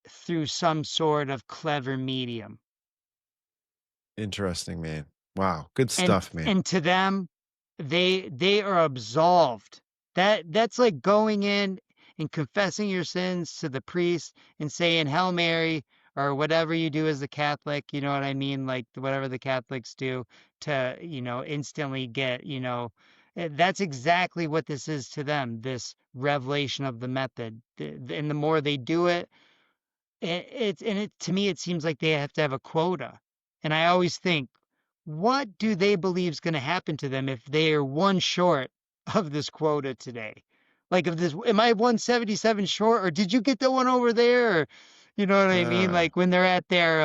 through some sort of clever medium. Interesting, man. Wow. Good and stuff, man. and to them they are absolved. That's like going in and confessing your sins to the priest and saying Hail Mary or whatever you do as a Catholic, you know what I mean, like whatever the Catholics do to instantly get that's exactly what this is to them, this revelation of the method. And the more they do it, it to me it seems like they have to have a quota. And I always think, what do they believe is going to happen to them if they are one short of this quota today? Like, if this, am I 177 short, or did you get the one over there? Or, you know what I mean? Uh, Like when they're at their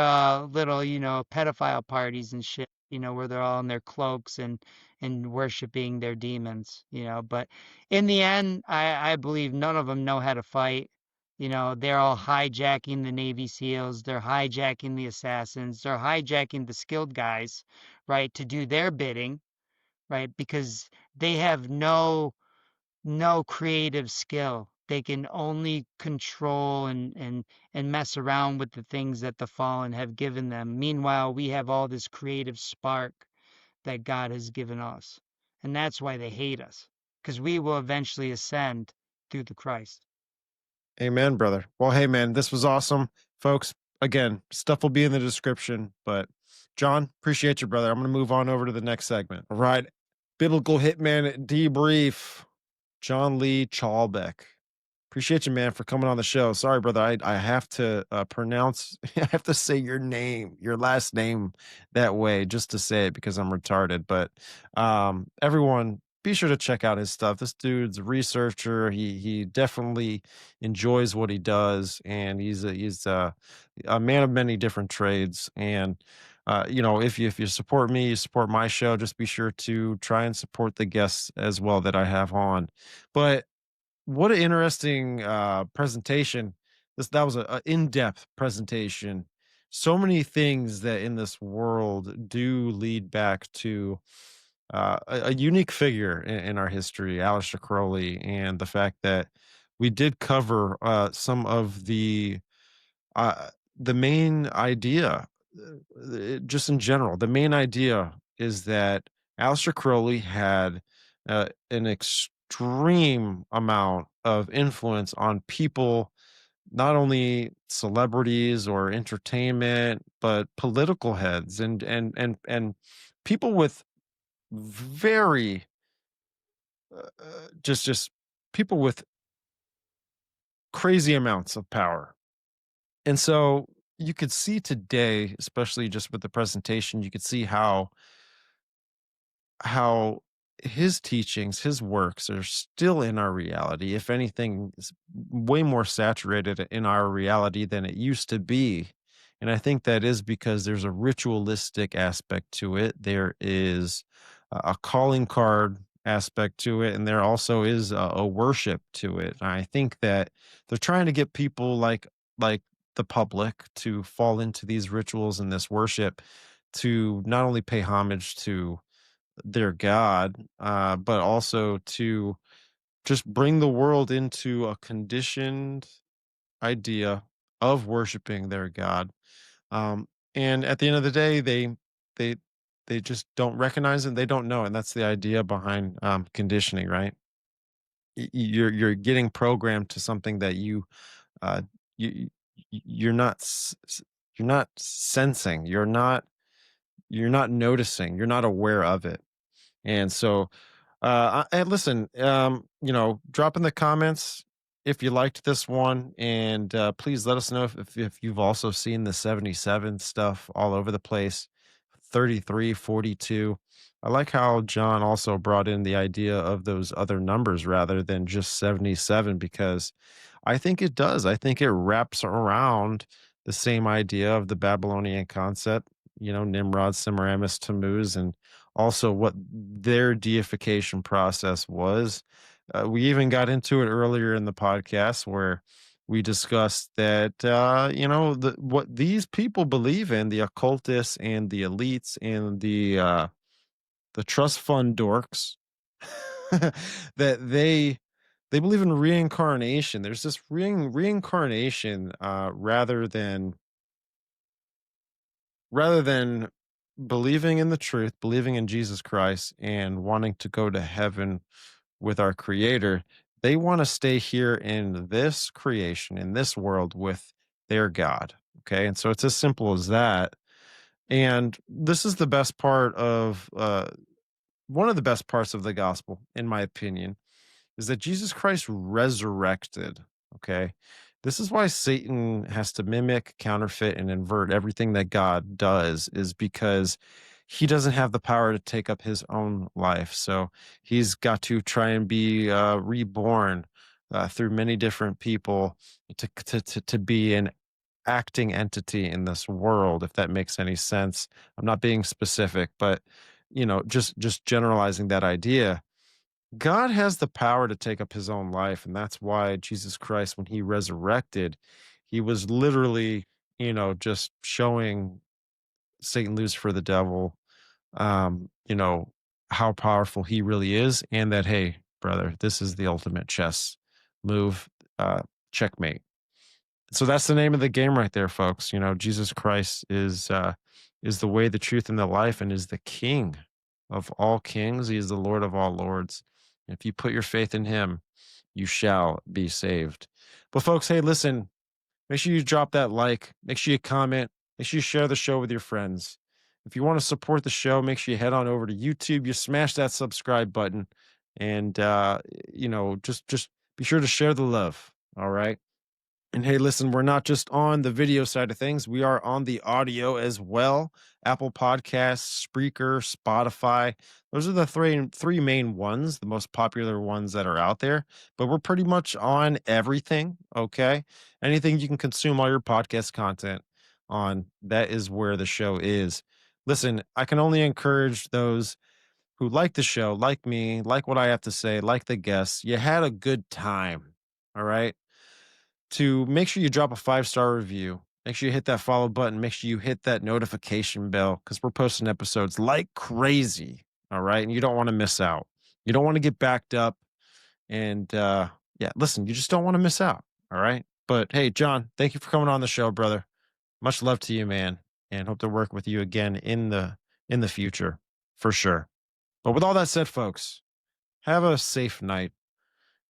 little, pedophile parties and shit, where they're all in their cloaks and worshiping their demons, But in the end, I believe none of them know how to fight. They're all hijacking the Navy SEALs, they're hijacking the assassins, they're hijacking the skilled guys, right, to do their bidding, right? Because they have no creative skill. They can only control and mess around with the things that the fallen have given them. Meanwhile, we have all this creative spark that God has given us. And that's why they hate us, because we will eventually ascend through the Christ. amen, brother. Well, hey, man, this was awesome, folks. Again, stuff will be in the description. But John, appreciate you, brother. I'm going to move on over to the next segment. All right, biblical hitman debrief. John Lee Chalbeck. Appreciate you, man, for coming on the show. Sorry, brother. I have to pronounce, I have to say your name, your last name that way just to say it because I'm retarded. But everyone, be sure to check out his stuff. This dude's a researcher. He definitely enjoys what he does, and he's a man of many different trades. And if you support me, you support my show. Just be sure to try and support the guests as well that I have on. But what an interesting presentation. That was a in-depth presentation. So many things that in this world do lead back to a unique figure in our history, Aleister Crowley, and the fact that we did cover some of the main idea, just in general. The main idea is that Aleister Crowley had an extreme amount of influence on people, not only celebrities or entertainment, but political heads and people with very just people with crazy amounts of power. And so you could see today, especially just with the presentation, you could see how his teachings, his works are still in our reality. If anything, is way more saturated in our reality than it used to be. And I think that is because there's a ritualistic aspect to it. There is a calling card aspect to it, and there also is a worship to it. And I think that they're trying to get people like the public to fall into these rituals and this worship to not only pay homage to their God, but also to just bring the world into a conditioned idea of worshiping their God. Um, and at the end of the day, they they just don't recognize it. They don't know, and that's the idea behind conditioning, right? You're getting programmed to something that uh, you you're not you're not sensing. You're not noticing. You're not aware of it. And so, and listen, drop in the comments if you liked this one, and please let us know if you've also seen the 77 stuff all over the place, 33, 42. I like how John also brought in the idea of those other numbers rather than just 77, because I think it does. I think it wraps around the same idea of the Babylonian concept, Nimrod, Semiramis, Tammuz, and also what their deification process was. We even got into it earlier in the podcast where we discussed that what these people believe in, the occultists and the elites and the trust fund dorks, that they believe in reincarnation. There's this reincarnation rather than believing in the truth, believing in Jesus Christ, and wanting to go to heaven with our Creator. They want to stay here in this creation, in this world with their God. Okay. And so it's as simple as that. And this is the best part of one of the best parts of the gospel, in my opinion, is that Jesus Christ resurrected. Okay. This is why Satan has to mimic, counterfeit, and invert everything that God does, is because he doesn't have the power to take up his own life. So he's got to try and be reborn through many different people to be an acting entity in this world, if that makes any sense. I'm not being specific, but just generalizing that idea. God has the power to take up his own life. And that's why Jesus Christ, when he resurrected, he was literally, just showing Satan lose for the devil, um, you know, how powerful he really is. And that, hey, brother, this is the ultimate chess move, uh, checkmate. So that's the name of the game right there, folks. Jesus Christ is the way, the truth, and the life, and is the King of all kings. He is the Lord of all lords. If you put your faith in him, you shall be saved. But folks, hey, listen, make sure you drop that like, make sure you comment, make sure you share the show with your friends. If you want to support the show, make sure you head on over to YouTube, you smash that subscribe button. And just be sure to share the love. All right. And hey, listen, we're not just on the video side of things, we are on the audio as well. Apple Podcasts, Spreaker, Spotify. Those are the three main ones, the most popular ones that are out there. But we're pretty much on everything, okay? Anything you can consume all your podcast content on, that is where the show is. Listen, I can only encourage those who like the show, like me, like what I have to say, like the guests. You had a good time. All right, to make sure you drop a 5-star review. Make sure you hit that follow button. Make sure you hit that notification bell because we're posting episodes like crazy. All right. And you don't want to miss out. You don't want to get backed up. And yeah, listen, you just don't want to miss out. All right. But hey, John, thank you for coming on the show, brother. Much love to you, man. And hope to work with you again in the future for sure. But with all that said, folks, have a safe night.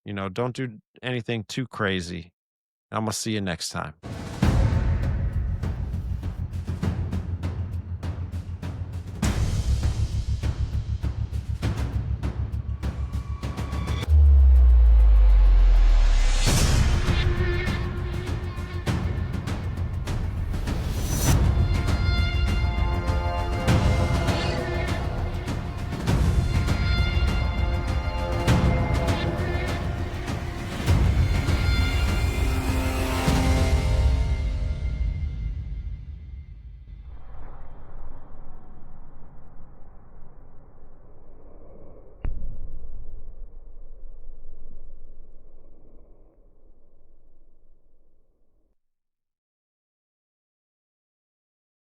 Don't do anything too crazy. I'm going to see you next time.